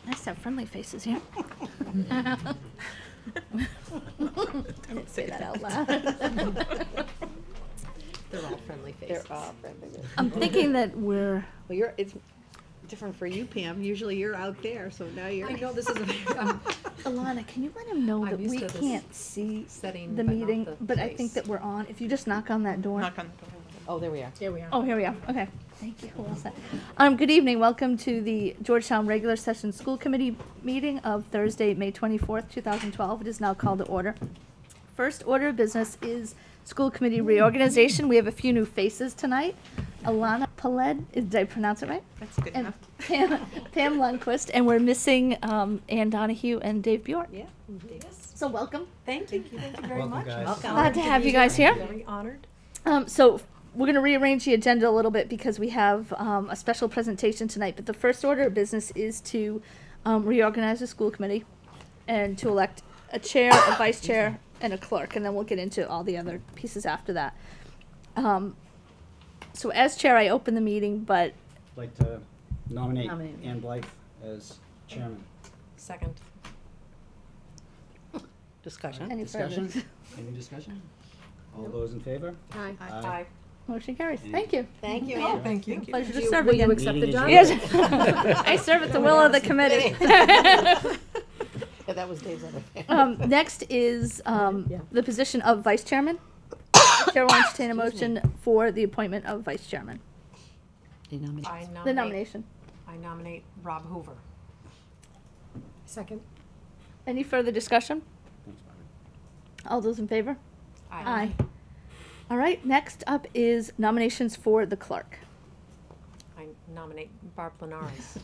Nice to have friendly faces here. I didn't say that out loud. They're all friendly faces. They're all friendly faces. I'm thinking that we're... Well, it's different for you, Pam. Usually you're out there, so now you're... I know this is a Alana, can you let him know I'm that used we to this can't see setting, the but not meeting, the but I place. think that we're on. If you just knock on that door. Knock on the door. Oh, there we are. Here we are. Oh, here we are. Okay. Thank you. Who else? Good evening. Welcome to the Georgetown Regular Session School Committee meeting of Thursday, May 24th, 2012. It is now called to order. First order of business is school committee reorganization. We have a few new faces tonight. Alana Peled, did I pronounce it right? That's good And enough. Pam Lundquist, and we're missing Ann Donahue and Dave Bjork. Yeah. So welcome. Thank you. Thank you very Welcome, much. guys. Welcome. Glad to have you guys here. Very honored. So we're going to rearrange the agenda a little bit because we have a special presentation tonight. But the first order of business is to reorganize the school committee and to elect a chair, a vice chair, and a clerk. And then we'll get into all the other pieces after that. So as chair, I open the meeting, but I'd like to nominate Nominate. Ann Blythe as chairman. Second. Discussion. any further Discussion? Any discussion? All those in favor? Aye. Aye. motion carries. Any- Thank you. Thank you, Oh, Ann. thank you. Pleasure to Will serve you again. accept the Meeting job? adjourned. Yes. I serve at the will of the committee. Yeah, that was Dave's other. Next is Yeah. the position of vice chairman. Chair will entertain a motion for the appointment of vice chairman. The nomination. I nominate. The nomination. I nominate Rob Hoover. Second. Any further discussion? Thanks, Barbara. All those in favor? Aye. All right, next up is nominations for the clerk. I nominate Barb Linares.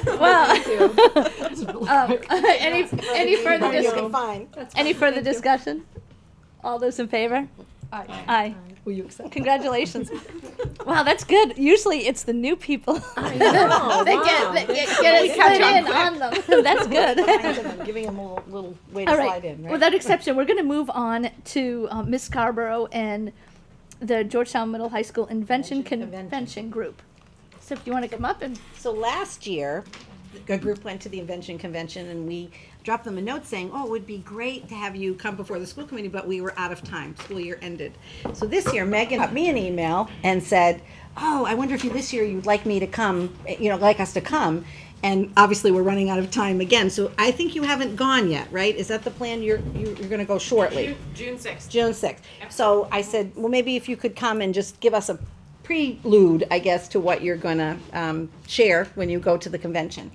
Well, any further You can find. any further discussion? All those in favor? Aye. Aye. Will you accept? Congratulations. Wow, that's good. Usually it's the new people. I know, They wow. get it slid in on them. That's good. I'm giving him a little way to All slide right. in, right? Without exception, we're going to move on to Miss Scarborough and the Georgetown Middle High School Invention Convention Group. So if you want to come up and So last year, a group went to the Invention Convention and we dropped them a note saying, oh, it would be great to have you come before the school committee, but we were out of time. School year ended. So this year, Megan got me an email and said, oh, I wonder if this year you'd like me to come, like us to come. And obviously we're running out of time again. So I think you haven't gone yet, right? Is that the plan? You're going to go shortly? June 6th. June 6th. So I said, well, maybe if you could come and just give us a prelude, I guess, to what you're going to share when you go to the convention.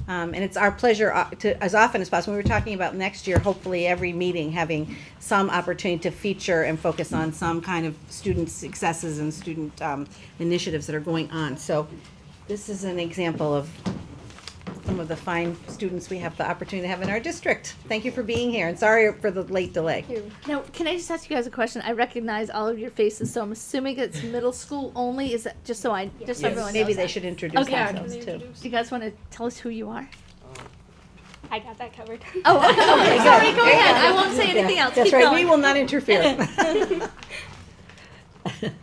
And it's our pleasure to, as often as possible, we were talking about next year, hopefully every meeting having some opportunity to feature and focus on some kind of student successes and student initiatives that are going on. So this is an example of some of the fine students we have the opportunity to have in our district. Thank you for being here, and sorry for the late delay. now, can I just ask you guys a question? I recognize all of your faces, so I'm assuming it's middle school only. Is that just so everyone Maybe knows they that? should introduce Okay. themselves too. Do you guys want to tell us who you are? I got that covered. Oh, okay. Sorry, go ahead. I won't say anything else. That's Keep right, going. we will not interfere.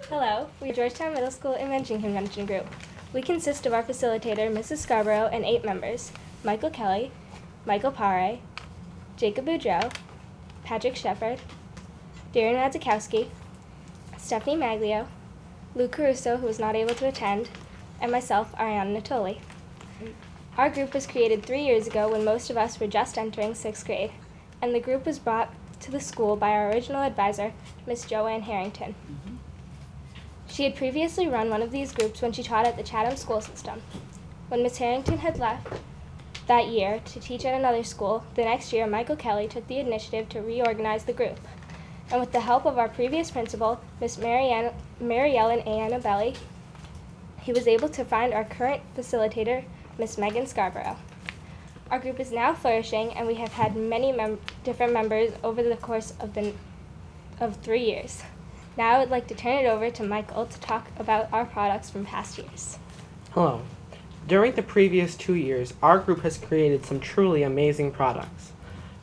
Hello, we're Georgetown Middle School Invention Convention Group. We consist of our facilitator, Mrs. Scarborough, and 8 members: Michael Kelly, Michael Pare, Jacob Boudreau, Patrick Shepard, Darren Radzikowski, Stephanie Maglio, Lou Caruso, who was not able to attend, and myself, Ariana Natoli. Our group was created 3 years ago when most of us were just entering 6th grade, and the group was brought to the school by our original advisor, Miss Joanne Harrington. She had previously run one of these groups when she taught at the Chatham school system. When Miss Harrington had left that year to teach at another school, the next year Michael Kelly took the initiative to reorganize the group. And with the help of our previous principal, Miss Mary Ellen Annabelli, he was able to find our current facilitator, Miss Megan Scarborough. Our group is now flourishing, and we have had many different members over the course of 3 years. Now I would like to turn it over to Michael to talk about our products from past years. Hello. During the previous 2 years, our group has created some truly amazing products.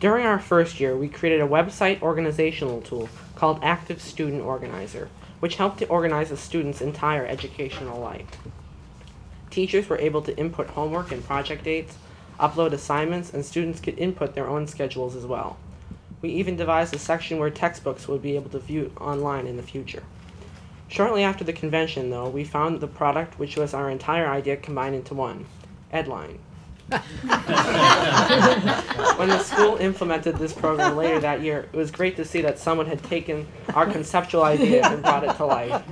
During our first year, we created a website organizational tool called Active Student Organizer, which helped to organize a student's entire educational life. Teachers were able to input homework and project dates, upload assignments, and students could input their own schedules as well. We even devised a section where textbooks would be able to view online in the future. Shortly after the convention, though, we found the product, which was our entire idea combined into one, Edline. When the school implemented this program later that year, it was great to see that someone had taken our conceptual idea and brought it to life.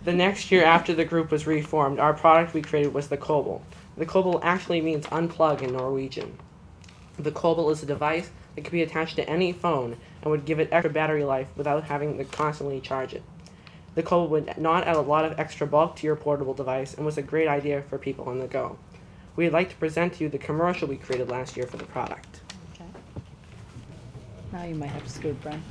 The next year after the group was reformed, our product we created was the Kobel. The Kobel actually means unplug in Norwegian. The Kobel is a device that could be attached to any phone and would give it extra battery life without having to constantly charge it. The Kobel would not add a lot of extra bulk to your portable device and was a great idea for people on the go. We'd like to present to you the commercial we created last year for the product. Okay. Now you might have to scoot, Brent.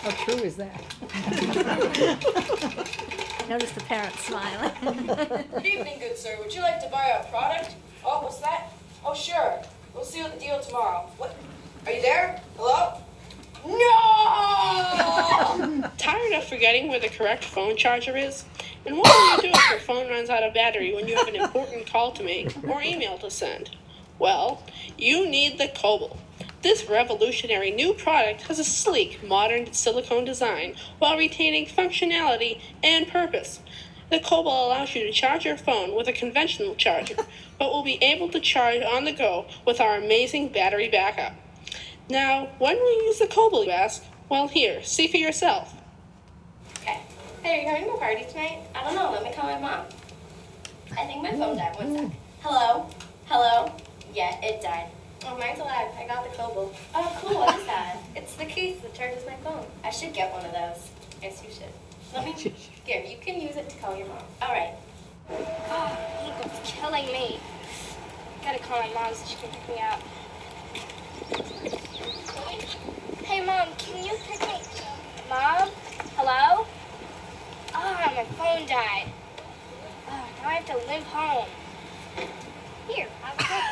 How true is that? I noticed the parents smiling. Good evening, good sir. Would you like to buy our product? Oh, what's that? Oh, sure. We'll seal the deal tomorrow. What? Are you there? Hello? No! Tired of forgetting where the correct phone charger is? And what will you do if your phone runs out of battery when you have an important call to make or email to send? Well, you need the Kobel. This revolutionary new product has a sleek, modern silicone design while retaining functionality and purpose. The Kobel allows you to charge your phone with a conventional charger, but will be able to charge on the go with our amazing battery backup. Now, when will you use the Kobel, you ask? Well, here, see for yourself. Okay. Hey, are you going to a party tonight? I don't know. Let me call my mom. I think my phone died. One sec. Hello? Hello? Yeah, it died. Oh, mine's alive. I got the Kobel. Oh, cool. What is that? It's the case that charges my phone. I should get one of those. Yes, you should. Let me. Here, you can use it to call your mom. All right. Oh, Eagle's killing me. Gotta call my mom so she can pick me up. Hey, Mom, can you pick me? Mom? Hello? Oh, my phone died. Oh, now I have to limp home. Here, have a phone.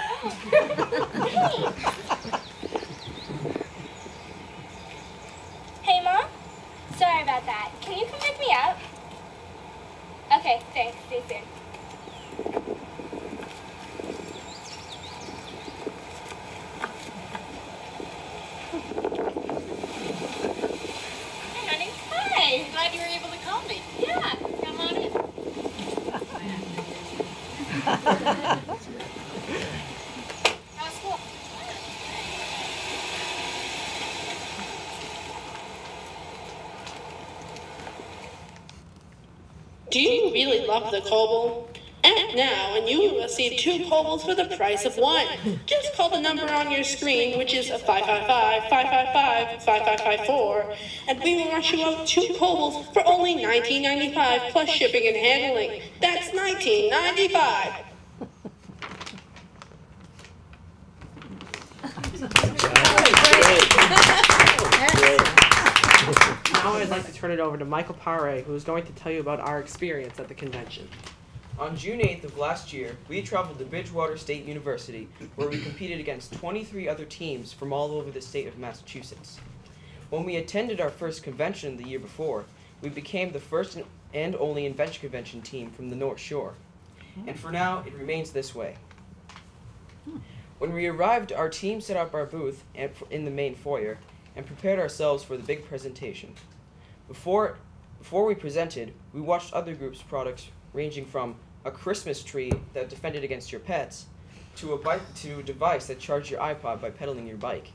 Hey, Mom? Sorry about that. Can you come pick me up? Okay, thanks. See you soon. Hey, honey. Hi. Glad you were able to call me. Yeah, come on in. How's school? Do you really love the Kobel? Act now and you will receive 2 Kobels for the price of 1. Just call the number on your screen, which is 555-555-5554, and we will rush you out 2 Kobels for only $19.95 plus shipping and handling. That's $19.95. Now I'd like to turn it over to Michael Pare, who is going to tell you about our experience at the convention. On June 8th of last year, we traveled to Bridgewater State University, where we competed against 23 other teams from all over the state of Massachusetts. When we attended our first convention the year before, we became the first and only invention convention team from the North Shore. And for now, it remains this way. When we arrived, our team set up our booth in the main foyer and prepared ourselves for the big presentation. Before we presented, we watched other groups' products ranging from a Christmas tree that defended against your pets to a device that charged your iPod by pedaling your bike.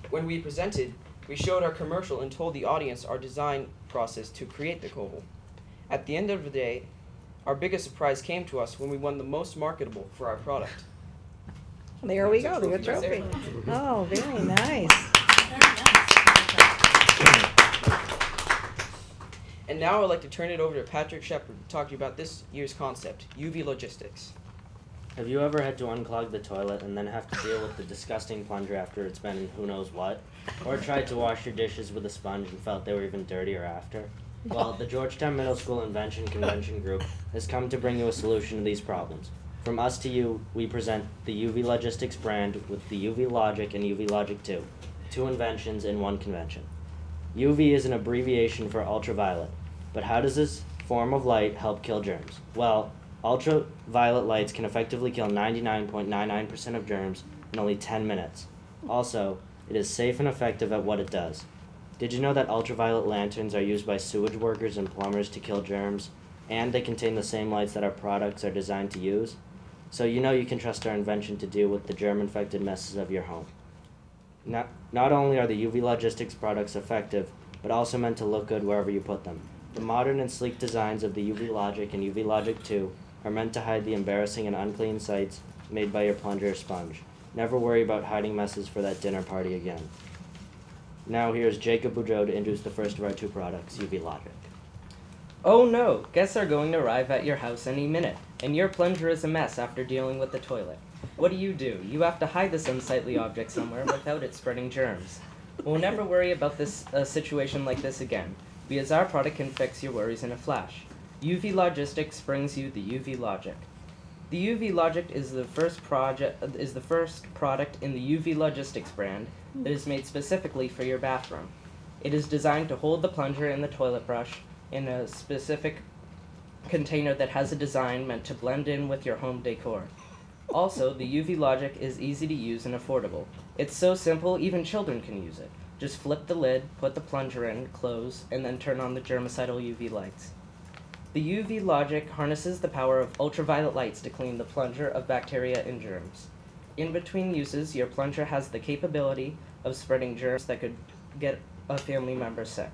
When we presented, we showed our commercial and told the audience our design process to create the Kobel. At the end of the day, our biggest surprise came to us when we won the most marketable for our product. There we go, the trophy. Oh, very nice. And now I'd like to turn it over to Patrick Shepard to talk to you about this year's concept, UV Logistics. Have you ever had to unclog the toilet and then have to deal with the disgusting plunger after it's been who knows what? Or tried to wash your dishes with a sponge and felt they were even dirtier after? Well, the Georgetown Middle School Invention Convention Group has come to bring you a solution to these problems. From us to you, we present the UV Logistics brand with the UV Logic and UV Logic 2, two inventions in one convention. UV is an abbreviation for ultraviolet, but how does this form of light help kill germs? Well, ultraviolet lights can effectively kill 99.99% of germs in only 10 minutes. Also, it is safe and effective at what it does. Did you know that ultraviolet lanterns are used by sewage workers and plumbers to kill germs, and they contain the same lights that our products are designed to use? So you know you can trust our invention to deal with the germ-infected messes of your home. Not only are the UV Logistics products effective, but also meant to look good wherever you put them. The modern and sleek designs of the UV Logic and UV Logic 2 are meant to hide the embarrassing and unclean sights made by your plunger or sponge. Never worry about hiding messes for that dinner party again. Now here's Jacob Boudreau to introduce the first of our two products, UV Logic. Oh no, guests are going to arrive at your house any minute, and your plunger is a mess after dealing with the toilet. What do? You have to hide this unsightly object somewhere without it spreading germs. We'll never worry about a situation like this again, because our product can fix your worries in a flash. UV Logistics brings you the UV Logic. The UV Logic is the first product in the UV Logistics brand that is made specifically for your bathroom. It is designed to hold the plunger and the toilet brush in a specific container that has a design meant to blend in with your home decor. Also, the UV Logic is easy to use and affordable. It's so simple, even children can use it. Just flip the lid, put the plunger in, close, and then turn on the germicidal UV lights. The UV Logic harnesses the power of ultraviolet lights to clean the plunger of bacteria and germs. In between uses, your plunger has the capability of spreading germs that could get a family member sick.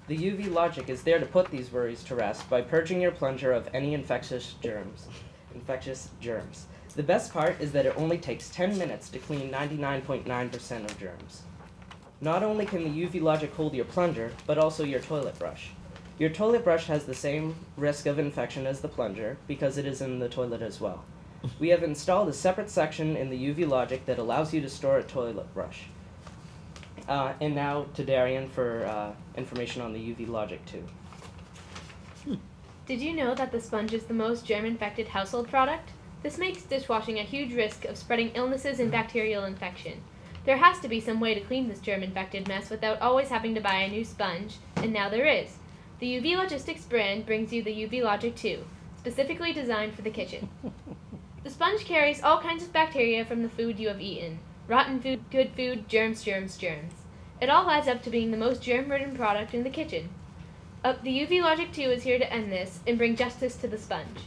The UV Logic is there to put these worries to rest by purging your plunger of any infectious germs. The best part is that it only takes 10 minutes to clean 99.9% of germs. Not only can the UV Logic hold your plunger, but also your toilet brush. Your toilet brush has the same risk of infection as the plunger because it is in the toilet as well. We have installed a separate section in the UV Logic that allows you to store a toilet brush. And now to Darian for information on the UV Logic 2. Did you know that the sponge is the most germ-infected household product? This makes dishwashing a huge risk of spreading illnesses and bacterial infection. There has to be some way to clean this germ-infected mess without always having to buy a new sponge, and now there is. The UV Logistics brand brings you the UV Logic 2, specifically designed for the kitchen. The sponge carries all kinds of bacteria from the food you have eaten. Rotten food, good food, germs, germs, germs. It all adds up to being the most germ-ridden product in the kitchen. The UV Logic 2 is here to end this and bring justice to the sponge.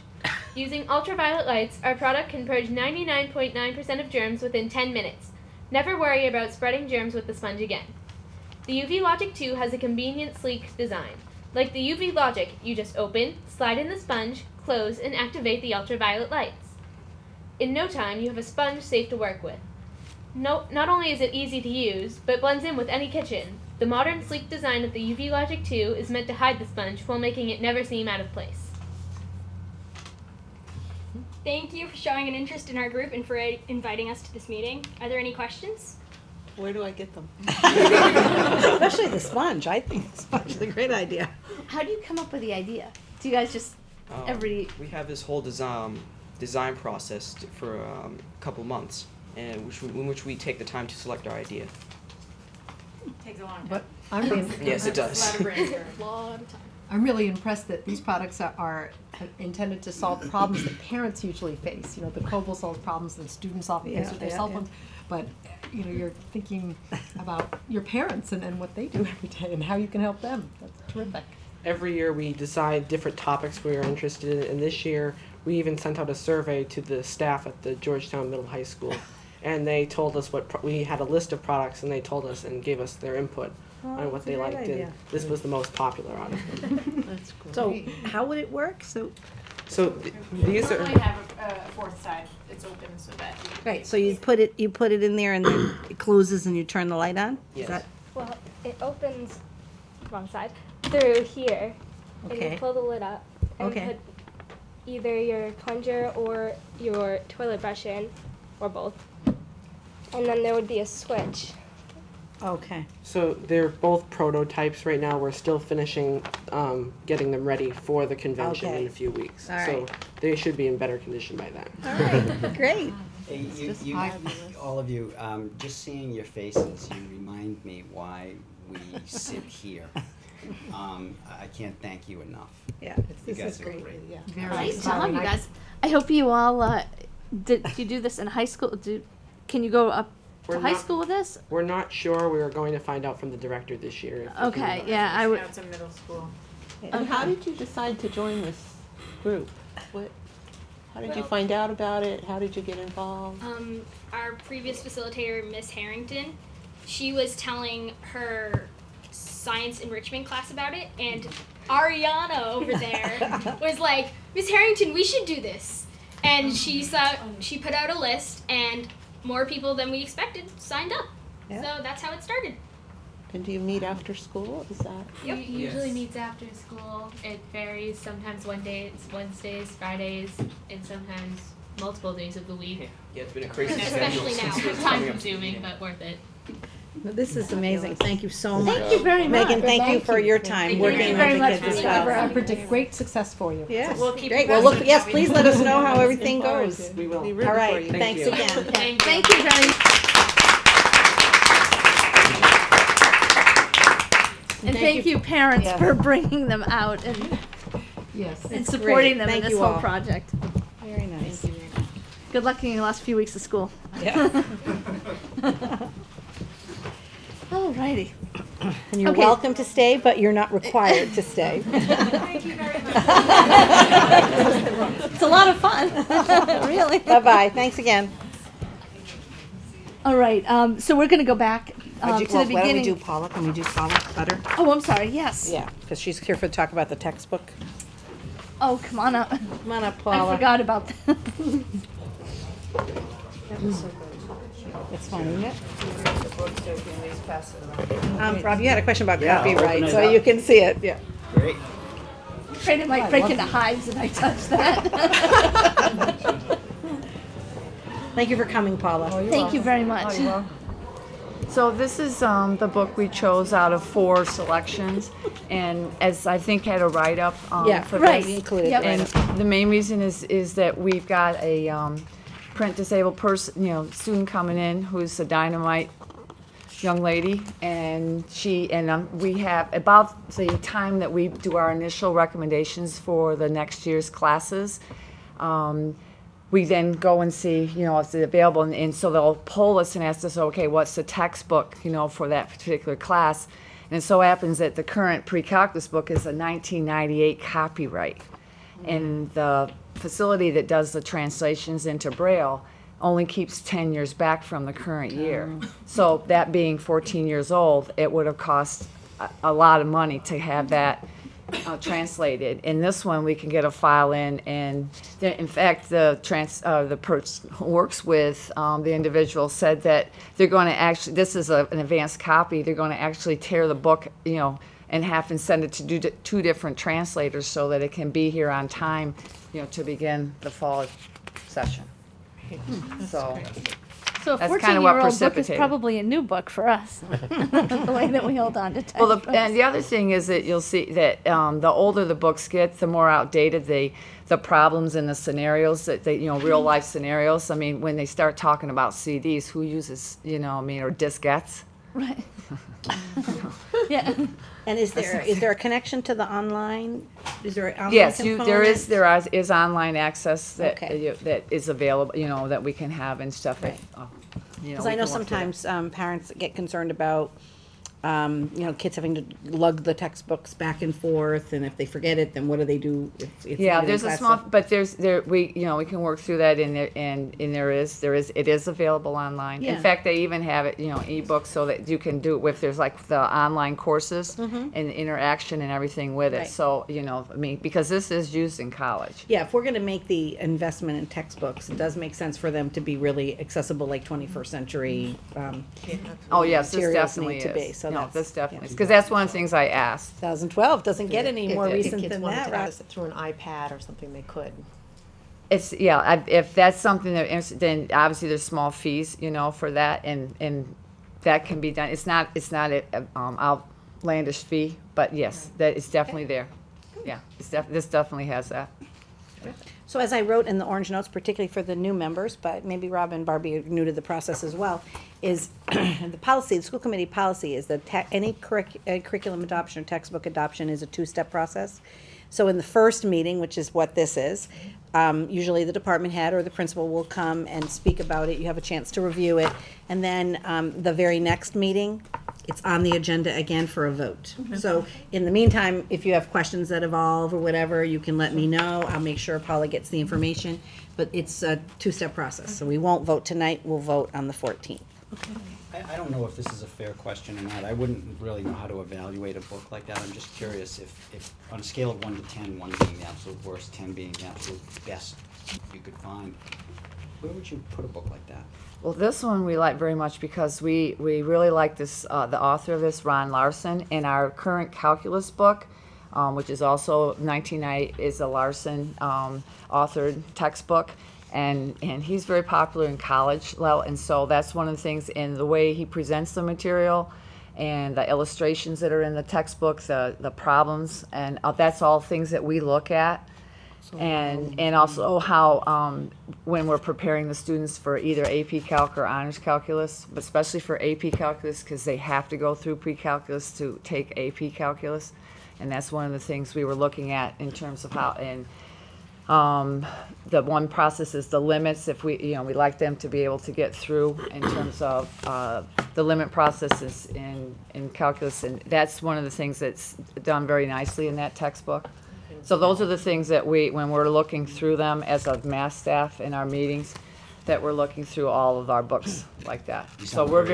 Using ultraviolet lights, our product can purge 99.9% of germs within 10 minutes. Never worry about spreading germs with the sponge again. The UV Logic 2 has a convenient, sleek design. Like the UV Logic, you just open, slide in the sponge, close, and activate the ultraviolet lights. In no time, you have a sponge safe to work with. Not only is it easy to use, but blends in with any kitchen. The modern, sleek design of the UV Logic 2 is meant to hide the sponge while making it never seem out of place. Thank you for showing an interest in our group and for inviting us to this meeting. Are there any questions? Where do I get them? Especially the sponge. I think the sponge is a great idea. How do you come up with the idea? Do you guys just We have this whole design process for a couple months, and in which we take the time to select our idea. Takes a long time. But I'm being, Yes, it does. A lot of brainstorming. Lot of time. I'm really impressed that these products are intended to solve problems that parents usually face. You know, the COBOL solves problems that students often face with their cell phones. But, you know, you're thinking about your parents and what they do every day and how you can help them. That's terrific. Every year we decide different topics we are interested in, and this year we even sent out a survey to the staff at the Georgetown Middle High School, and they told us we had a list of products, and they told us and gave us their input on what they liked, and this was the most popular out of them. That's great. So how would it work? So These are. We only have a fourth side. It's open so that. right. So you put it in there, and then it closes, and you turn the light on. Yes. Is that Well, it opens, wrong side, through here. And Okay. you pull the lid up and Okay. put either your plunger or your toilet brush in, or both. And then there would be a switch Okay. So they're both prototypes right now. We're still finishing getting them ready for the convention Okay. in a few weeks. All So right. they should be in better condition by then. All right, great. Hey, you, all of you, just seeing your faces, you remind me why we sit here. I can't thank you enough. Yeah, You This guys is are great. great. Yeah. Nice job, you guys. I hope you all, did you do this in high school? Can you go up We're to high not- school with this? We're not sure. We are going to find out from the director this year. if we can Okay, go. yeah, I would. It's a middle school. And how did you decide to join this group? How did you find out about it? How did you get involved? Our previous facilitator, Miss Harrington, she was telling her science enrichment class about it, and Ariana over there was like, Miss Harrington, we should do this. And she put out a list, and more people than we expected signed up. Yeah. So that's how it started. And do you meet after school? Is that? It usually meets after school. It varies. Sometimes one day it's Wednesdays, Fridays, and sometimes multiple days of the week. Yeah, it's been a crazy schedule. Especially now. since it's Time coming up. consuming, but worth it. This is amazing. Thank you so much. Thank you very much. Megan, thank you for your time working you with very the much kids for as being over. well. I predict great success for you. Yes, We'll keep great. you Well, look, posted yes, how we please do. let us know how everything goes. We will. All right, Thank thanks you. again. Thank you very much. And thank you, parents, Yeah. for bringing them out and, Yes. and It's supporting great. them in Thank this you whole all. project. Very nice. Good luck in your last few weeks of school. Yeah. Alrighty. And you're Okay. welcome to stay, but you're not required to stay. Thank you very much. It's a lot of fun, really. Bye-bye. Thanks again. All right, so we're going to go back to the Why don't we beginning. do Paula? Can we do Paula better? Oh, I'm sorry, yes. Yeah, because she's here for talk about the textbook. Oh, come on up. Come on up, I Paula. forgot about that. It's fine, isn't it? Rob, you had a question about Yeah, I'll open copyright, it so up. you can see it. Yeah. Great. Afraid it might break into hives if I touch that. Thank you for coming, Paula. Thank you very much. So this is the book we chose out of 4 selections, and as I think had a write-up Yeah, for right. this. We included Yep. the And write-up. the main reason is that we've got a print disabled person, student coming in who's a dynamite young lady, and we have about the time that we do our initial recommendations for the next year's classes. We then go and see, if it's available, and so they'll poll us and ask us, okay, what's the textbook, for that particular class? And it so happens that the current pre-calculus book is a 1998 copyright. And the facility that does the translations into Braille only keeps 10 years back from the current year. So that being 14 years old, it would have cost a lot of money to have that translated. In this one, we can get a file in, and in fact, the person who works with the individual said that they're going to actually, this is an advanced copy, they're going to actually tear the book, in half and send it to 2 different translators so that it can be here on time, to begin the fall session. So So a that's 14-year-old kind of what book is precipitated. probably a new book for us, the way that we hold on to textbooks. Well, and the other thing is that you'll see that the older the books get, the more outdated the problems and the scenarios that real life scenarios. I mean, when they start talking about CDs, who uses or diskettes? Right. Yeah. And is there a connection to the online? Is there an online Yes, component? there is online access that Okay. that is available. That we can have and stuff. Right. We Because I can know work through that. sometimes parents get concerned about, kids having to lug the textbooks back and forth, and if they forget it, then what do they do? If it's Yeah, not in there's a class? small, but we can work through that, and it is available online. Yeah. In fact, they even have it, ebook, so that you can do it with, there's like the online courses and interaction and everything with it. Right. So, because this is used in college. Yeah, if we're gonna make the investment in textbooks, it does make sense for them to be really accessible, like 21st century, Oh, yes, this materials definitely need to be, is. so No, that's- this definitely is, because that's one of the things I asked. 2012 doesn't get any more If recent kids than wanted that, to right? access it through an iPad or something, they could. It's, if that's something that, then obviously there's small fees, for that, and that can be done. It's not a outlandish fee, but yes, that is definitely there. Yeah, this definitely has that. So as I wrote in the orange notes, particularly for the new members, but maybe Rob and Barbie are new to the process as well, is the policy, the school committee policy is that any curriculum adoption or textbook adoption is a two-step process. So in the first meeting, which is what this is, usually the department head or the principal will come and speak about it. You have a chance to review it. And then the very next meeting, it's on the agenda again for a vote. So in the meantime, if you have questions that evolve or whatever, you can let me know. I'll make sure Paula gets the information. But it's a two-step process. So we won't vote tonight. We'll vote on the 14th. I don't know if this is a fair question or not. I wouldn't really know how to evaluate a book like that. I'm just curious if on a scale of 1 to 10, 1 being the absolute worst, 10 being the absolute best you could find, where would you put a book like that? Well, this one we like very much because we really like this, the author of this, Ron Larson, and our current calculus book, which is also 1998, is a Larson authored textbook. And he's very popular in college level, and so that's one of the things in the way he presents the material and the illustrations that are in the textbook, the problems, and that's all things that we look at. And also how when we're preparing the students for either AP Calc or Honors Calculus, but especially for AP Calculus because they have to go through pre-calculus to take AP Calculus, and that's one of the things we were looking at in terms of how, and the one process is the limits. If we like them to be able to get through in terms of the limit processes in calculus, and that's one of the things that's done very nicely in that textbook. So those are the things that when we're looking through them as a math staff in our meetings, that we're looking through all of our books like that. So we're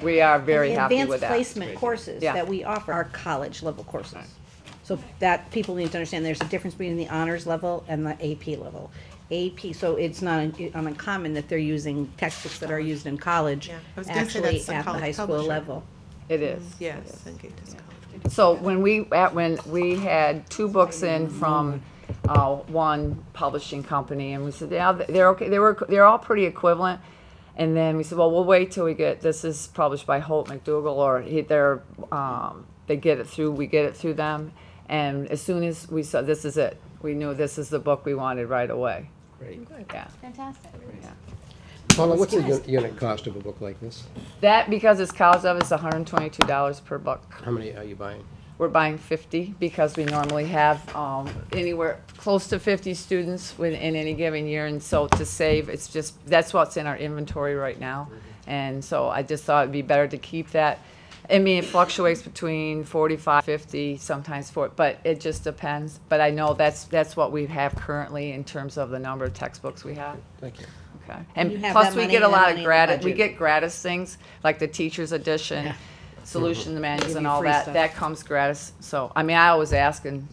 we are very happy with that. Advanced placement courses that we offer are college level courses. So that people need to understand there's a difference between the honors level and the AP level. AP, so it's not uncommon that they're using textbooks that are used in college actually at the high school level. It is. Yes. So when we had 2 books in from one publishing company, and we said, yeah, they're okay. They're all pretty equivalent. And then we said, well, we'll wait till we get, this is published by Holt McDougall, or they get it through, we get it through them. And as soon as we saw this is it, we knew this is the book we wanted right away. Great. Yeah. Fantastic. Yeah. Paula, what's the unit cost of a book like this? That, because it's college level, it's $122 per book. How many are you buying? We're buying 50 because we normally have anywhere close to 50 students in any given year, and so to save, it's just, that's what's in our inventory right now. And so I just thought it'd be better to keep that. I mean, it fluctuates between 45, 50, sometimes 40, but it just depends. But I know that's what we have currently in terms of the number of textbooks we have. Thank you. Okay. And And plus we get a lot of gratis, we budget. get gratis things, like the teacher's edition, solution manuals Give and you all free that. stuff. That comes gratis. So, I mean, I always ask, and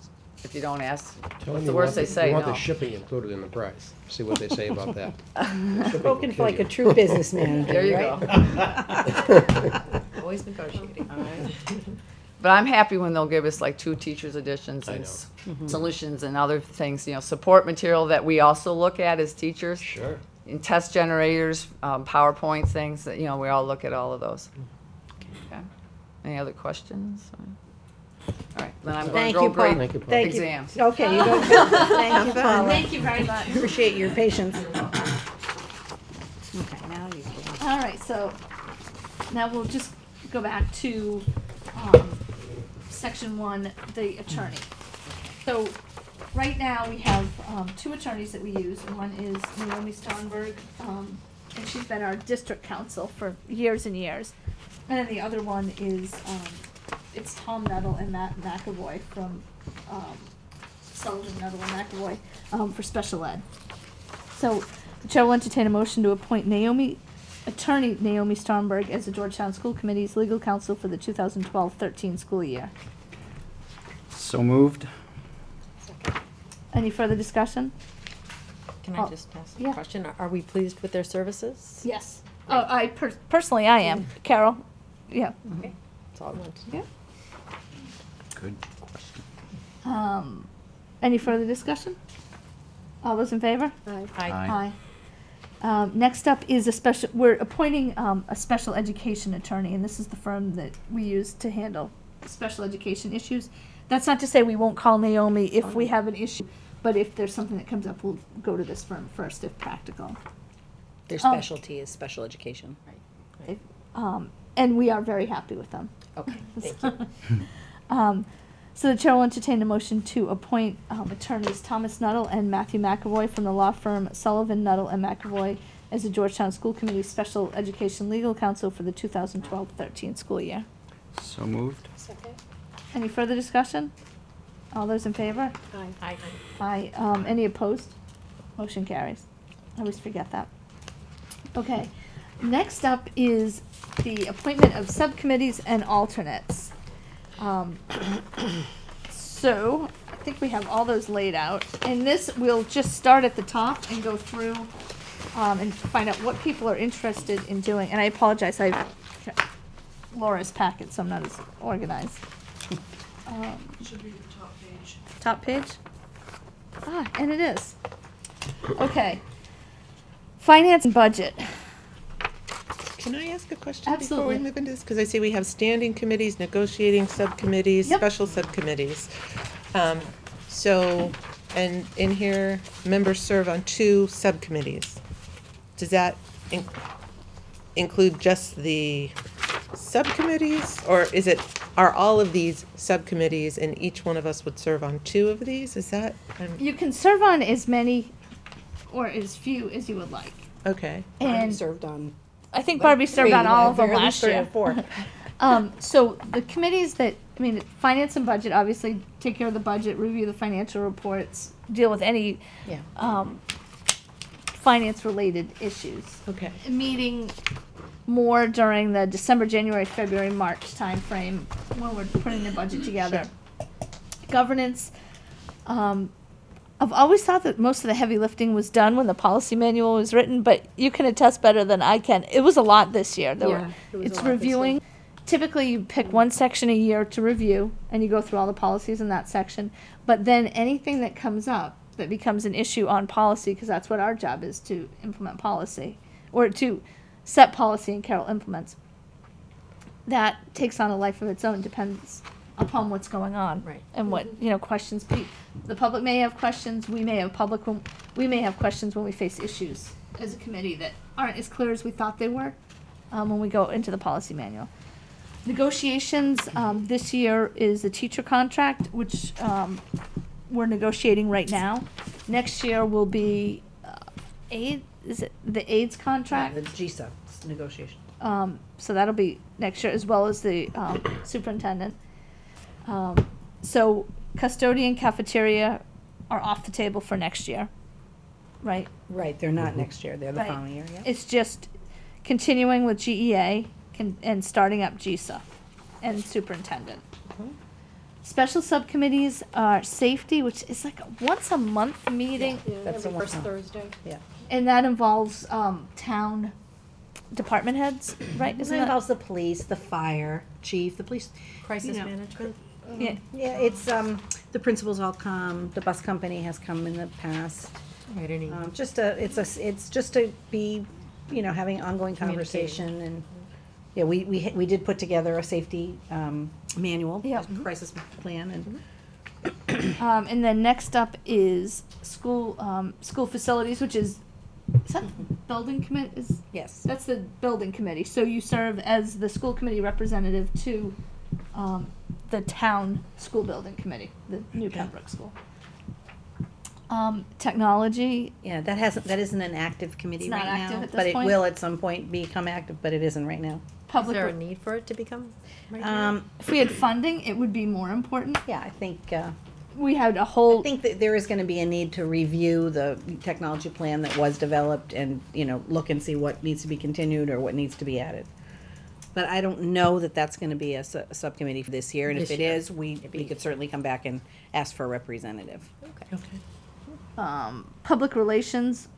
if you don't ask, what's the worst they say? You want No. the shipping included in the price. See what they say about that. Spoken for like a true business manager, There you right? go. Always negotiating. All right. But I'm happy when they'll give us like 2 teachers' editions I and know. solutions and other things, support material that we also look at as teachers. Sure. In test generators, PowerPoint things that, we all look at all of those. Okay. Any other questions? All right, then I'm going Thank to go you, Paul. grade Thank you, Paul. Thank you. exams. Okay, you go. Thank you, Paula. Thank you very much. Appreciate your patience. Okay, now you can. All right, so now we'll just go back to section 1, the attorney. So right now we have 2 attorneys that we use. One is Naomi Sternberg, and she's been our district counsel for years and years. And then the other one is it's Tom Nettle and Matt McAvoy from Sullivan, Nettle, and McAvoy for special ed. So the chair will entertain a motion to appoint Attorney Naomi Sternberg as the Georgetown School Committee's legal counsel for the 2012-13 school year. So moved. Any further discussion? Can I just ask yeah. a question? Are we pleased with their services? Yes. Personally, I am. Carol? Yeah. Okay. That's all I wanted to know. Yeah. Good question. Any further discussion? All those in favor? Aye. Aye. Next up is we're appointing a special education attorney, and this is the firm that we use to handle special education issues. That's not to say we won't call Naomi if we have an issue, but if there's something that comes up, we'll go to this firm first if practical. Their specialty is special education. And we are very happy with them. Okay, thank you. So the chair will entertain a motion to appoint attorneys Thomas Nuttall and Matthew McAvoy from the law firm Sullivan, Nuttall, and McAvoy as the Georgetown School Committee Special Education Legal Counsel for the 2012-13 school year. So moved. Second. Any further discussion? All those in favor? Aye. Aye. Any opposed? Motion carries. I always forget that. Okay. Next up is the appointment of subcommittees and alternates. So, I think we have all those laid out. And this, we'll just start at the top and go through and find out what people are interested in doing. And I apologize, I have Laura's packet, so I'm not as organized. Should be the top page. Top page? Ah, and it is. Okay. Finance and budget. Can I ask a question before Absolutely. we move into this? Because I see we have standing committees, negotiating subcommittees, Yep. special subcommittees. So, and in here, members serve on 2 subcommittees. Does that include just the subcommittees? Or are all of these subcommittees and each one of us would serve on 2 of these? Is that? You can serve on as many or as few as you would like. Okay. And served on. I think Barbie served on all of them last year. 4. So the committees finance and budget obviously take care of the budget, review the financial reports, deal with any finance-related issues. Okay. Meeting more during the December, January, February, March timeframe when we're putting the budget together. Sure. Governance. I've always thought that most of the heavy lifting was done when the policy manual was written, but you can attest better than I can. It was a lot this year. It's reviewing. Typically, you pick one section a year to review, and you go through all the policies in that section. But then anything that comes up that becomes an issue on policy, because that's what our job is, to implement policy, or to set policy and Carol implements, that takes on a life of its own, depends upon what's going on. Right. And what, questions. The public may have questions, we may have questions when we face issues as a committee that aren't as clear as we thought they were when we go into the policy manual. Negotiations, this year is the teacher contract, which we're negotiating right now. Next year will be is it the AIDS contract? The GSA negotiation. So that'll be next year, as well as the superintendent. So custodian, cafeteria are off the table for next year, right? Right, they're not next year, they're the Right. following year, yeah. It's just continuing with GEA and starting up GSA and superintendent. Special subcommittees are safety, which is like a once a month meeting. That's the First one. Thursday. Yeah. And that involves town department heads, right? It Isn't that? involves the police, the fire chief, the police. Crisis management. Yeah. Yeah, it's, the principals all come, the bus company has come in the past. Right, any It's just to be, having ongoing conversation and, yeah, we did put together a safety, manual, Yep. crisis plan and. And then next up is school facilities, which is that building committee? Yes. That's the building committee. So you serve as the school committee representative to the town school building committee, the new Pembroke School. Technology. Yeah, that isn't an active committee It's not right active now, at this but it point? will at some point become active, but it isn't right now. Public. Is there a need for it to become right now? If we had funding, it would be more important. Yeah, I think, We had a whole. I think that there is gonna be a need to review the technology plan that was developed and, look and see what needs to be continued or what needs to be added. But I don't know that that's gonna be a subcommittee for this year, and if This it year. is, we could certainly come back and ask for a representative. Okay. Public relations.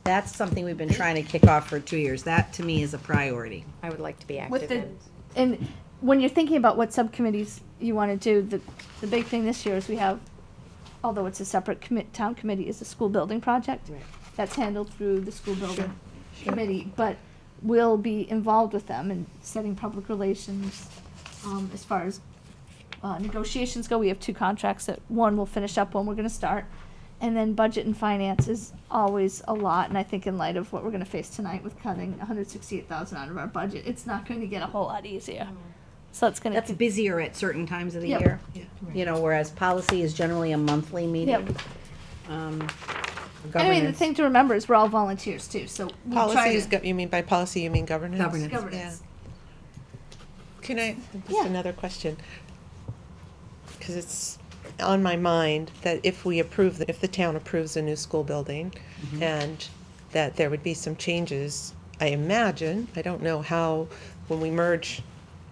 That's something we've been trying to kick off for 2 years. That, to me, is a priority. I would like to be With active the, in. and when you're thinking about what subcommittees you want to do, the big thing this year is we have, although it's a separate town committee, is the school building project. Right. That's handled through the school building committee, but we'll be involved with them in setting public relations. As far as negotiations go, we have 2 contracts that one will finish up, one we're gonna start. And then budget and finance is always a lot, and I think in light of what we're gonna face tonight with cutting $168,000 out of our budget, it's not going to get a whole lot easier. So it's gonna. That's busier at certain times of the Yep. year. Yeah. You know, whereas policy is generally a monthly meeting. Yep. Um, I mean, the governance- thing to remember is we're all volunteers too, so we try Policy is, to. you mean by policy, you mean governance? Governance. Governance. Can I, just Yeah. another question? Because it's on my mind that if the town approves a new school building, and that there would be some changes, I imagine, I don't know how, when we merge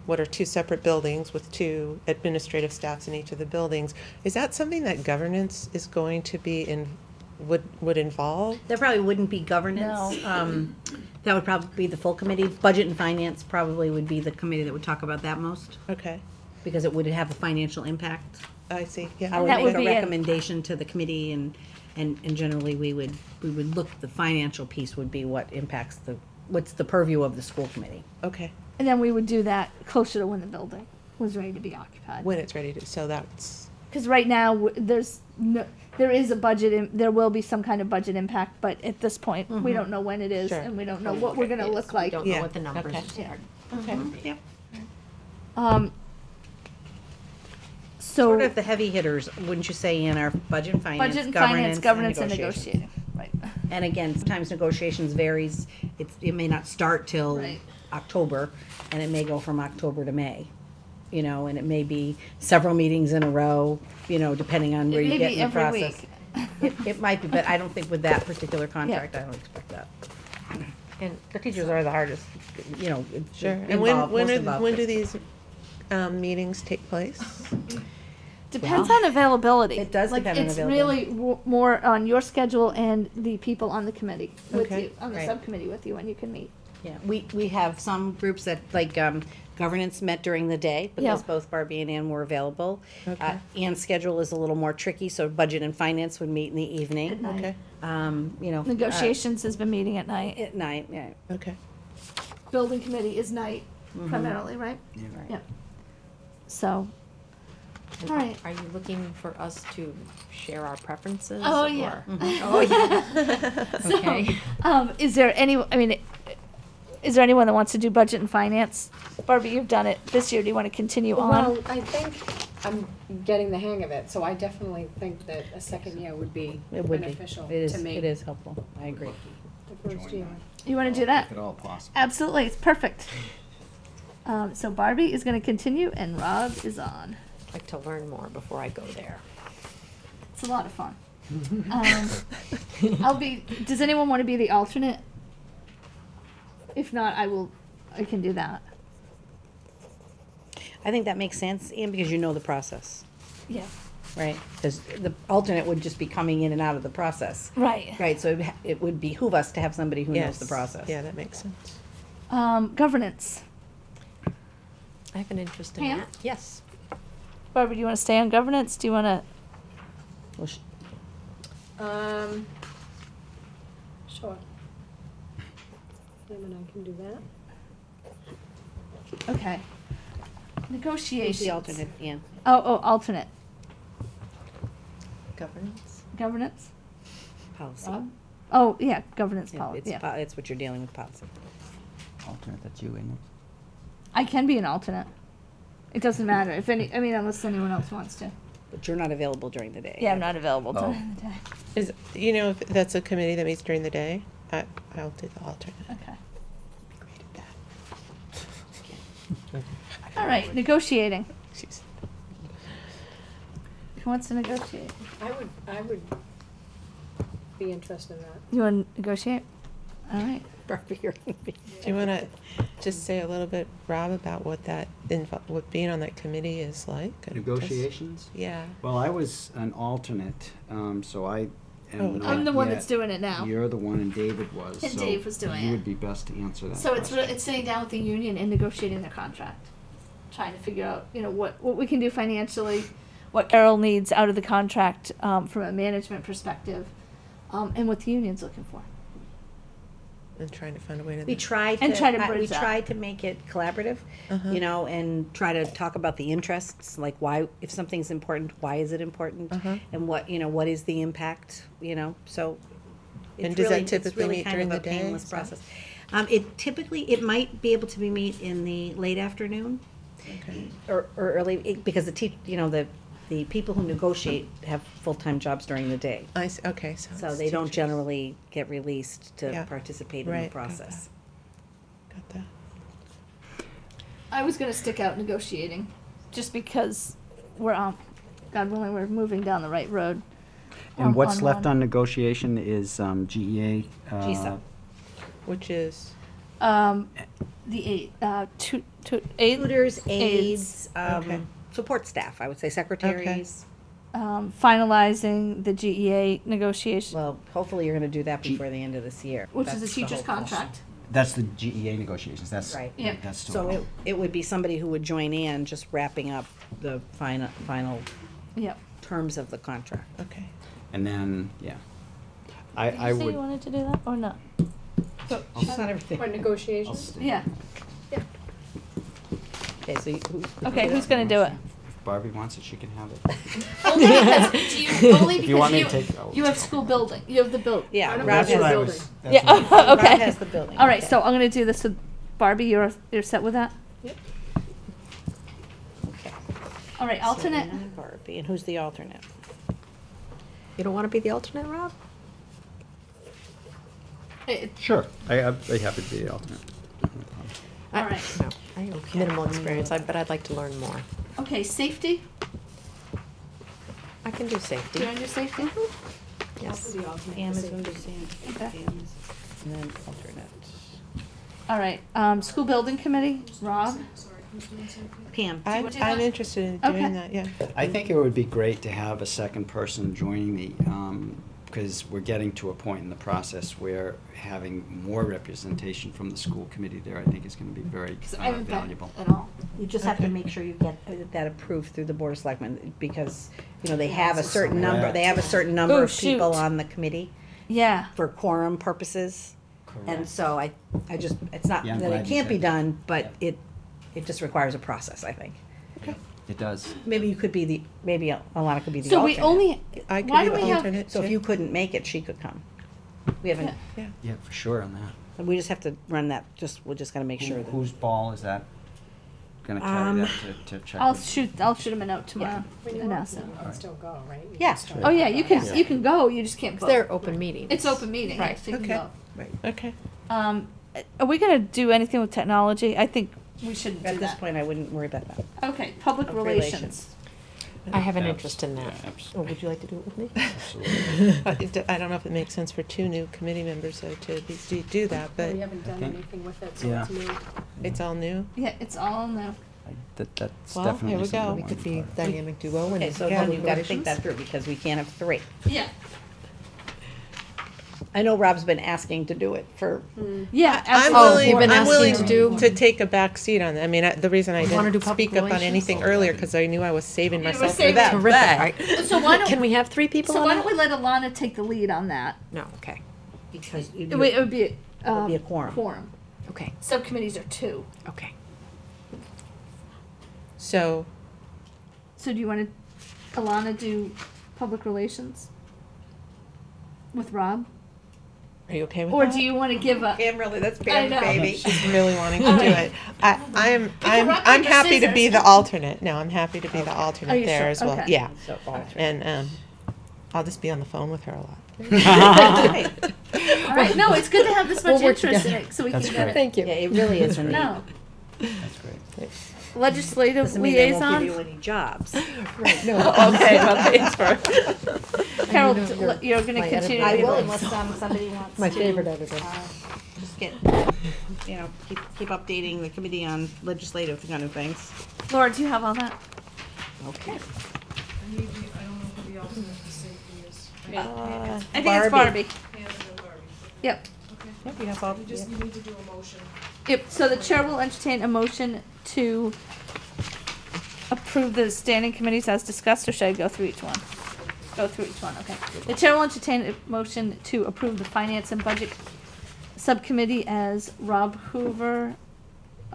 what are 2 separate buildings with 2 administrative staffs in each of the buildings, is that something that governance is going to be would involve? There probably wouldn't be governance. That would probably be the full committee. Budget and finance probably would be the committee that would talk about that most, Okay, because it would have a financial impact. I see, yeah. I would That make would a be it. recommendation to the committee, and generally we would look, the financial piece would be what impacts what's the purview of the school committee. Okay, And then we would do that closer to when the building was ready to be occupied. when it's ready to, so that's, Because right now, there is a budget, there will be some kind of budget impact, but at this point, we don't know when it is, Sure. and we don't know what we're gonna look like. Don't Yeah. know what the numbers Okay. are. okay. Yep. So, Sort of the heavy hitters, wouldn't you say, in our budget and finance, budget and finance, governance and negotiations. negotiating, right. And again, sometimes negotiations varies. It may not start till Right. October, and it may go from October to May. You know, and it may be several meetings in a row, you know, depending on where It you may get be in the every process. It might be, but I don't think with that particular contract, I don't expect that. And the teachers are the hardest, you know, Sure, and involved, most when involved. do these meetings take place? Depends on availability. It does Like, depend on it's availability. really more on your schedule and the people on the committee with Okay. you, on the Right. subcommittee with you when you can meet. Yeah, we have some groups that, like, governance met during the day, because Yeah. both Barbie and Ann were available. Okay. Ann's schedule is a little more tricky, so budget and finance would meet in the evening. At night. Okay, You know. Negotiations has been meeting at night. At night, yeah. okay. Building committee is night primarily, right? Yeah. Right. Yeah. So, all right. Are you looking for us to share our preferences? Oh, or- yeah. Oh, yeah. Okay. Is there is there anyone that wants to do budget and finance? Barbie, you've done it this year. Do you want to continue on? Well, I think I'm getting the hang of it, so I definitely think that a second year would be It would be. beneficial It is, to me. it is helpful. I agree. The first year. You want to do that? If at all possible. Absolutely, it's perfect. So Barbie is going to continue, and Rob is on. I'd like to learn more before I go there. It's a lot of fun. Does anyone want to be the alternate? If not, I can do that. I think that makes sense, and because you know the process, Yeah. right? Because the alternate would just be coming in and out of the process. Right. Right, so it would behoove us to have somebody who knows the Yes. process. Yeah, that makes sense. Governance. I have an interest in Pam? that. Yes. Barbara, do you want to stay on governance? Do you want to? Well, Sure. Sam and I can do that. Okay. Negotiations. Who's the alternate, Ann? Oh, alternate. Governance? Governance. Policy. Rob? Oh, yeah, governance Yeah, policy. Yeah. It's what you're dealing with, policy. Alternate, that's you, isn't it? I can be an alternate. It doesn't matter unless anyone else wants to. But you're not available during the day. Yeah, I'm not available Oh. during the day. Is, if that's a committee that meets during the day, I'll do the alternate. Okay. All right, negotiating. Who wants to negotiate? I would be interested in that. You want to negotiate? All right. Barbie, you're gonna be. Do you want to just say a little bit, Rob, about what what being on that committee is like? And Negotiations? just- Yeah. Well, I was an alternate, so I am not I'm the one yet- that's doing it now. You're the one, and David was. And so Dave was doing you it. would be best to answer that So it's question. sitting down with the union and negotiating their contract, trying to figure out what we can do financially, what Carol needs out of the contract from a management perspective, and what the union's looking for. And trying to find a way to. We tried to, And try to we bridge that. tried to make it collaborative, you know, and try to talk about the interests, like why, if something's important, why is it important? And what, you know, what is the impact, you know, so. And it's does that really- it's typically really meet kind during of the a day, painless so? process. It typically, it might be able to be meet in the late afternoon. Okay. Or early, because you know, the people who negotiate have full-time jobs during the day. Okay, So it's they don't teachers. generally get released to Yeah. participate in the Right, got process. Got that. I was gonna stick out negotiating, just because we're God willing, we're moving down the right road. And what's on left one. on negotiation is GEA. GSA. Which is The aid, Tutors, aides, Okay. support staff, I would say, secretaries. finalizing the GEA negotiation, Well, hopefully you're gonna do that before the end of this year. which is a That's the teacher's hope. contract. That's the GEA negotiations. That's Right. Yeah. That's still So going. it would be somebody who would join in, just wrapping up the final Yep. terms of the contract. okay. And then Did I you say would. you wanted to do that or not? She's not everything. Or negotiations. Yeah. Okay, so Okay, who's gonna do it? If Barbie wants it, she can have it. Only because only If you want me because to take, I'll you have take school building. You have the build. Yeah, Rob That's has what the I building. was. That's Yeah. what I was- Okay. Rob has the building. All right, okay. so I'm gonna do this with Barbie. You're set with that? Okay. All right, So alternate. Anna and Barbie, and who's the alternate? You don't want to be the alternate, Rob? Sure. I'd be happy to be the alternate. All right. No, I have minimal experience, but I'd like to learn more. Okay, safety. I can do Do safety. you want to do safety? Yes. Pam is going to do safety. Okay. Pam is- And then alternate. All right. School building committee. Rob. Pam. I'm wanna do that? I'm interested in Okay. doing that. Yeah. I think it would be great to have a second person joining the, because we're getting to a point in the process where having more representation from the school committee there, I think is going to be very I haven't been valuable. at all. You just have to Okay. make sure you get that approved through the Board of Selectmen, because, you know, they have a certain number, they have a certain number Oh, of people shoot. on the committee Yeah. for quorum purposes. And so I just, it's not Yeah, I'm that glad it you can't be said that. done, but it just requires a process, I think. It does. Maybe you could be maybe Alana could be the So alternate. we only. I could Why be do the we have? alternate. So if too. you couldn't make it, she could come. We haven't, Yeah, for sure on that. we just have to run that, we're just gonna make sure that. Whose ball is that going to carry that to check? I'll with? shoot him a note tomorrow and ask him. can still go, right? Yeah. Oh yeah, you can. You can go. You just can't vote. They're open meetings. It's open meeting. Right. So you can Okay. go. Right. Okay. Are we gonna do anything with technology? I think we shouldn't do At this that. point, I wouldn't worry about that. Okay, public Public relations. I have an Abs- interest in that. yeah, abs- Oh, would you like to do it with me? Absolutely. I don't know if it makes sense for two new committee members though to do that, but We haven't done think- anything with it, so yeah. it's new. it's all new. Yeah, it's all new. That's Well, definitely here we something I go. We wanted could to be try. dynamic duo and Okay, it's so again, you've gotta think relations. that through, because we can't have three. Yeah. I know Rob's been asking to do it for, Yeah. I'm absolutely. you've been willing asking to take a back seat on that. I mean, the reason I wanna didn't do public speak up on relations? anything earlier, because I knew I was saving You were myself for saving that. Terrific. but- Right. So why don't Can we have three people So on why that? don't we let Alana take the lead on that? No, okay. because you It would be It would be a quorum. Quorum. Okay, Subcommittees are two. okay. So, So do you want to, Alana, do public relations with Rob, are you okay with or that? do you want to give a? Pam, really, that's I Pam's know. baby. She's really wanting to All do right. it. I'm rock, I'm paper, happy to be scissors. the alternate. No, I'm happy to be the Are alternate you there sure? as well. Okay. Yeah, So alternate. and I'll just be on the phone with her a lot. All right. No, it's good to have this much We'll work interest in together. it, so we That's can get great. it. Thank you. Yeah, it really is a need. No. That's great. Legislative Doesn't mean they won't give liaison. you any jobs. Right, no. Okay, well, thanks for. Carol, You know, you're going to my continue. editor. I to do will, this. unless somebody wants My to, favorite editor. just get, keep updating the committee on legislative kind of things. Laura, do you have all that? Okay. I think it's Barbie. Barbie. Yep. Yep, you have all, You just, you need to do a motion. Yep. So the chair will entertain a motion to approve the standing committees as discussed, or should I go through each one? go through each one, okay. The chair will entertain a motion to approve the Finance and Budget Subcommittee as Rob Hoover,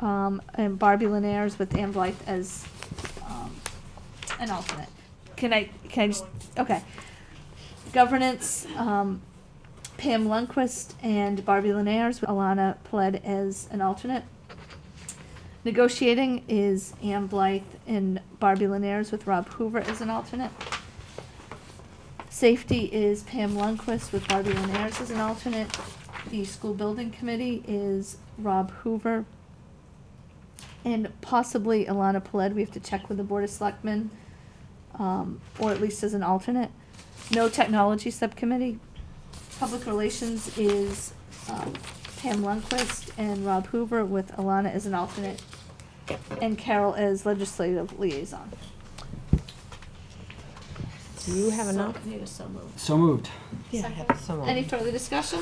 and Barbie Linares with Ann Blythe as, an alternate. Can I just, okay. Governance, Pam Lundquist and Barbie Linares with Alana Pled as an alternate. Negotiating is Ann Blythe and Barbie Linares with Rob Hoover as an alternate. Safety is Pam Lundquist with Barbie Linares as an alternate. The school building committee is Rob Hoover and possibly Alana Pled. We have to check with the Board of Selectmen, or at least as an alternate. No technology subcommittee. Public relations is Pam Lundquist and Rob Hoover with Alana as an alternate and Carol as legislative liaison. Do you have enough? Need a so moved. So moved. Yeah, so Any further discussion?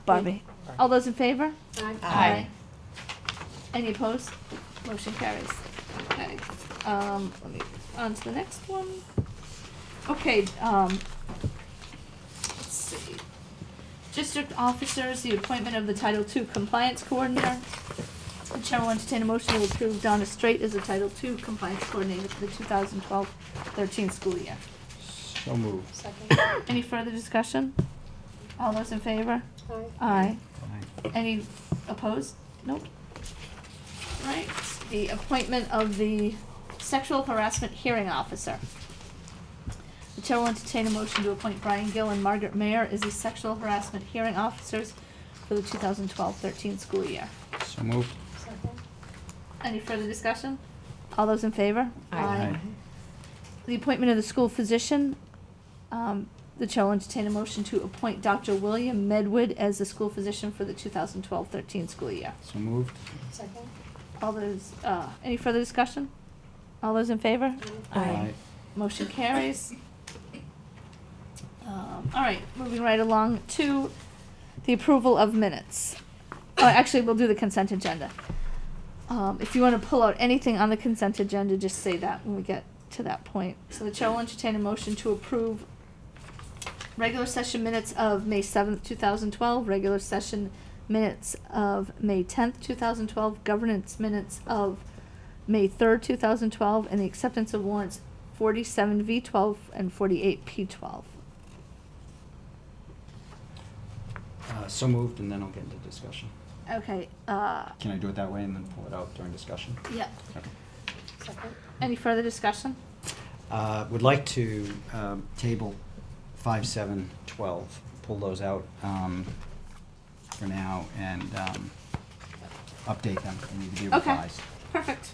Barbie. All those in favor? Aye. Any opposed? Motion carries. Okay. Let me, on to the next one. Okay, let's see. District officers, the appointment of the Title II Compliance Coordinator. The chair will entertain a motion to approve Donna Straight as the Title II Compliance Coordinator for the 2012-13 school year. So moved. Second. Any further discussion? All those in favor? Aye. Aye. Any opposed? Nope. Right. The appointment of the Sexual Harassment Hearing Officer. The chair will entertain a motion to appoint Brian Gill and Margaret Mayer as the Sexual Harassment Hearing Officers for the 2012-13 school year. So moved. Second. Any further discussion? All those in favor? Aye. The appointment of the school physician. The chair will entertain a motion to appoint Dr. William Medwood as the school physician for the 2012-13 school year. So moved. Second. All those, any further discussion? All those in favor? Aye. Motion carries. All right, moving right along to the approval of minutes. Oh, actually, we'll do the consent agenda. If you want to pull out anything on the consent agenda, just say that when we get to that point. So the chair will entertain a motion to approve regular session minutes of May 7th, 2012, regular session minutes of May 10th, 2012, governance minutes of May 3rd, 2012, and the acceptance of warrants 47V12 and 48P12. So moved, and then I'll get into discussion. Okay, Can I do it that way and then pull it out during discussion? yeah. Okay. Second. Any further discussion? Would like to table 5, 7, 12, pull those out for now and update them. They need to be Okay. revised. Perfect.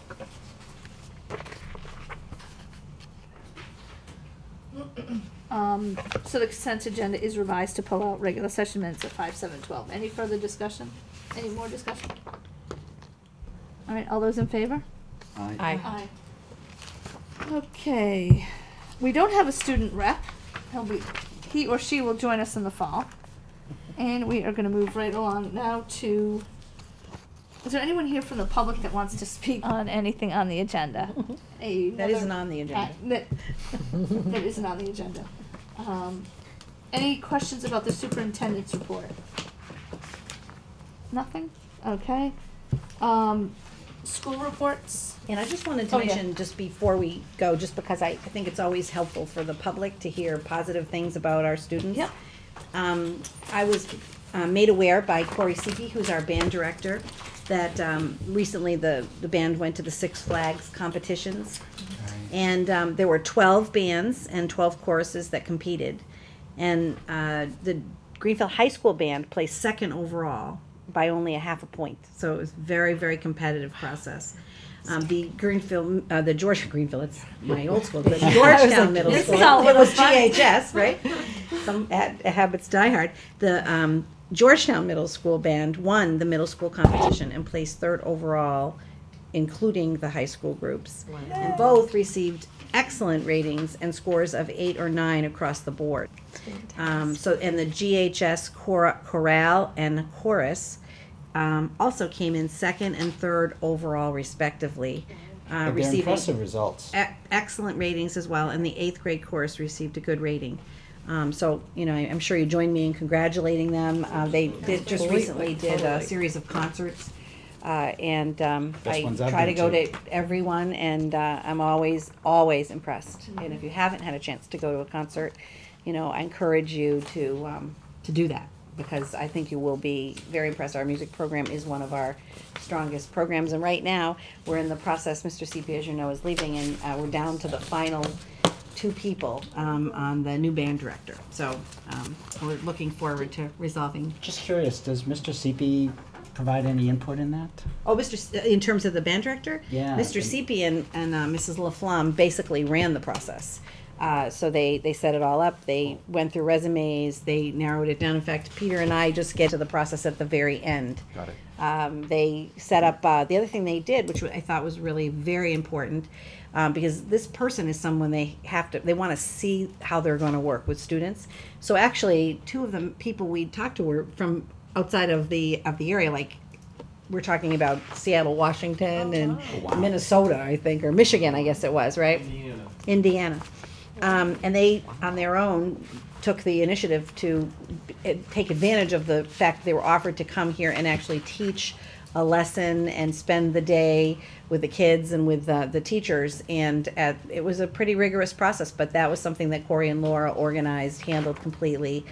So the consent agenda is revised to pull out regular session minutes of 5, 7, 12. Any further discussion? Any more discussion? All right, all those in favor? Aye. Aye. Okay, we don't have a student rep. He or she will join us in the fall. And we are gonna move right along now to, is there anyone here from the public that wants to speak on anything on the agenda? That isn't on the agenda. That isn't on the agenda. Any questions about the superintendent's report? Nothing? Okay. School reports? And I just wanted to Oh, yeah. mention, just before we go, just because I think it's always helpful for the public to hear positive things about our students. Yep. I was made aware by Corey Seepy, who's our band director, that recently the band went to the Six Flags competitions. And there were 12 bands and 12 choruses that competed. And the Greenfield High School band placed second overall by only a half a point. So it was very, very competitive process. The Greenfield, the Greenfield, it's my old school, the Georgetown Middle School. It was GHS, right? Some habits die hard. The Georgetown Middle School band won the middle school competition and placed third overall, including the high school groups. Wow. And both received excellent ratings and scores of 8 or 9 across the board. And the GHS chorale and chorus also came in second and third overall, respectively. They're receiving impressive results. Excellent ratings as well, and the 8th grade course received a good rating. So, you know, I'm sure you join me in congratulating them. They did just recently did a series of concerts, and I ones I've try to been go to. to everyone, and I'm always impressed. And if you haven't had a chance to go to a concert, you know, I encourage you to do that, because I think you will be very impressed. Our music program is one of our strongest programs, and right now we're in the process. Mr. CP, as you know, is leaving, and we're down to the final 2 people on the new band director. So we're looking forward to resolving. Just curious, does Mr. CP provide any input in that? Oh, in terms of the band director? Yeah. Mr. CP and Mrs. LaFlamme basically ran the process. So they set it all up. They went through resumes. They narrowed it down. In fact, Peter and I just get to the process at the very end. Got it. They set up, the other thing they did, which I thought was really very important, because this person is someone they want to see how they're going to work with students. So actually, 2 of the people we talked to were from outside of the area, like we're talking about Seattle, Washington, and Minnesota, I think, or Michigan, I guess it was, right? Indiana. And they, on their own, took the initiative to take advantage of the fact that they were offered to come here and actually teach a lesson and spend the day with the kids and with the teachers. And it was a pretty rigorous process, but that was something that Corey and Laura organized, handled completely.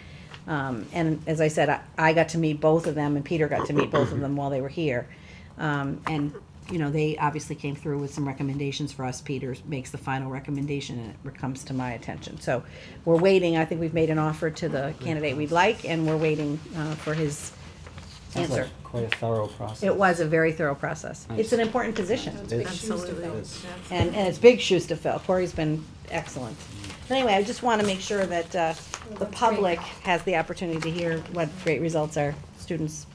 And as I said, I got to meet both of them, and Peter got to meet both of them while they were here. And you know, they obviously came through with some recommendations for us. Peter makes the final recommendation, and it comes to my attention. So we're waiting. I think we've made an offer to the candidate we'd like, and we're waiting for his Sounds answer. like quite a thorough process. It was a very thorough process. Nice. It's an important position. It is. Absolutely. It is. And it's big shoes to fill. Corey's been excellent. But anyway, I just want to make sure that the public has the opportunity to hear what great results our students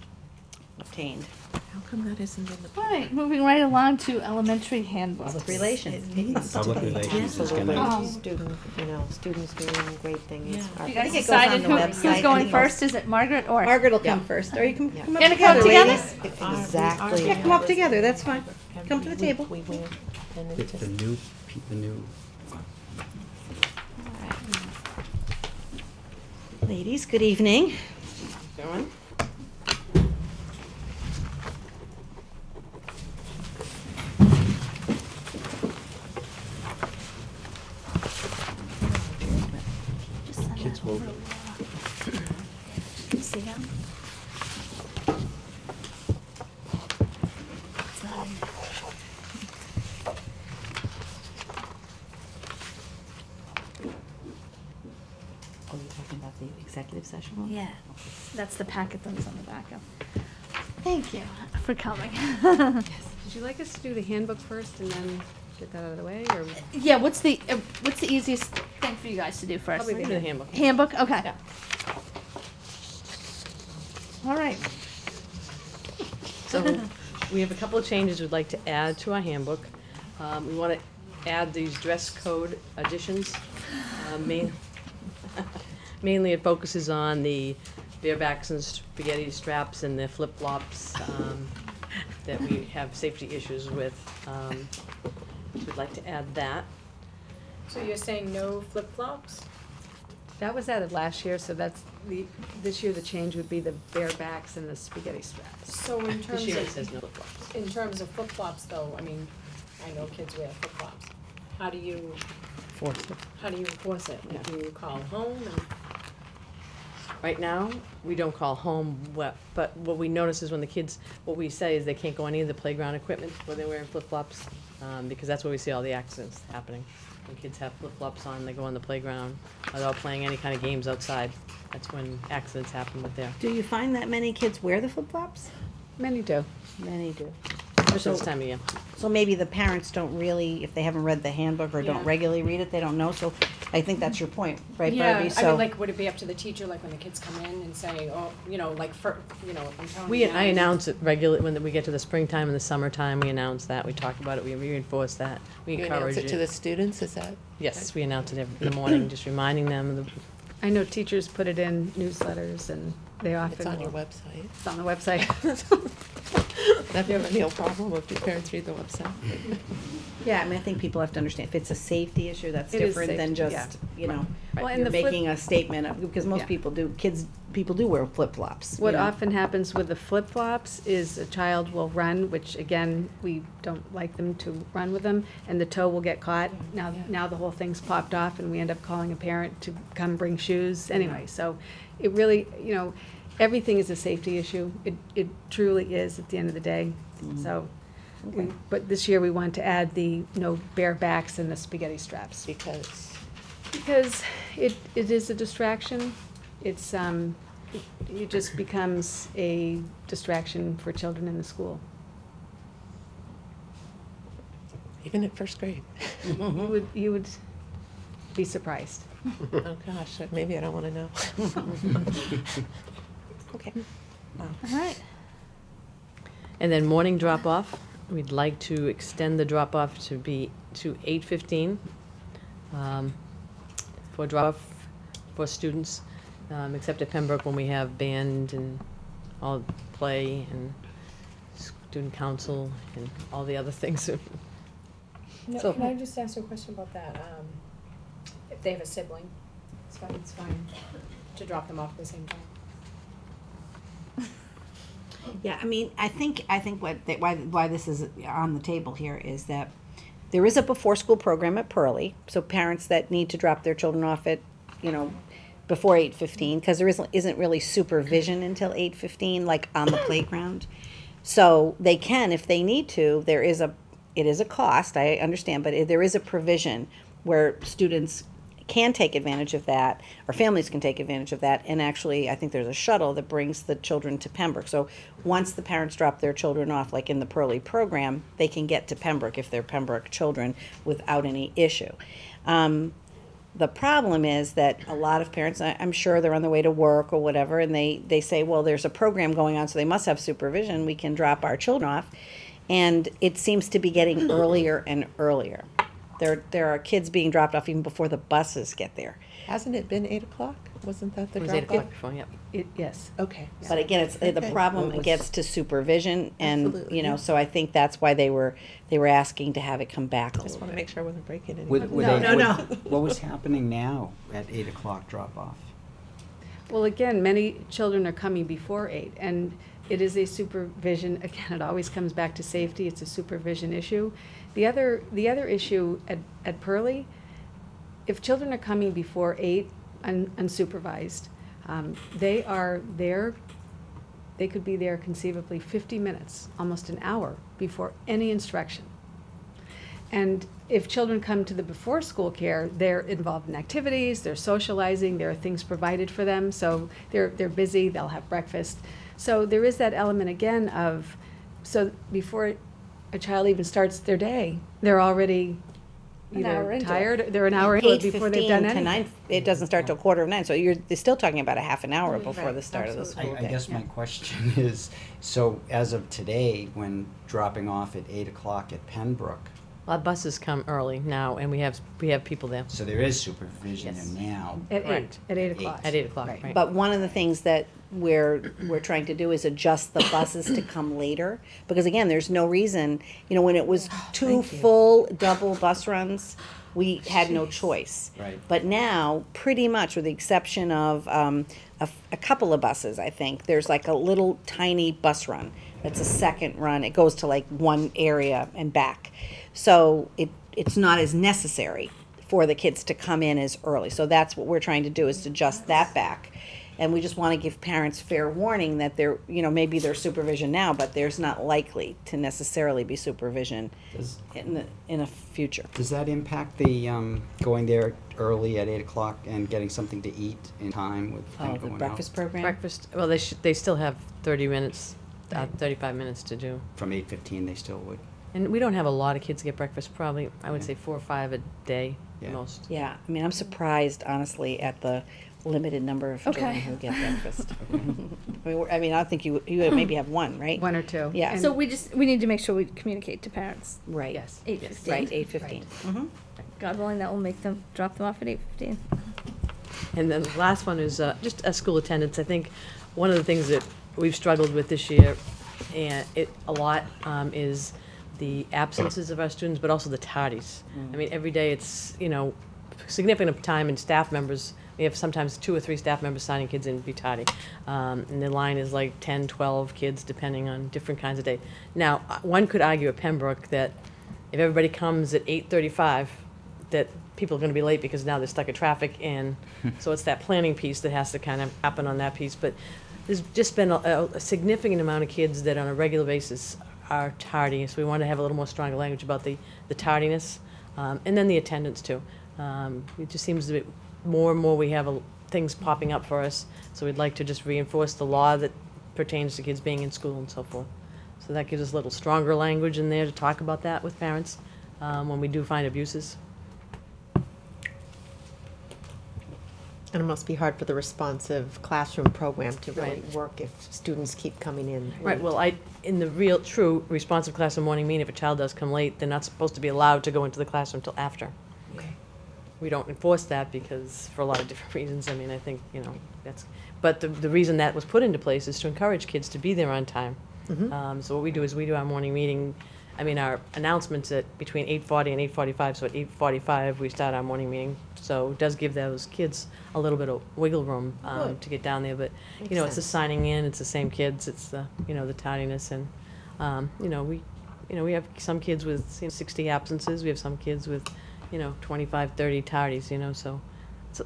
obtained. How come that isn't in the? All right, moving right along to elementary handbooks. Public relations. Public relations is gonna. Students doing great things. You I guys think it goes decided on the who's website. going first? Is it Margaret or? Margaret will come first, or you can come up Gonna come together, together? ladies. Exactly. Yeah, come up together, that's fine. Come to the table. The new. Ladies, good evening. Going? Kids will. See them? It's not in there. Oh, you're talking about the executive session one? Yeah, that's the packet that was on the back of. Thank you for coming. Would you like us to do the handbook first and then get that out of the way, or? Yeah, what's the easiest thing for you guys to do first? Probably the handbook. Handbook, okay. Yeah. All right. So we have a couple of changes we'd like to add to our handbook. We want to add these dress code additions. Mainly it focuses on the barebacks and spaghetti straps and the flip-flops that we have safety issues with. We'd like to add that. So you're saying no flip-flops? That was added last year, so that's this year the change would be the barebacks and the spaghetti straps. So in This terms year it of, says no flip-flops. in terms of flip-flops though, I mean, I know kids wear flip-flops. How do you enforce it? Like, do you call home and? Right now, we don't call home, but what we notice is when the kids, what we say is they can't go on any of the playground equipment when they're wearing flip-flops, because that's where we see all the accidents happening. When kids have flip-flops on, they go on the playground, without playing any kind of games outside. That's when accidents happen with their. Do you find that many kids wear the flip-flops? Many do. Many do. Especially this time of year. So maybe the parents don't really, if they haven't read the handbook or don't regularly read it, they don't know. So I think that's your point, right, Barbie? I mean, like, would it be up to the teacher, like, when the kids come in and say, oh, you know, like, I'm telling you now. I announce it regularly, when we get to the springtime and the summertime, we announce that, we talk about it, we reinforce that, we You encourage announce it to the students, is that? Yes, we announce it in the morning, just reminding them of the. I know teachers put it in newsletters and they often. It's on your website. It's on the website. Have you ever no problem if your parents read the website? Yeah, I mean, I think people have to understand, if it's a safety issue, that's It is different than safety, just, yeah. you know, Well, and you're the flip- making a statement, because most Yeah. people do wear flip-flops. What you know. often happens with the flip-flops is a child will run, which again, we don't like them to run with them, and the toe will get caught. Now the whole thing's popped off, and we end up calling a parent to come bring shoes anyway. So it really, everything is a safety issue. It truly is at the end of the day. So, but this year we want to add the no bare backs and the spaghetti straps. Because it is a distraction. It's, it just becomes a distraction for children in the school. Even at first grade. You would be surprised. Oh, gosh, maybe I don't want to know. Okay. Wow. All right. And then morning drop-off, we'd like to extend the drop-off to be to 8:15 for drop-off for students, except at Pembroke when we have band and all play and student council and all the other things. No, So- can I just ask a question about that? If they have a sibling, it's fine to drop them off at the same time. Yeah, I mean, I think why this is on the table here is that there is a before-school program at Pearlie, so parents that need to drop their children off at, before 8:15, because there isn't really supervision until 8:15, like on the playground. So they can, if they need to, it is a cost, I understand, but there is a provision where students can take advantage of that, or families can take advantage of that, and actually, I think there's a shuttle that brings the children to Pembroke. So once the parents drop their children off, like in the Pearlie program, they can get to Pembroke if they're Pembroke children without any issue. The problem is that a lot of parents, I'm sure they're on the way to work or whatever, and they say, well, there's a program going on, so they must have supervision, we can drop our children off. And it seems to be getting earlier and earlier. There are kids being dropped off even before the buses get there. Hasn't it been 8 o'clock? Wasn't that the It was drop 8 o'clock before, yep. Yes. Okay. But again, it's the Okay. problem Well, gets to supervision, and Absolutely, yeah. so I think that's why they were asking to have it come back a Just little want to bit. make sure I wasn't breaking anything. No. What was happening now at 8 o'clock drop-off? Well, again, many children are coming before 8, and it is a supervision, again, it always comes back to safety, it's a supervision issue. The other issue at Pearlie, if children are coming before 8 unsupervised, they are there, they could be there conceivably 50 minutes, almost an hour, before any instruction. And if children come to the before school care, they're involved in activities, they're socializing, there are things provided for them, so they're busy, they'll have breakfast. So there is that element again of, so before a child even starts their day, they're already An hour either into it. tired, they're an hour into it before they've done 8:15 to anything. 9, it doesn't start till 8:45, so they're still talking about a half an hour before the start of the school I day. guess my question is, so as of today, when dropping off at 8 o'clock at Pembroke, Our buses come early now, and we have people there. so there is supervision Yes. there now. At Correct. 8 o'clock. At 8 o'clock, right. But one of the things that we're trying to do is adjust the buses to come later, because again, there's no reason, when it was two full double bus runs, we had no choice. Right. But now, pretty much with the exception of a couple of buses, I think, there's like a little tiny bus run. That's a second run. It goes to like one area and back. So it's not as necessary for the kids to come in as early. So that's what we're trying to do, is to adjust that back. And we just want to give parents fair warning that maybe there's supervision now, but there's not likely to necessarily be supervision in the future. Does that impact the going there early at 8 o'clock and getting something to eat in time with them The going out? breakfast program? Breakfast, well, they still have 30 minutes, 35 minutes to do. From 8:15, they still would. And we don't have a lot of kids get breakfast, probably, I would say 4 or 5 a day, Yeah. most. Yeah, I mean, I'm surprised, honestly, at the limited number of children Okay. who get breakfast. I mean, I think you maybe have one, right? One or two. Yeah. So we need to make sure we communicate to parents. Right. Yes. 8:15. Right, 8:15. Mhm. God willing, that will make them drop them off at 8:15. And then the last one is just school attendance. I think one of the things that we've struggled with this year and a lot is the absences of our students, but also the tardies. I mean, every day it's, you know, significant time in staff members. We have sometimes 2 or 3 staff members signing kids in to be tardy. And the line is like 10, 12 kids, depending on different kinds of day. Now, one could argue at Pembroke that if everybody comes at 8:35, that people are going to be late because now they're stuck in traffic, and so it's that planning piece that has to kind of happen on that piece. But there's just been a significant amount of kids that on a regular basis are tardy, so we want to have a little more stronger language about the tardiness, and then the attendance too. It just seems that more and more we have things popping up for us, so we'd like to just reinforce the law that pertains to kids being in school and so forth. So that gives us a little stronger language in there to talk about that with parents when we do find abuses. And it must be hard for the responsive classroom program to really Right. work if students keep coming in. Right, well, in the real, true responsive classroom morning meeting, if a child does come late, they're not supposed to be allowed to go into the classroom until after. Okay. We don't enforce that because, for a lot of different reasons, I mean, I think, you know, but the reason that was put into place is to encourage kids to be there on time. So what we do is we do our morning meeting, I mean, our announcements at between 8:40 and 8:45, so at 8:45 we start our morning meeting. So it does give those kids a little bit of wiggle room to get down there, but, you know, it's the signing in, it's the same kids, it's the, you know, the tardiness, and, you know, we have some kids with 60 absences, we have some kids with, you know, 25, 30 tardies, you know, so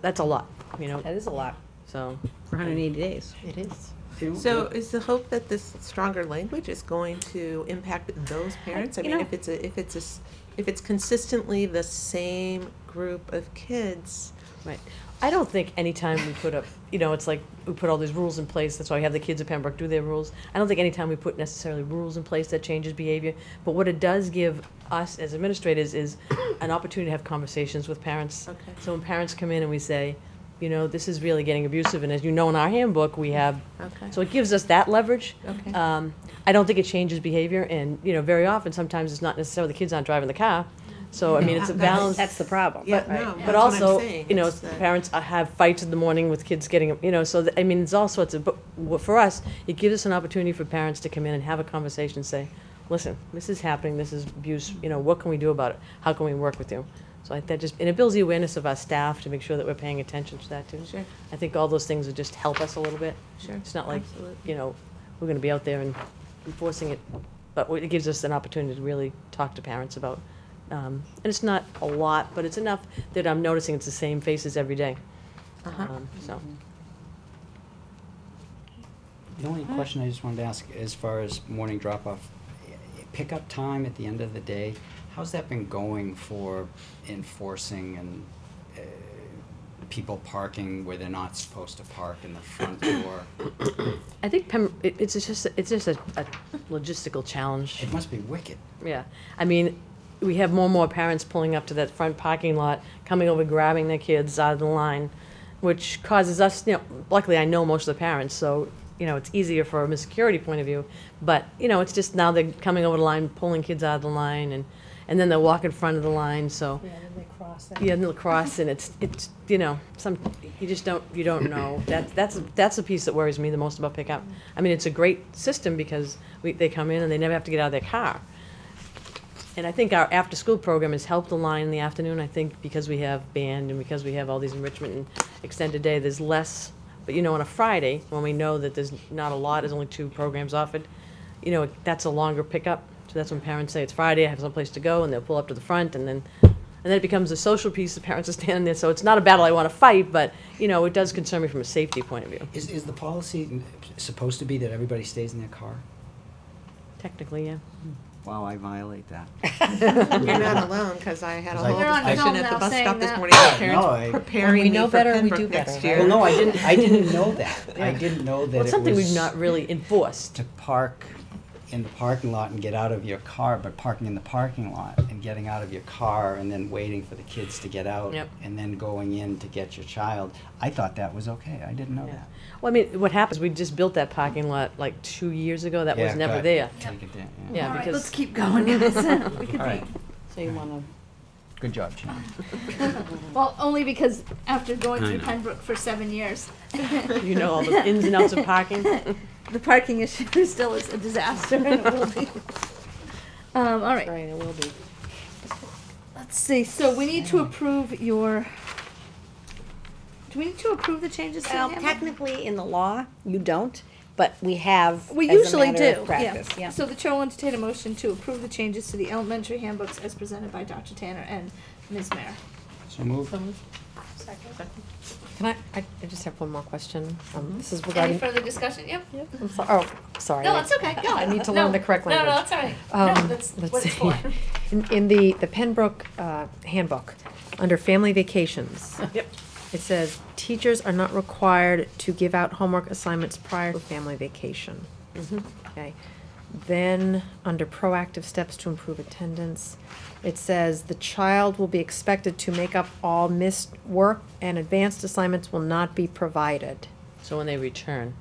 that's a lot, you know. That is a lot. So. For 180 days. It is. So is the hope that this stronger language is going to impact those parents? I mean, if it's consistently the same group of kids. Right. I don't think anytime we put up, you know, it's like we put all these rules in place, that's why we have the kids at Pembroke do their rules. I don't think anytime we put necessarily rules in place that changes behavior, but what it does give us as administrators is an opportunity to have conversations with parents. Okay. So when parents come in and we say, you know, this is really getting abusive, and as you know in our handbook, we have, so it gives us that leverage. Okay. I don't think it changes behavior, and, you know, very often, sometimes it's not necessarily the kids aren't driving the car. So, I mean, it's a balance. That's the problem. Yeah, Right. no, But that's what I'm also, saying. you know, It's that- parents have fights in the morning with kids getting, you know, so, I mean, it's all sorts of, but for us, it gives us an opportunity for parents to come in and have a conversation and say, listen, this is happening, this is abuse, you know, what can we do about it? How can we work with you? So I, that just, and it builds the awareness of our staff to make sure that we're paying attention to that too. Sure. I think all those things would just help us a little bit. Sure. It's not like, Absolutely. you know, we're gonna be out there and enforcing it, but it gives us an opportunity to really talk to parents about, and it's not a lot, but it's enough that I'm noticing it's the same faces every day. So. The only question I just wanted to ask, as far as morning drop-off, pickup time at the end of the day, how's that been going for enforcing and people parking where they're not supposed to park in the front door? I think it's just a logistical challenge. It must be wicked. Yeah, I mean, we have more and more parents pulling up to that front parking lot, coming over, grabbing their kids out of the line, which causes us, you know, luckily I know most of the parents, so, you know, it's easier from a security point of view, but, you know, it's just now they're coming over the line, pulling kids out of the line, and then they'll walk in front of the line, so. Yeah, then they cross. Yeah, and they'll cross, and it's, you know, you don't know. That's the piece that worries me the most about pickup. I mean, it's a great system because they come in and they never have to get out of their car. And I think our after-school program has helped the line in the afternoon. I think because we have band and because we have all these enrichment and extended day, there's less. But, you know, on a Friday, when we know that there's not a lot, there's only 2 programs offered, you know, that's a longer pickup. So that's when parents say, it's Friday, I have someplace to go, and they'll pull up to the front, and then it becomes a social piece. The parents are standing there, so it's not a battle I want to fight, but, you know, it does concern me from a safety point of view. Is the policy supposed to be that everybody stays in their car? Technically, yeah. Wow, I violate that. You're not alone, because I had a whole You're on discussion film at the now bus saying stop this that. morning with No, parents I- preparing When we me know for better, we Pembroke do next better, year. Well, no, I didn't know that. I didn't know that Well, it's something it we've was not really enforced. to park in the parking lot and get out of your car, but parking in the parking lot and getting out of your car and then waiting for the kids to get out Yep. and then going in to get your child. I thought that was okay. I didn't know Yeah. that. Well, I mean, what happens, we just built that parking lot like 2 years ago. That was Yeah, never got it. there. Take it down, yeah. Yeah, All right, because. let's keep going, guys. We could All be- right. So you wanna, Good job, Shannon. Well, only because after going I through know. Pembroke for 7 years. You know all the ins and outs of parking. the parking issue still is a disaster, and it will be. All right. Right, it will be. Let's see, so we need to approve your, do we need to approve the changes to the Well, handbook? technically, in the law, you don't, but we have We as a usually matter do, of practice, yeah. So the chair will entertain a motion to approve the changes to the elementary handbooks as presented by Dr. Tanner and Ms. Mayer. So moved. Can I just have one more question. This is Any regarding. further discussion? Yep. I'm sorry. Oh, sorry. No, it's okay, go. I need to No, learn the correct language. No, that's all right. No, that's let's what it's see. for. In the Pembroke handbook, under family vacations, Yep. it says teachers are not required to give out homework assignments prior to family vacation. Okay. Then, under proactive steps to improve attendance, it says the child will be expected to make up all missed work and advanced assignments will not be provided. So when they return.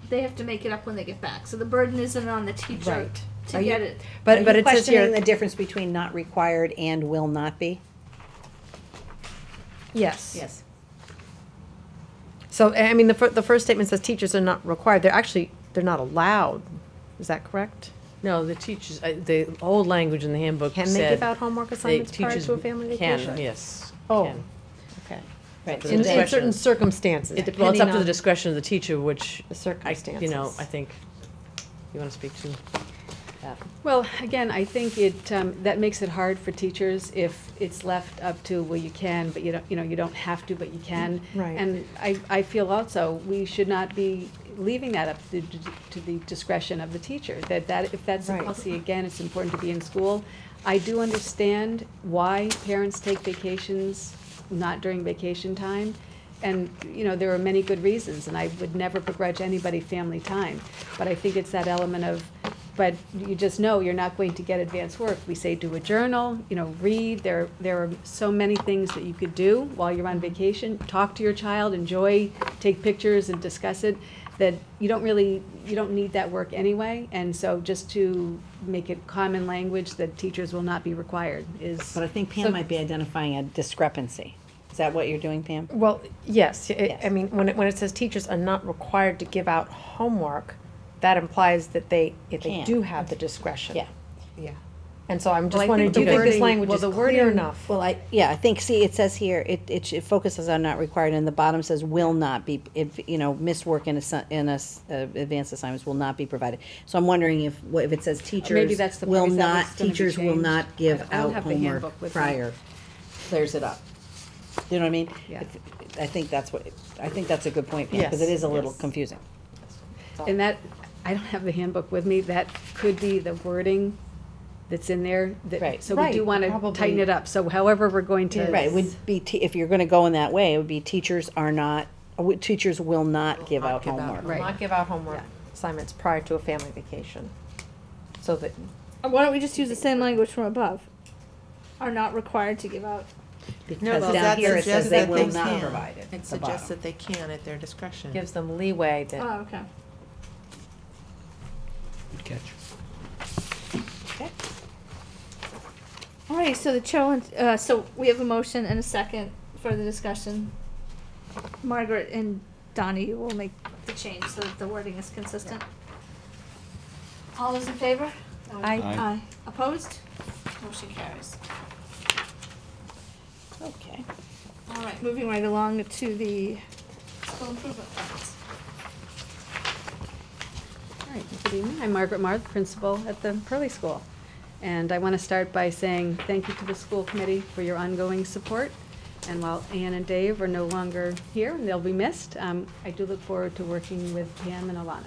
They have to make it up when they get back, so the burden isn't on the teacher Right. to Are you- get it. But Are it you says here. questioning the difference between not required and will not be? Yes. Yes. So, I mean, the first statement says teachers are not required. They're not allowed. Is that correct? No, the teachers, the old language in the handbook said. Can they give out homework they- assignments prior teachers to a family vacation? Can, yes. Oh, can. okay. Right. To the In certain discretion. circumstances. Well, it's depending up to the on discretion of the teacher, which, the I circumstances. think, you wanna speak to that? Well, again, I think that makes it hard for teachers if it's left up to, well, you can, but you don't have to, but you can. Right. And I feel also, we should not be leaving that up to the discretion of the teacher, that if that's a Right. policy, again, it's important to be in school. I do understand why parents take vacations not during vacation time. And, there are many good reasons, and I would never begrudge anybody family time. But I think it's that element of, but you just know you're not going to get advanced work. We say do a journal, read. There are so many things that you could do while you're on vacation. Talk to your child, enjoy, take pictures and discuss it, that you don't need that work anyway. And so just to make it common language that teachers will not be required is. But I think Pam might be identifying a discrepancy. Is that what you're doing, Pam? Well, yes. Yes. I mean, when it says teachers are not required to give out homework, that implies that they Can. do have the discretion. Yeah. Yeah. And so I'm Well, I just think wondering, do you the think this wording- language well, is the clear wording- enough? Well, I think, see, it says here, it focuses on not required, and the bottom says will not be, if, missed work in advanced assignments will not be provided. So I'm wondering if it says teachers that's the will phrase that not, was gonna be teachers will changed. not give I don't out have the homework handbook with me. prior, clears it up. You know what I mean? Yeah. I think that's a good point, Pam, because it Yes, is a little yes. confusing. And that, I don't have the handbook with me, that could be the wording that's in there. Right. So we do Right, want to probably. tighten it up, so however we're going to. Right, it would be, if you're gonna go in that way, it would be teachers will not give out homework. Will not give out homework Yeah. assignments prior to a family vacation. So that, Why don't we just use the same language from above? Are not required to give out. Because Well, down that here it suggests says they that will they not can. provide it. It the suggests bottom. that they can at their discretion. gives them leeway that. Oh, okay. Good catch. Okay. All right, so the chair, so we have a motion and a second for the discussion. Margaret and Donnie, you will make the change so that the wording is consistent. All those in favor? Aye. Aye. Opposed? Motion carries. Okay. All right, moving right along to the school improvement plans. All right, good evening. I'm Margaret Marth, principal at the Pearly School. And I want to start by saying thank you to the school committee for your ongoing support. And while Ann and Dave are no longer here, and they'll be missed, I do look forward to working with Pam and Alana.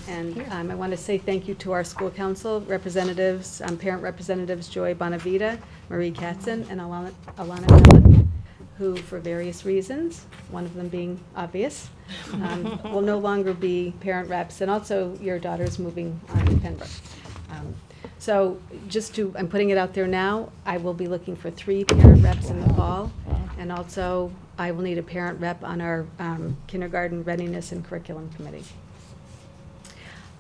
And I want to say thank you to our school council representatives, parent representatives Joy Bonavita, Marie Katzen, and Alana Mellon, who for various reasons, one of them being obvious, will no longer be parent reps, and also your daughter's moving on to Pembroke. So I'm putting it out there now, I will be looking for 3 parent reps in the fall, and also I will need a parent rep on our kindergarten readiness and curriculum committee.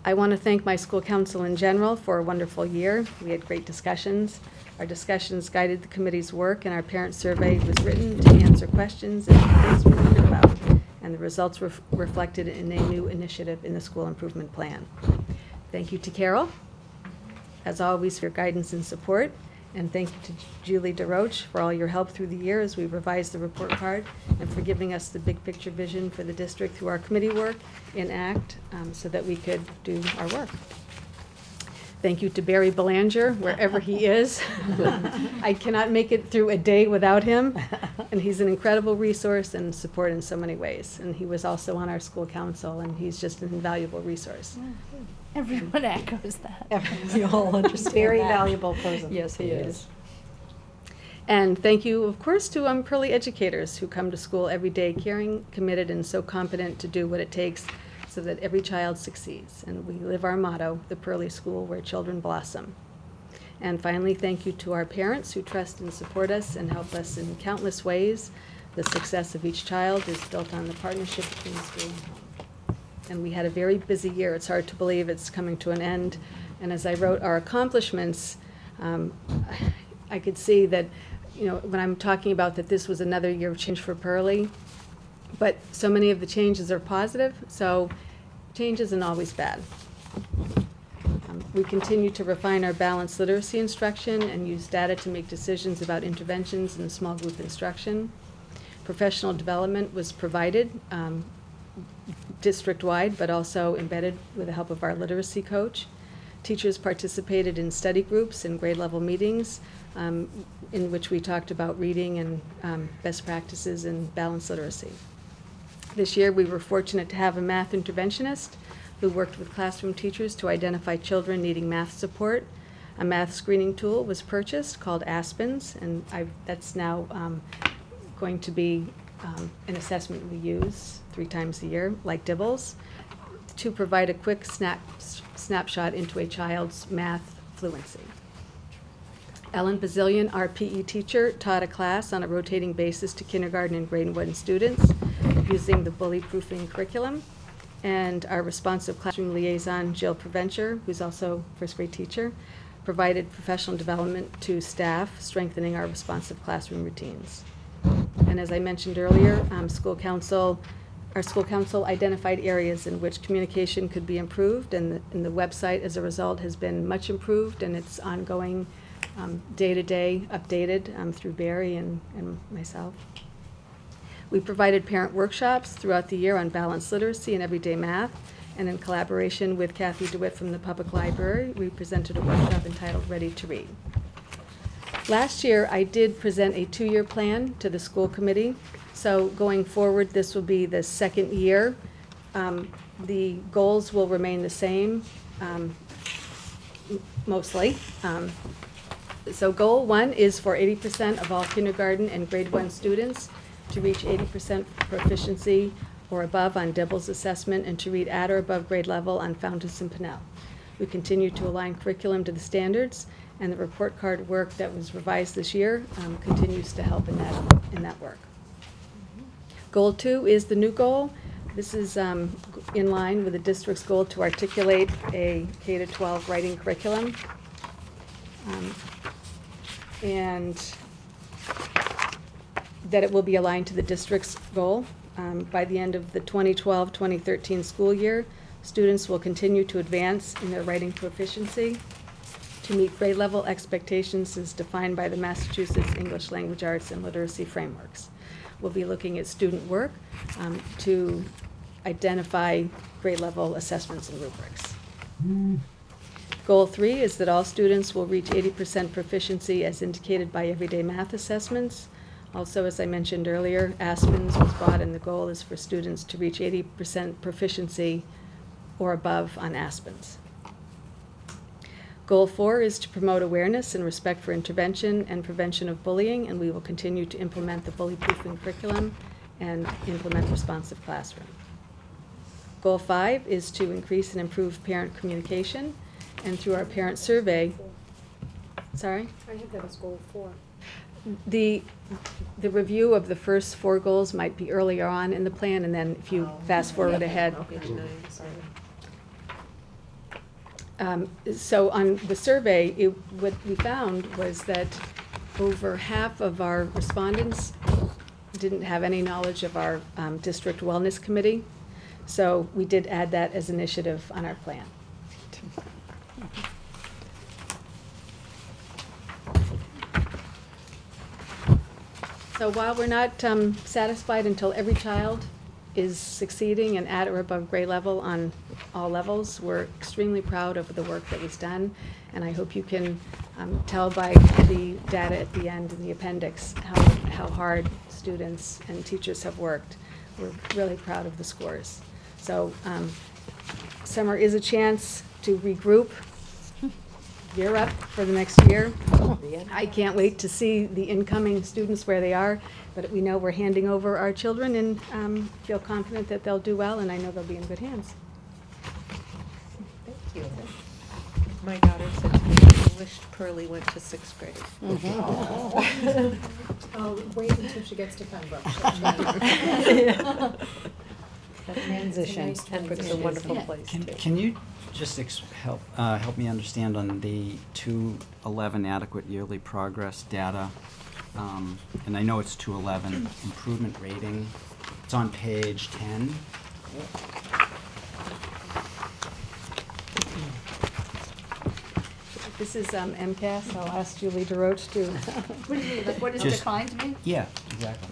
I want to thank my school council in general for a wonderful year. We had great discussions. Our discussions guided the committee's work, and our parent survey was written to answer questions and things we wondered about. And and the results were reflected in a new initiative in the school improvement plan. Thank you to Carol, as always, for your guidance and support. And thank you to Julie DeRoche for all your help through the year as we revised the report card and for giving us the big picture vision for the district through our committee work in ACT so that we could do our work. Thank you to Barry Belanger, wherever he is. I cannot make it through a day without him, and he's an incredible resource and support in so many ways. And he was also on our school council, and he's just an invaluable resource. Everyone echoes that. We all understand Very that. valuable person. Yes, he is. And thank you, of course, to Pearly educators who come to school every day caring, committed, and so competent to do what it takes so that every child succeeds. And we live our motto, the Pearly School where children blossom. And finally, thank you to our parents who trust and support us and help us in countless ways. The success of each child is built on the partnership between school and home. And we had a very busy year. It's hard to believe it's coming to an end. And as I wrote our accomplishments, I could see that, you know, when I'm talking about that this was another year of change for Pearly, but so many of the changes are positive, so change isn't always bad. We continue to refine our balanced literacy instruction and use data to make decisions about interventions in small group instruction. Professional development was provided district-wide, but also embedded with the help of our literacy coach. Teachers participated in study groups and grade level meetings in which we talked about reading and best practices in balanced literacy. This year we were fortunate to have a math interventionist who worked with classroom teachers to identify children needing math support. A math screening tool was purchased called Aspens, and that's now going to be an assessment we use 3 times a year, like Dibbles, to provide a quick snapshot into a child's math fluency. Ellen Bazillion, our PE teacher, taught a class on a rotating basis to kindergarten and grade 1 students using the bully-proofing curriculum. And our responsive classroom liaison, Jill Preventure, who's also a first grade teacher, provided professional development to staff, strengthening our responsive classroom routines. And as I mentioned earlier, our school council identified areas in which communication could be improved, and the website, as a result, has been much improved, and it's ongoing, day-to-day updated through Barry and myself. We provided parent workshops throughout the year on balanced literacy and everyday math, and in collaboration with Kathy DeWitt from the Public Library, we presented a workshop entitled Ready to Read. Last year, I did present a 2-year plan to the school committee. So going forward, this will be the 2nd year. The goals will remain the same, mostly. So goal 1 is for 80% of all kindergarten and grade 1 students to reach 80% proficiency or above on Dibbles assessment and to read at or above grade level on Fountas and Pinnell. We continue to align curriculum to the standards, and the report card work that was revised this year continues to help in that work. Goal 2 is the new goal. This is in line with the district's goal to articulate a K-12 writing curriculum. And that it will be aligned to the district's goal. By the end of the 2012-2013 school year, students will continue to advance in their writing proficiency to meet grade level expectations as defined by the Massachusetts English Language Arts and Literacy frameworks. We'll be looking at student work to identify grade level assessments and rubrics. Goal 3 is that all students will reach 80% proficiency as indicated by everyday math assessments. Also, as I mentioned earlier, Aspens was brought, and the goal is for students to reach 80% proficiency or above on Aspens. Goal 4 is to promote awareness and respect for intervention and prevention of bullying, and we will continue to implement the bully-proofing curriculum and implement responsive classroom. Goal 5 is to increase and improve parent communication, and through our parent survey, sorry? I think that was goal 4. The review of the first 4 goals might be earlier on in the plan, and then if you fast forward ahead. So on the survey, what we found was that over half of our respondents didn't have any knowledge of our district wellness committee, so we did add that as initiative on our plan. So while we're not satisfied until every child is succeeding and at or above grade level on all levels, we're extremely proud of the work that was done, and I hope you can tell by the data at the end in the appendix how hard students and teachers have worked. We're really proud of the scores. So summer is a chance to regroup, gear up for the next year. I can't wait to see the incoming students where they are, but we know we're handing over our children and feel confident that they'll do well, and I know they'll be in good hands. Thank you. My daughter said to me she wished Pearlie went to 6th grade. Oh, wait until she gets to Pembroke. That transition. Pembroke's a wonderful place. Can you just help me understand on the 211 adequate yearly progress data? And I know it's 211 improvement rating. It's on page 10. This is MCAS. I'll ask Julie DeRoche to. What do you mean? Like, what does Just- declined mean? Yeah, exactly.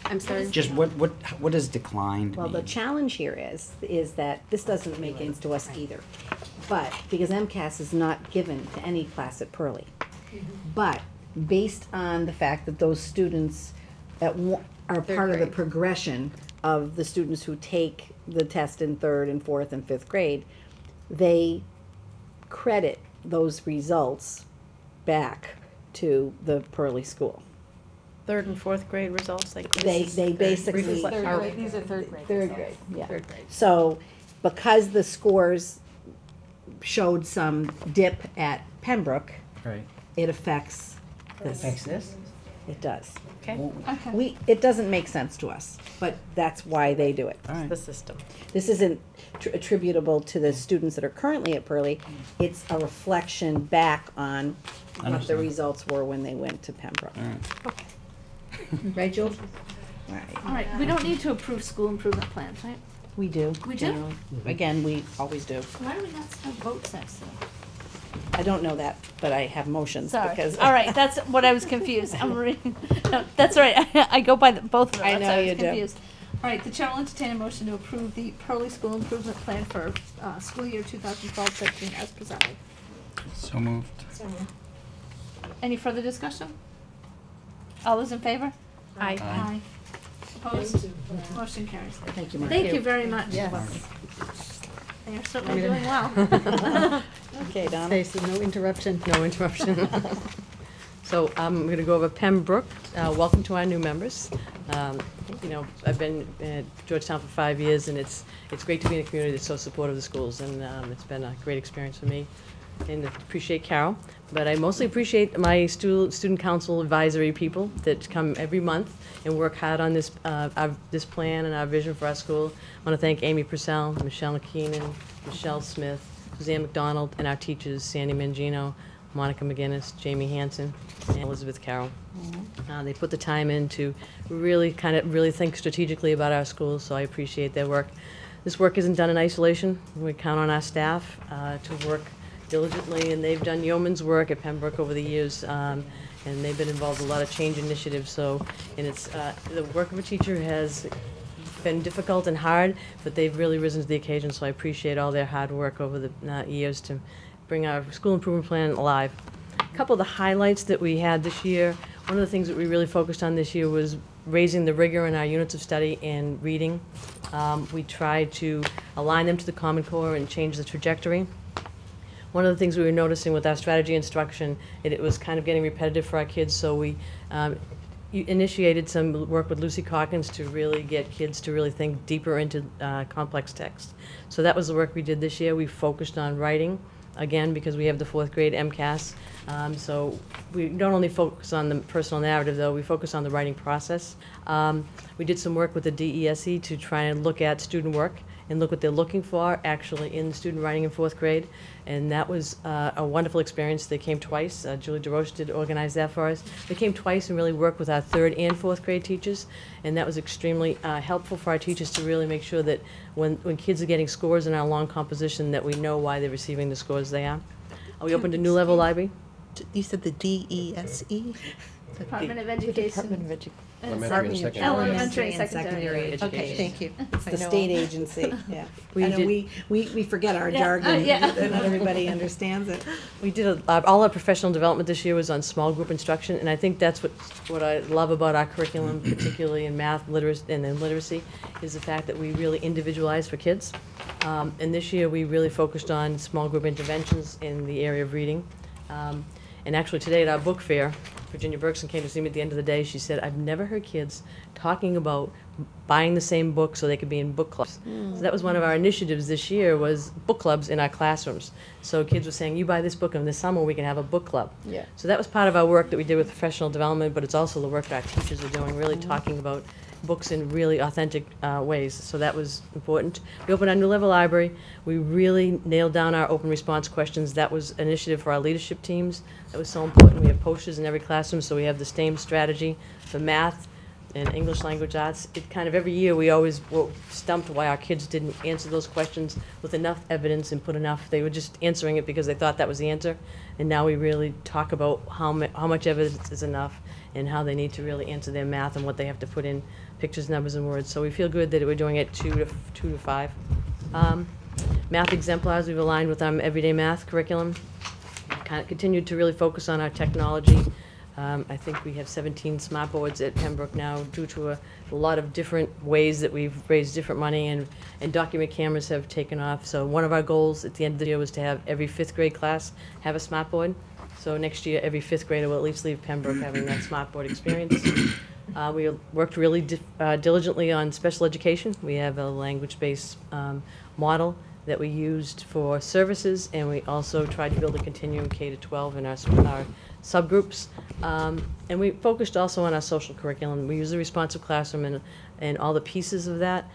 I'm sorry. Just what does declined Well, mean? the challenge here is that this doesn't make sense to us either. But, because MCAS is not given to any class at Pearlie. But, based on the fact that those students are part of the progression of the students who take the test in 3rd and 4th and 5th grade, they credit those results back to the Pearlie school. 3rd and 4th grade results, like They basically. These are 3rd grade. 3rd grade, yeah. 3rd grade. So, because the scores showed some dip at Pembroke, Right. it affects It this. affects this? It does. Okay. It doesn't make sense to us, but that's why they do it. The system. This isn't attributable to the students that are currently at Pearlie. It's a reflection back on what the Understand. results were when they went to Pembroke. All right. Right, Jules? All right. All right, we don't need to approve school improvement plans, right? We do. We do? generally. Again, we always do. Why do we not have votes next to them? I don't know that, but I have motions Sorry. because. All right, that's what I was confused. I'm reading. No, that's all right. I go by both of them. I That's know why was you do. confused. All right, the chair will entertain a motion to approve the Pearlie School Improvement Plan for school year 2012-13 as presented. So moved. Any further discussion? All those in favor? Aye. Aye. Opposed? Motion carries. Thank you, Mark. Thank you very much. Yes. And you're certainly doing well. Okay, Donna. Stacy, no interruption. No interruption. So I'm going to go over Pembroke. Welcome to our new members. You know, I've been at Georgetown for 5 years, and it's great to be in a community that's so supportive of the schools, and it's been a great experience for me. And I appreciate Carol, but I mostly appreciate my student council advisory people that come every month and work hard on this this plan and our vision for our school. I want to thank Amy Purcell, Michelle McKeenan, Michelle Smith, Suzanne McDonald, and our teachers, Sandy Mangino, Monica McGinnis, Jamie Hansen, and Elizabeth Carroll. They put the time in to really think strategically about our schools, so I appreciate their work. This work isn't done in isolation. We count on our staff to work diligently, and they've done yeoman's work at Pembroke over the years, and they've been involved in a lot of change initiatives. So, and it's the work of a teacher has been difficult and hard, but they've really risen to the occasion. So I appreciate all their hard work over the years to bring our school improvement plan alive. A couple of the highlights that we had this year. One of the things that we really focused on this year was raising the rigor in our units of study and reading. We tried to align them to the Common Core and change the trajectory. One of the things we were noticing with our strategy instruction, it was kind of getting repetitive for our kids, so we initiated some work with Lucy Calkins to really get kids to really think deeper into complex text. So that was the work we did this year. We focused on writing, again, because we have the 4th grade MCAS. So we don't only focus on the personal narrative, though, we focus on the writing process. We did some work with the DESE to try and look at student work and look what they're looking for actually in student writing in 4th grade. And that was a wonderful experience. They came twice. Julie DeRoche did organize that for us. They came twice and really worked with our 3rd and 4th grade teachers, and that was extremely helpful for our teachers to really make sure that when kids are getting scores in our long composition, that we know why they're receiving the scores they are. We opened a new level library. You said the DESE? Department of Education. Department of Education. Elementary and secondary Okay, education. thank you. It's the I know. state agency, yeah. We I know did- we forget our Yeah, jargon, yeah. not everybody understands it. We did all our professional development this year was on small group instruction, and I think that's what I love about our curriculum, particularly in math, literacy, and in literacy, is the fact that we really individualize for kids. And this year we really focused on small group interventions in the area of reading. And actually today at our book fair, Virginia Berkson came to see me at the end of the day. She said, "I've never heard kids talking about buying the same book so they could be in book clubs." So that was one of our initiatives this year, was book clubs in our classrooms. So kids were saying, "You buy this book, and this summer we can have a book club." Yeah. So that was part of our work that we did with professional development, but it's also the work that our teachers are doing, really talking about books in really authentic ways. So that was important. We opened our new level library. We really nailed down our open response questions. That was an initiative for our leadership teams. That was so important. We have posters in every classroom, so we have the STEAM strategy for math and English language arts. It kind of every year we always were stumped why our kids didn't answer those questions with enough evidence and put enough. They were just answering it because they thought that was the answer. And now we really talk about how much evidence is enough and how they need to really answer their math and what they have to put in pictures, numbers, and words. So we feel good that we're doing it 2 to 5. Math exemplars, we've aligned with our everyday math curriculum. Kind of continued to really focus on our technology. I think we have 17 smart boards at Pembroke now due to a lot of different ways that we've raised different money, and document cameras have taken off. So one of our goals at the end of the year was to have every 5th grade class have a smart board. So next year, every 5th grader will at least leave Pembroke having that smart board experience. We worked really diligently on special education. We have a language-based model that we used for services, and we also tried to build a continuum K-12 in our subgroups. And we focused also on our social curriculum. We use the responsive classroom and all the pieces of that.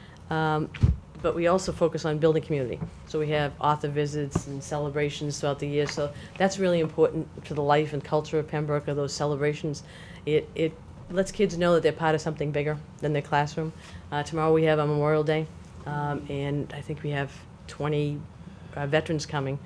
But we also focus on building community. So we have author visits and celebrations throughout the year. So that's really important to the life and culture of Pembroke, are those celebrations. It lets kids know that they're part of something bigger than their classroom. Tomorrow we have a Memorial Day, and I think we have 20 veterans coming.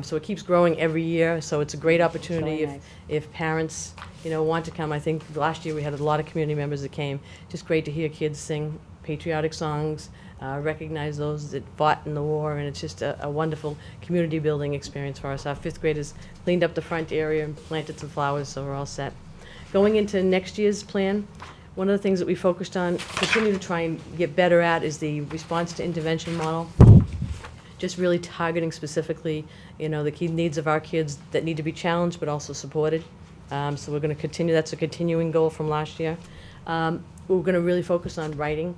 So it keeps growing every year, so it's a great opportunity if parents want to come. I think last year we had a lot of community members that came. Just great to hear kids sing patriotic songs, recognize those that fought in the war, and it's just a wonderful community building experience for us. Our 5th graders cleaned up the front area and planted some flowers, so we're all set. Going into next year's plan, one of the things that we focused on, continue to try and get better at, is the response to intervention model. Just really targeting specifically, the key needs of our kids that need to be challenged but also supported. So we're going to continue. That's a continuing goal from last year. We're going to really focus on writing.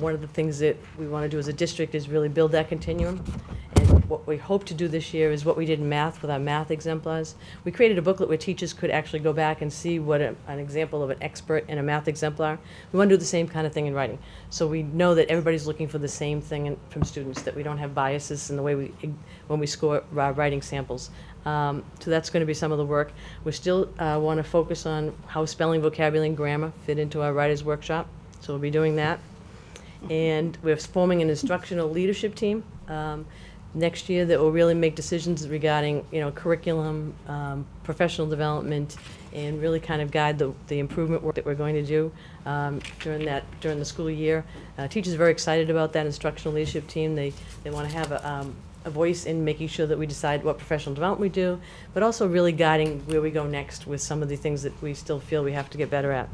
One of the things that we want to do as a district is really build that continuum. And what we hope to do this year is what we did in math with our math exemplars. We created a booklet where teachers could actually go back and see what an example of an expert in a math exemplar. We want to do the same kind of thing in writing. So we know that everybody's looking for the same thing from students, that we don't have biases in the way when we score our writing samples. So that's going to be some of the work. We still want to focus on how spelling, vocabulary, and grammar fit into our writers' workshop. So we'll be doing that. And we're forming an instructional leadership team next year that will really make decisions regarding, curriculum, professional development, and really kind of guide the improvement work that we're going to do during the school year. Teachers are very excited about that instructional leadership team. They want to have a voice in making sure that we decide what professional development we do, but also really guiding where we go next with some of the things that we still feel we have to get better at.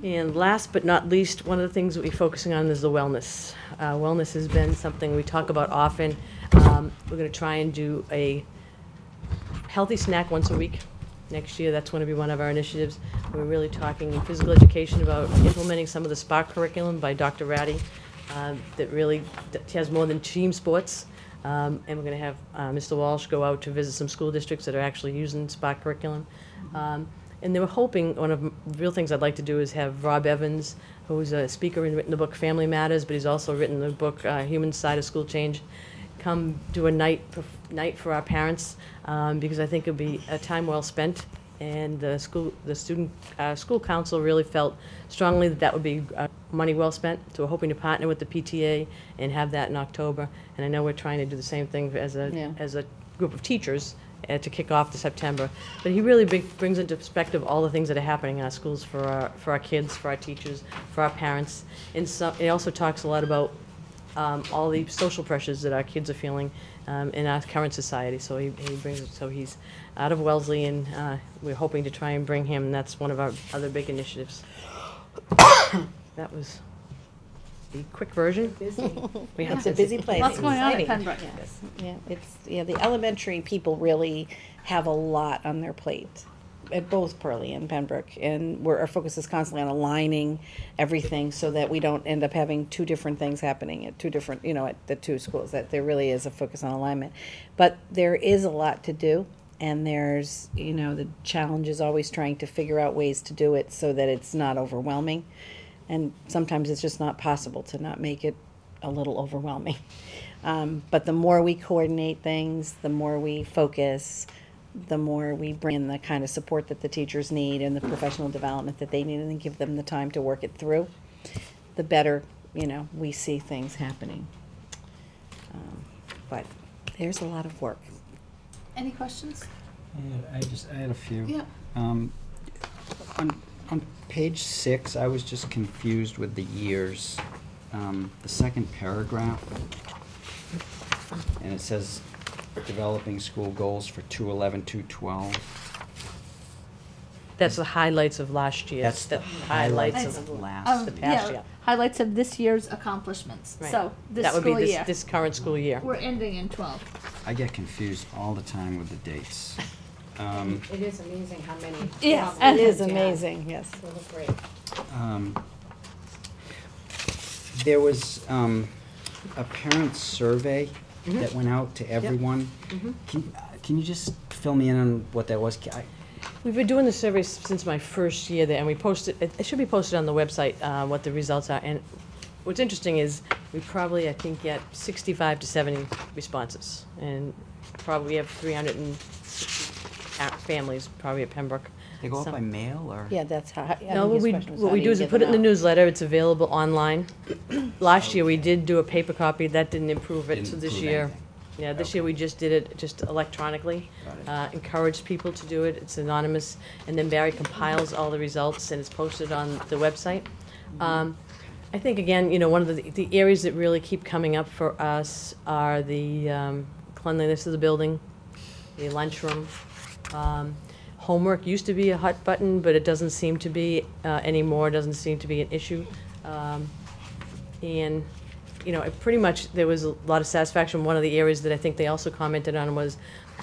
And last but not least, one of the things that we're focusing on is the wellness. Wellness has been something we talk about often. We're going to try and do a healthy snack once a week. Next year, that's going to be one of our initiatives. We're really talking in physical education about implementing some of the SPARK curriculum by Dr. Ratty that really has more than team sports. And we're going to have Mr. Walsh go out to visit some school districts that are actually using SPARK curriculum. And they were hoping, one of the real things I'd like to do is have Rob Evans who's a speaker and written the book Family Matters, but he's also written the book Human Side of School Change. Come do a night for our parents, because I think it'll be a time well spent. And the school council really felt strongly that that would be money well spent. So we're hoping to partner with the PTA and have that in October. And I know we're trying to do the same thing as a group of teachers to kick off the September. But he really brings into perspective all the things that are happening in our schools for our kids, for our teachers, for our parents. And so it also talks a lot about all the social pressures that our kids are feeling in our current society. So he brings it. So he's out of Wellesley, and we're hoping to try and bring him. And that's one of our other big initiatives. That was the quick version. It's a busy place. What's going on at Exciting. Pembroke? Yeah, the elementary people really have a lot on their plate at both Pearlie and Pembroke, and our focus is constantly on aligning everything so that we don't end up having two different things happening at two different, at the two schools, that there really is a focus on alignment. But there is a lot to do, and there's, the challenge is always trying to figure out ways to do it so that it's not overwhelming. And sometimes it's just not possible to not make it a little overwhelming. But the more we coordinate things, the more we focus, the more we bring in the kind of support that the teachers need and the professional development that they need, and then give them the time to work it through, the better, we see things happening. But there's a lot of work. Any questions? I had a few. Yeah. On page 6, I was just confused with the years. The second paragraph, and it says developing school goals for 211, 212. That's the highlights of last year. That's the highlights of the last past year. Highlights of this year's accomplishments. Right. So this that would school be year. this current school year. We're ending in 12. I get confused all the time with the dates. It is amazing how many. Yes, it is amazing, yes. They look great. There was a parent survey that went out to everyone. Can you just fill me in on what that was? We've been doing the survey since my first year there, and we posted. It should be posted on the website what the results are. And what's interesting is we probably, I think, get 65 to 70 responses, and probably have 360 families probably at Pembroke. They go up by mail, or? Yeah, that's how. No, what we do is we put it in the newsletter. It's available online. Last year we did do a paper copy. That didn't improve it. So this year, yeah, this year we just did it just electronically. Encouraged people to do it. It's anonymous, and then Barry compiles all the results and it's posted on the website. I think again, one of the areas that really keep coming up for us are the cleanliness of the building, the lunchroom. Homework used to be a hot button, but it doesn't seem to be anymore. Doesn't seem to be an issue. And pretty much there was a lot of satisfaction. One of the areas that I think they also commented on was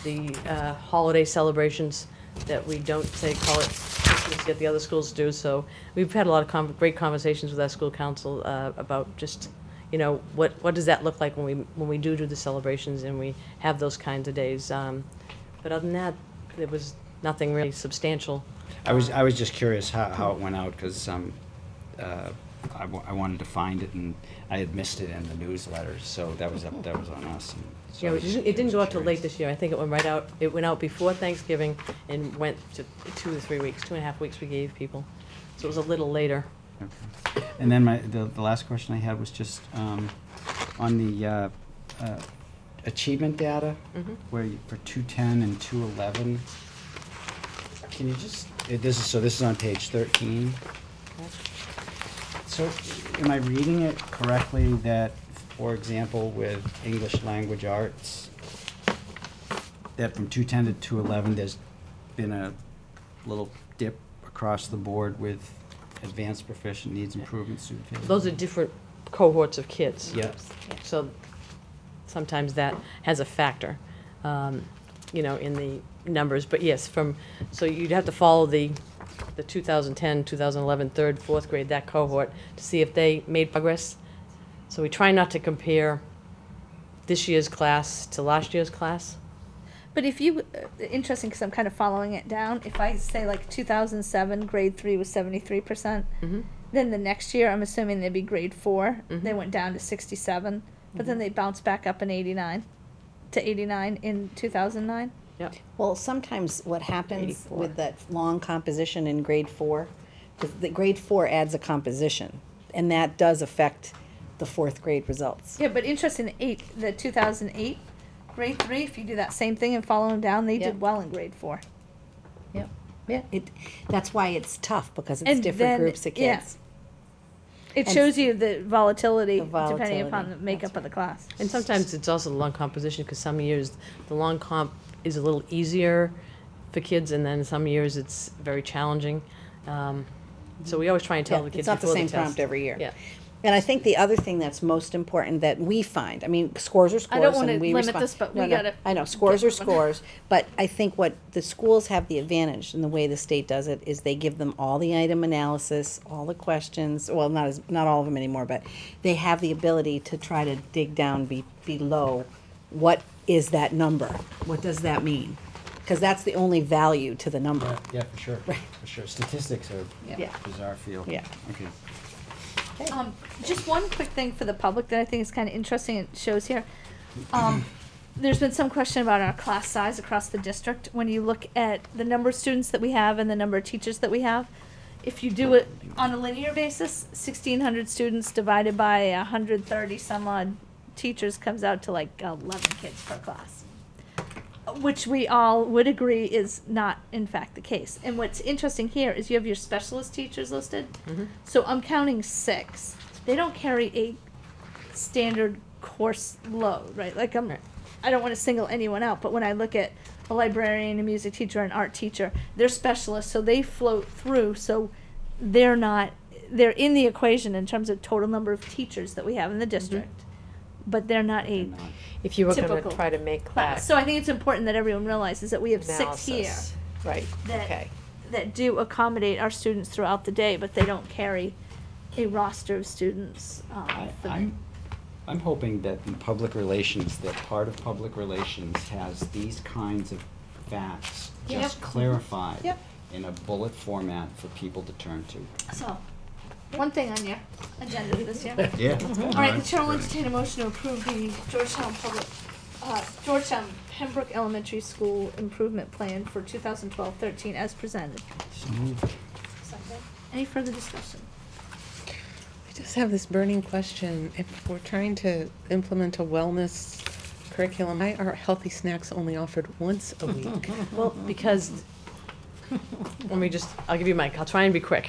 the holiday celebrations, that we don't call it Christmas yet the other schools do. So we've had a lot of great conversations with our school council about just what does that look like when we do the celebrations and we have those kinds of days. But other than that, there was nothing really substantial. I was just curious how it went out, because I wanted to find it, and I had missed it in the newsletters, so that was on us. And so it didn't go out till late this year. I think it went right out. It went out before Thanksgiving and went to 2 to 3 weeks, 2.5 weeks we gave people. So it was a little later. Okay. And then the last question I had was just on the achievement data, where for 210 and 211. Can you just, this is on page 13. So am I reading it correctly that, for example, with English language arts, that from 210 to 211 there's been a little dip across the board with advanced proficient needs improvement student? Those are different cohorts of kids. Yes. So sometimes that has a factor, in the numbers. But yes, so you'd have to follow the 2010, 2011, third, fourth grade, that cohort, to see if they made progress. So we try not to compare this year's class to last year's class. But if you, interesting, because I'm kind of following it down, if I say like 2007, grade 3 was 73%, Then the next year, I'm assuming they'd be grade 4. Mhm. They went down to 67, but then they bounced back up in 89 to 89 in 2009. Yep. Well, sometimes what happens 84. with that long composition in grade 4, because the grade 4 adds a composition, and that does affect the 4th grade results. Yeah, but interesting, the 2008 grade 3, if you do that same thing and follow them down, they Yep. did well in grade 4. Yep. Yeah, that's why it's tough, because it's And different then- groups of yeah. kids. It And shows you the volatility, depending volatility, upon the makeup of the class. And sometimes it's also the long composition, because some years the long comp is a little easier for kids, and then some years it's very challenging. So we always try and tell the kids It's not the before same test. prompt every year. Yeah. And I think the other thing that's most important that we find, I mean, scores are scores. I don't wanna and we limit respond- this, but No, we no, gotta I know, scores are get one. scores, but I think what the schools have the advantage in the way the state does it is they give them all the item analysis, all the questions, well, not all of them anymore, but they have the ability to try to dig down below, what is that number? What does that mean? Because that's the only value to the number. Yeah, for sure, Right. for sure. Statistics are Yeah. bizarre field. Yeah. Okay. Just one quick thing for the public that I think is kind of interesting, it shows here. There's been some question about our class size across the district. When you look at the number of students that we have and the number of teachers that we have, if you do it on a linear basis, 1,600 students divided by 130 some odd teachers comes out to like 11 kids per class, which we all would agree is not in fact the case. And what's interesting here is you have your specialist teachers listed. Mhm. So I'm counting 6. They don't carry a standard course load, right? Like I don't want to single anyone out, but when I look at a librarian, a music teacher, an art teacher, they're specialists, so they float through. So they're in the equation in terms of total number of teachers that we have in the district, but they're not a If you were going typical to try to make class. that So I think it's important that everyone realizes that we have 6 here analysis. Right, that, okay. that do accommodate our students throughout the day, but they don't carry a roster of students. For I'm hoping that in public relations, that part of public relations has these kinds of facts Yep. just clarified Yep. in a bullet format for people to turn to. So, one thing on your agenda for this year. Yeah. All right, the chair will entertain a motion to approve the Georgetown Pembroke Elementary School Improvement Plan for 2012-13 as presented. Any further discussion? I just have this burning question. If we're trying to implement a wellness curriculum, why are healthy snacks only offered once a week? Well, because, I'll give you I'll try and be quick.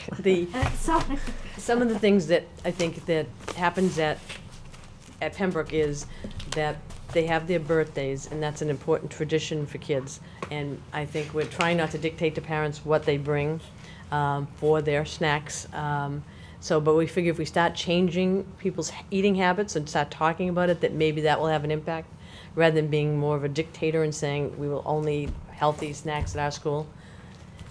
Sorry. Some of the things that I think that happens at Pembroke is that they have their birthdays, and that's an important tradition for kids. And I think we're trying not to dictate to parents what they bring for their snacks. But we figure if we start changing people's eating habits and start talking about it, that maybe that will have an impact, rather than being more of a dictator and saying we will only eat healthy snacks at our school.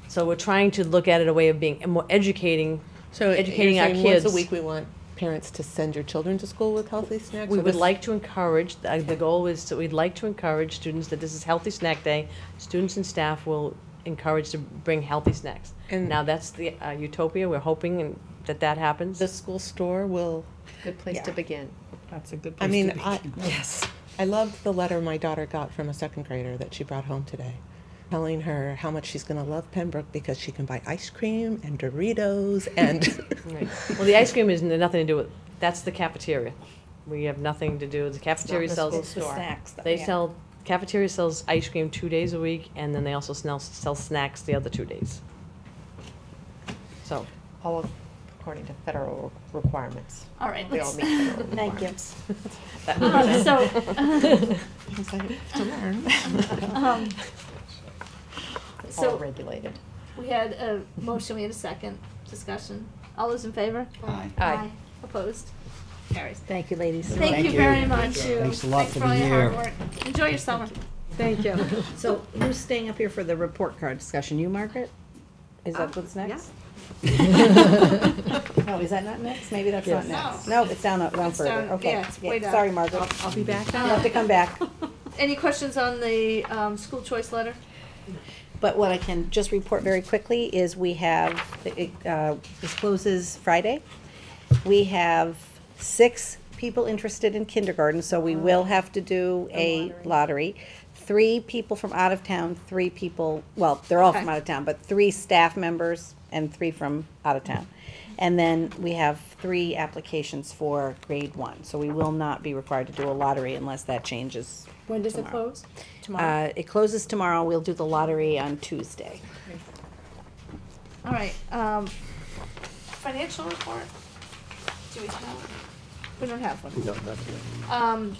So we're trying to look at it a way of being more educating So educating you're our saying kids. once a week we want parents to send your children to school with healthy snacks? We or would this- like to encourage, the goal is that we'd like to encourage students that this is Healthy Snack Day. Students and staff will encourage to bring healthy snacks. And- Now, that's the utopia, we're hoping that happens. The school store will. Good place to begin. That's a good I place mean, to be. yes. I loved the letter my daughter got from a second grader that she brought home today, telling her how much she's going to love Pembroke because she can buy ice cream and Doritos and. Right. Well, the ice cream is nothing to do with, that's the cafeteria. We have nothing to do, the cafeteria It's not sells. the school store. Snacks, though, They yeah. sell, cafeteria sells ice cream 2 days a week, and then they also sell snacks the other 2 days. So. All according to federal requirements. All right, They all let's- meet federal Thank you. requirements. So All regulated. we had a motion, we had a second discussion. All those in favor? Aye. Aye. Opposed? Carries. Thank you, ladies. Thank you very much. Thanks a lot for all the your year. hard work. Enjoy your summer. Thank you. So who's staying up here for the report card discussion? You, Margaret? Is that what's next? No, is that not next? Maybe that's not Yes. next. No, it's down It's further. down- Okay. yeah, it's way down. Sorry, Margaret. I'll be back You'll have to come back. Any questions on the school choice letter? But what I can just report very quickly is we have, this closes Friday. We have 6 people interested in kindergarten, so we will have to do a lottery. 3 people from out of town, 3 people, well, they're all from out of town, but 3 staff members and 3 from out of town. And then we have 3 applications for grade 1, so we will not be required to do a lottery unless that changes. When does it close? Tomorrow? It closes tomorrow. We'll do the lottery on Tuesday. All right, financial report? Do we have? We don't have one. No, not today.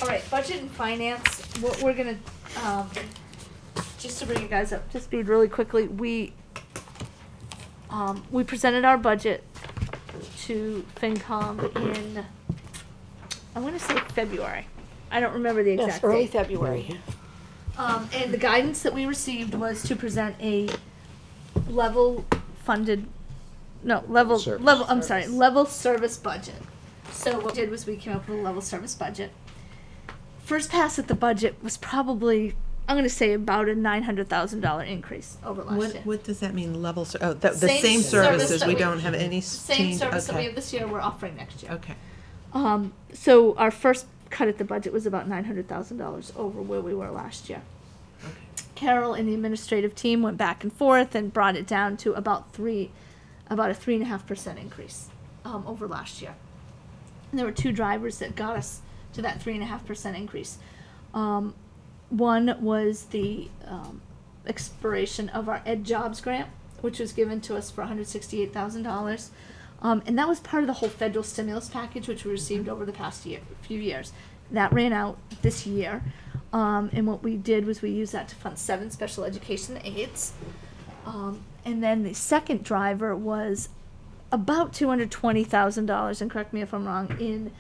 All right, budget and finance, we're gonna, just to bring you guys up to speed really quickly, we presented our budget to FinCom in, I wanna say February. I don't remember the exact Yes, date. early February. And the guidance that we received was to present a level funded, no, level service budget. So what we did was we came up with a level service budget. First pass at the budget was probably, I'm gonna say about a $900,000 increase over last year. What does that mean, level, the same services, we don't have any change? Same service that we Okay. have this year, we're offering next year. Okay. So our first cut at the budget was about $900,000 over where we were last year. Carol and the administrative team went back and forth and brought it down to about a 3.5% increase over last year. And there were 2 drivers that got us to that 3.5% increase. One was the expiration of our Ed Jobs grant, which was given to us for $168,000. And that was part of the whole federal stimulus package, which we received over the past few years. That ran out this year. And what we did was we used that to fund 7 special education aides. And then the second driver was about $220,000, and correct me if I'm wrong,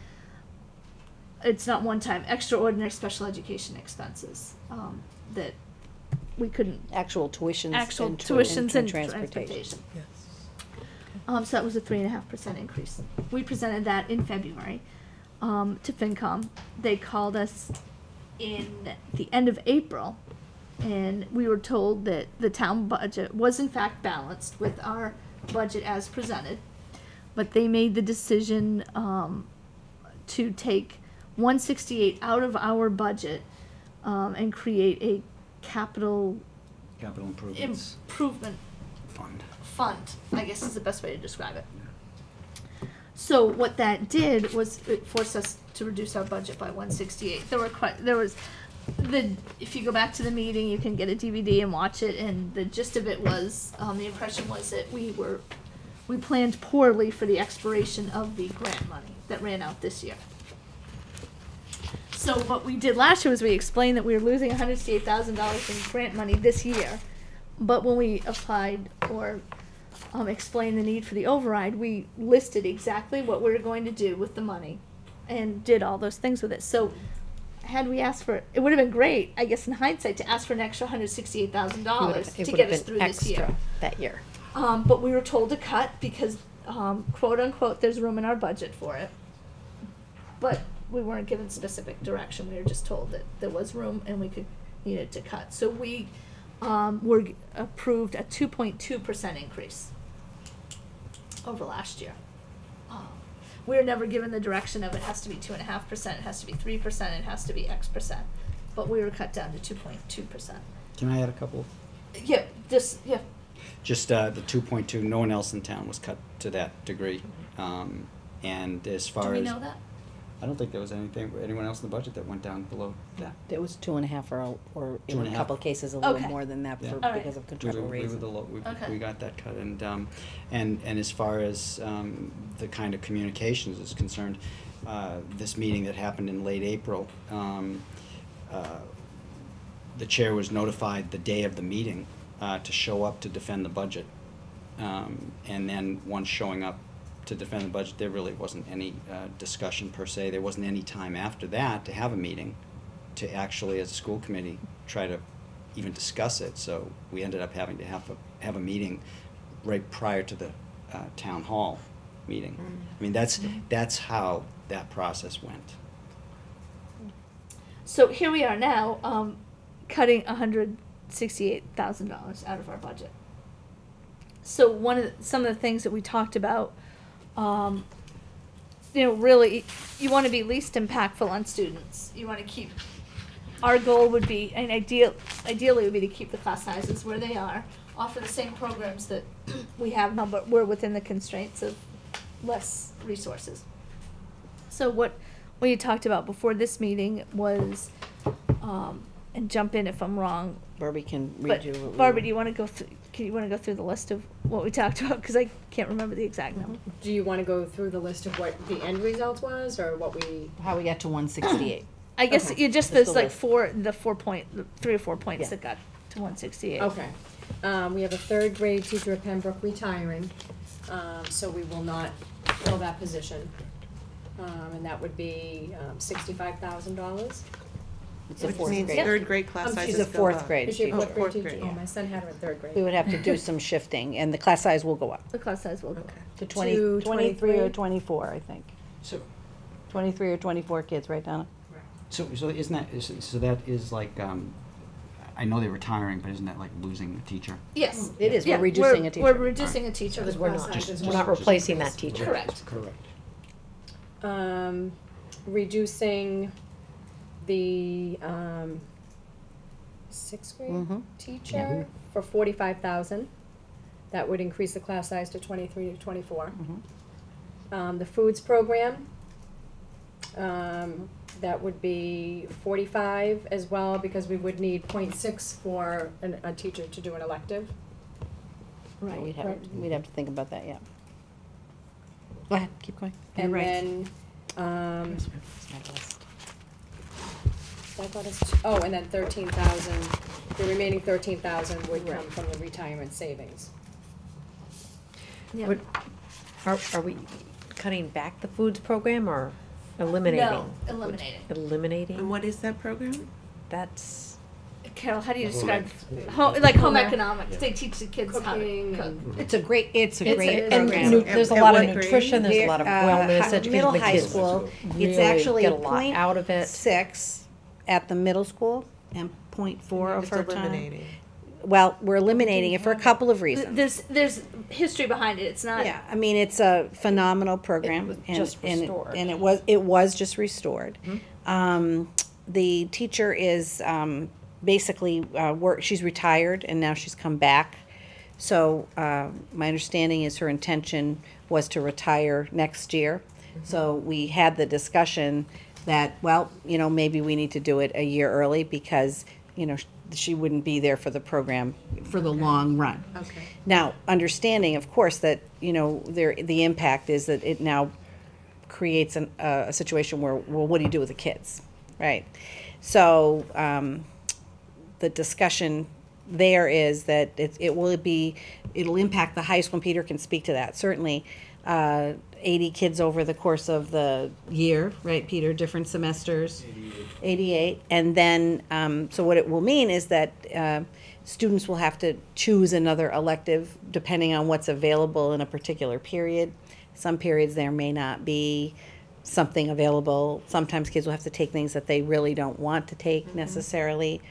it's not one time, extraordinary special education expenses that we couldn't. Actual tuitions. And transportation. So that was a 3.5% increase. We presented that in February to FinCom. They called us in the end of April, and we were told that the town budget was in fact balanced with our budget as presented, but they made the decision to take 168 out of our budget and create a capital improvement fund, I guess is the best way to describe it. So what that did was it forced us to reduce our budget by 168. If you go back to the meeting, you can get a DVD and watch it, and the gist of it was, the impression was that we planned poorly for the expiration of the grant money that ran out this year. So what we did last year was we explained that we were losing $168,000 in grant money this year, but when we applied or explained the need for the override, we listed exactly what we were going to do with the money and did all those things with it. So had we asked for, it would have been great, I guess in hindsight, to ask for an extra $168,000 to get us through this year. That year. But we were told to cut because, quote unquote, there's room in our budget for it. But we weren't given specific direction. We were just told that there was room and we needed to cut. So we were approved a 2.2% increase over last year. We were never given the direction of it has to be 2.5%, it has to be 3%, it has to be X percent. But we were cut down to 2.2%. Can I add a couple? Yeah, Just the 2.2, no one else in town was cut to that degree. And as far as... Do we know that? I don't think there was anyone else in the budget that went down below that. It was 2.5 or in 2.5. a couple of cases a little more than that because of contractual raises. We got that cut, and as far as the kind of communications is concerned, this meeting that happened in late April, the chair was notified the day of the meeting to show up to defend the budget, and then once showing up to defend the budget, there really wasn't any discussion per se. There wasn't any time after that to have a meeting to actually, as a school committee, try to even discuss it. So we ended up having to have a meeting right prior to the town hall meeting. I mean, that's how that process went. So here we are now, cutting $100 $68,000 out of our budget. So some of the things that we talked about, really, you want to be least impactful on students. You want to keep, our goal would be, and ideally would be to keep the class sizes where they are, offer the same programs that we have now, but we're within the constraints of less resources. So what you talked about before this meeting was, and jump in if I'm wrong. Barbie can But read you what we Barbie, do you want to go through? Can you want to go through the list of what we talked about? Because I can't remember the exact number. Do you want to go through the list of what the end result was, or what we? How we got to 168. I guess Okay. you just Just there's the like list. 3 or 4 points Yeah. that got to 168. Okay. We have a third grade teacher at Pembroke retiring, so we will not fill that position. And that would be $65,000. It's a Which fourth means grade. third grade class sizes She's a go fourth up. grade Is she a teacher. fourth grade Fourth teacher? grade. Oh, my son had her in third grade. We would have to do some shifting, and the class size will go up The class size will go. to To 23 23? or 24, I think. So, 23 or 24 kids, right, Donna? so isn't that, so that is like, I know they're retiring, but isn't that like losing a teacher? Yes, It is. Yeah, We're reducing a teacher. We're reducing a teacher. Because we're not, Just- we're not just- replacing that teacher. Correct. Correct. Reducing the sixth grade Mhm. teacher for 45,000. That would increase the class size to 23 to 24. The foods program, that would be 45 as well, because we would need 0.6 for a teacher to do an elective. Right. We'd have, Right. we'd have to think about that, yeah. Go ahead, keep going. You're And right. then, that got us and then 13,000, the remaining 13,000 would come from the retirement savings. Yeah. Are we cutting back the foods program or eliminating? No, eliminating. Eliminating? And what is that program? That's, Carol, how do you Home describe ec. home economics? They teach the kids how to Cooking cook. and- It's a great and program. there's a At lot of what grade? nutrition, there's a lot of wellness education. Middle the high kids school, really it's actually get a lot out of it. 0.6 at the middle school and 0.4 of Just her time. eliminating. Well, we're eliminating it for a couple of reasons. There's history behind it. It's not. Yeah, I mean, it's a phenomenal program. It was and- just and- restored. And it was just restored. The teacher is, basically, she's retired and now she's come back. So, my understanding is her intention was to retire next year. So we had the discussion that, well, maybe we need to do it a year early because, she wouldn't be there for the program for the long run. Okay. Now, understanding, of course, that, the impact is that it now creates a situation where, well, what do you do with the kids, right? So, the discussion there is that it'll impact the high school, and Peter can speak to that, certainly. 80 kids over the course of the year, right, Peter, different semesters? 88. And then, so what it will mean is that students will have to choose another elective depending on what's available in a particular period. Some periods there may not be something available. Sometimes kids will have to take things that they really don't want to take necessarily.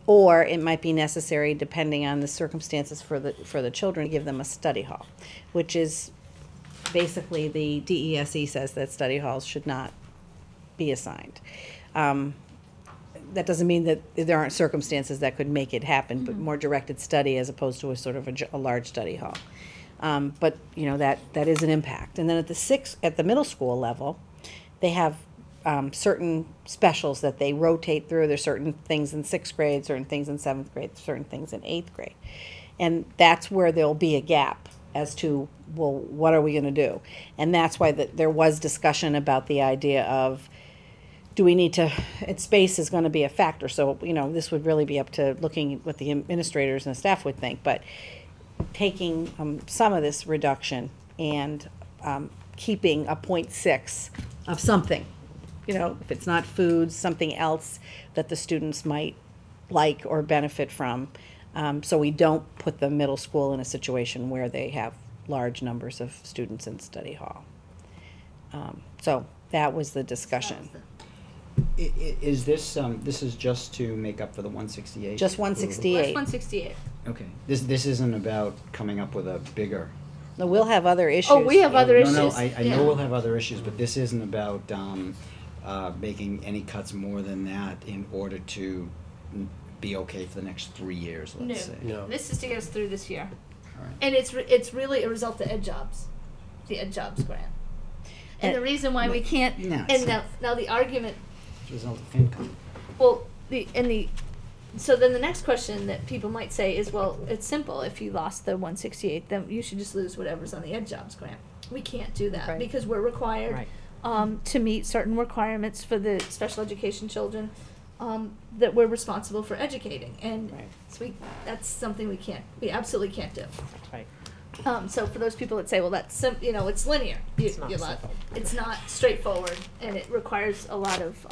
Or it might be necessary, depending on the circumstances for the children, to give them a study hall, which is basically the DESE says that study halls should not be assigned. That doesn't mean that there aren't circumstances that could make it happen, but more directed study as opposed to a sort of a large study hall. But that is an impact. And then at the middle school level, they have certain specials that they rotate through. There's certain things in 6th grade, certain things in 7th grade, certain things in 8th grade. And that's where there'll be a gap as to, well, what are we going to do? And that's why there was discussion about the idea of, do we need to, space is going to be a factor. So, this would really be up to looking at what the administrators and the staff would think. But taking some of this reduction and keeping a 0.6 of something, if it's not food, something else that the students might like or benefit from. So we don't put the middle school in a situation where they have large numbers of students in study hall. So that was the discussion. Is this, this is just to make up for the 168? Just 168. 168. Okay, this isn't about coming up with a bigger. No, we'll have other issues. Oh, we have other issues. No, I Yeah. know we'll have other issues, but this isn't about, making any cuts more than that in order to be okay for the next 3 years, No. let's say. This is to get us through this year. All right. And it's really a result of Ed Jobs, the Ed Jobs grant. And the reason why we can't, No, it's and now the argument, As a result of FinCom. well, so then the next question that people might say is, well, it's simple. If you lost the 168, then you should just lose whatever's on the Ed Jobs grant. We can't do that Right. because we're required to meet certain requirements for the special education children that we're responsible for educating, and so that's something we absolutely can't do. That's right. So for those people that say, well, that's it's linear. It's not It's not straightforward, and it requires a lot of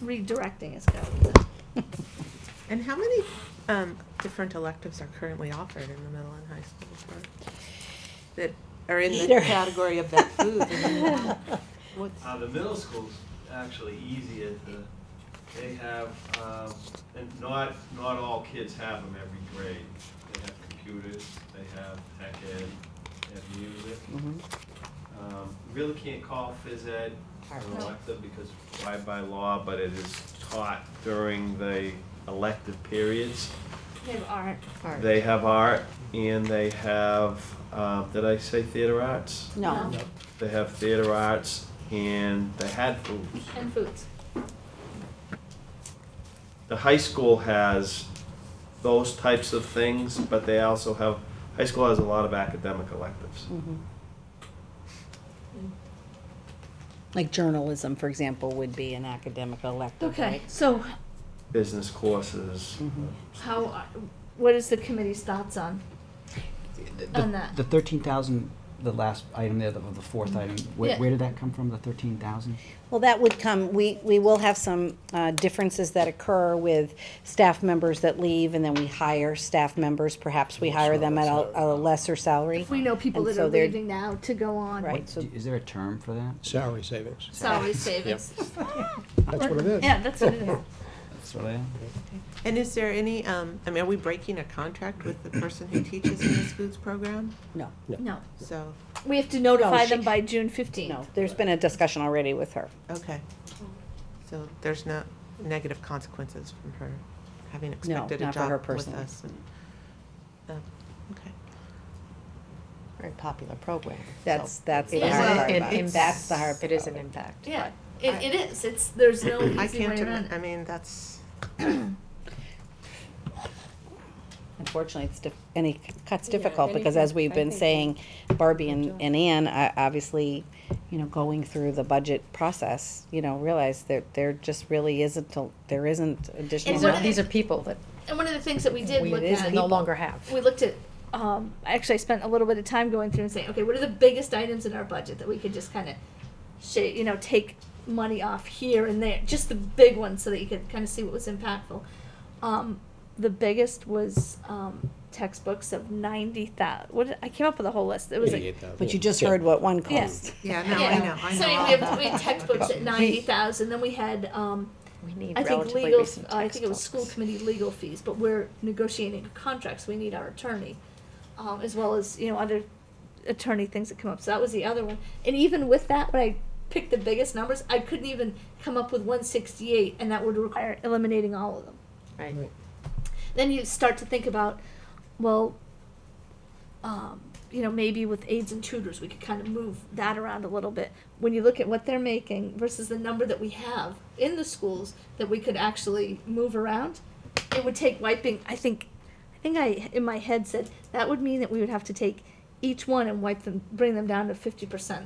redirecting, as Kelly said. And how many different electives are currently offered in the middle and high schools that are in the category of that food? The middle school's actually easier. They have, and not all kids have them every grade. They have computers, they have tech ed, they have music. Really can't call phys ed an elective because why by law, but it is taught during the elective periods. They have art. They have art, and they have, did I say theater arts? No. No. They have theater arts, and they had foods. And foods. The high school has those types of things, but they also have, high school has a lot of academic electives. Like journalism, for example, would be an academic elective, Okay, right? so Business courses. what is the committee's thoughts on that? The 13,000, the last item there, the fourth item, Yeah. where did that come from, the 13,000? Well, that would come, we will have some differences that occur with staff members that leave, and then we hire staff members. Perhaps we hire them at a lesser salary. If we know people And that so are they're- leaving now to go on. Right, so Is there a term for that? Salary savings. Salary savings. That's what it is. Yeah, that's what it is. That's what I am. And is there any, are we breaking a contract with the person who teaches in the schools program? No. No. So, We have to notify No, them by June 15th. No, there's been a discussion already with her. okay. So there's no negative consequences from her having expected a not for her job with personally. us? Okay. Very popular program. That's the hard is part an about it. That's the hard part. It is an impact. Yeah, it is. There's no I easy way can't, around it. I mean, that's, Unfortunately, any cut's difficult, because as we've been saying, Barbie and Ann, obviously, going through the budget process, realize that there just really isn't, there isn't additional. And These are people that And one of the things that we did look at. no longer have. We looked at, actually I spent a little bit of time going through and saying, okay, what are the biggest items in our budget that we could just kind of, take money off here and there, just the big ones so that you could kind of see what was impactful. The biggest was textbooks of 90,000. I came up with a whole list. It was like, But you just heard what one cost. yeah, no, I know. So we had textbooks at 90,000. Then we had We need I think relatively legal. recent I think it was textbooks. school committee legal fees, but we're negotiating contracts. We need our attorney, as well as other attorney things that come up. So that was the other one. And even with that, when I picked the biggest numbers, I couldn't even come up with 168, and that would require eliminating all of them. Right. Then you start to think about, well, maybe with aides and tutors, we could kind of move that around a little bit. When you look at what they're making versus the number that we have in the schools that we could actually move around, it would take wiping. I think I in my head said that would mean that we would have to take each one and bring them down to 50%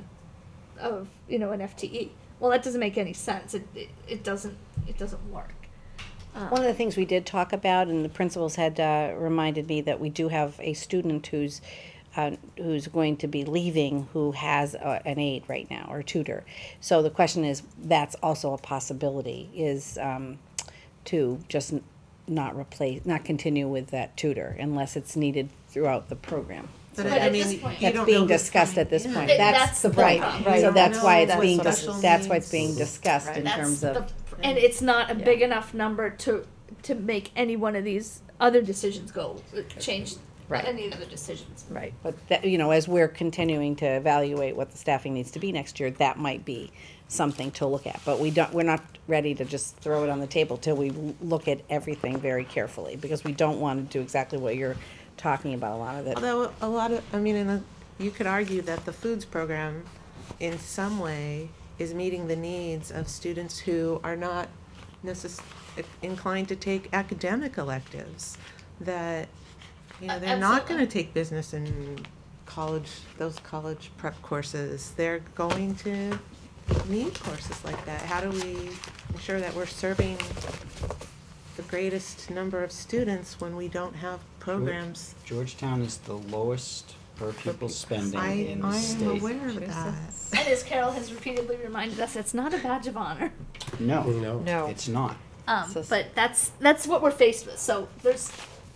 of an FTE. Well, that doesn't make any sense. It doesn't work. One of the things we did talk about, and the principals had reminded me, that we do have a student who's going to be leaving who has an aide right now, or tutor. So the question is, that's also a possibility, is to just not continue with that tutor unless it's needed throughout the program. But But I at mean, this you point- don't That's being know who's discussed coming at this in. point. That's That's the the point. problem. So We that's don't why know it's what being, special that's why it's needs. being discussed in That's terms of. and it's not a big enough number to make any one of these other decisions go, change any of the decisions. Right. But that, you know, as we're continuing to evaluate what the staffing needs to be next year, that might be something to look at. But we're not ready to just throw it on the table till we look at everything very carefully, because we don't want to do exactly what you're talking about, a lot of it. Although a lot of, I mean, you could argue that the foods program in some way is meeting the needs of students who are not inclined to take academic electives, that, you know, they're not going to take business and those college prep courses. They're going to need courses like that. How do we ensure that we're serving the greatest number of students when we don't have programs? Georgetown is the lowest per pupil spending in the I state. am aware of that. And as Carol has repeatedly reminded us, it's not a badge of honor. No, it's not. But that's what we're faced with. So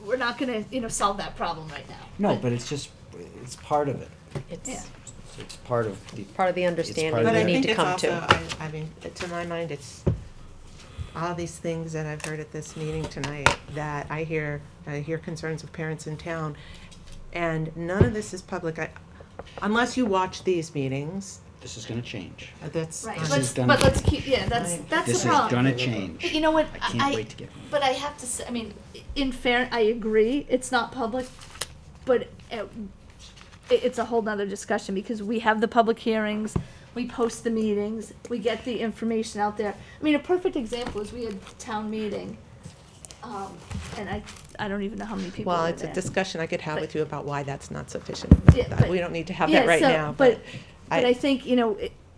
we're not going to solve that problem right now. No, but it's part of it. It's part of the understanding But I need think to it's come also, to. I mean, to my mind, it's all these things that I've heard at this meeting tonight that I hear concerns of parents in town, and none of this is public. Unless you watch these meetings. This is going to change. That's right. But let's keep. Yeah, that's this the problem. is going to change. But you know what? I can't wait to get. But I have to say, I mean, in fair, I agree. It's not public, but it's a whole nother discussion, because we have the public hearings, we post the meetings, we get the information out there. I mean, a perfect example is we had town meeting, and I don't even know how many people. Well, were it's there. a discussion I could have with you about why that's not sufficient. We don't need to have that right now. But I think,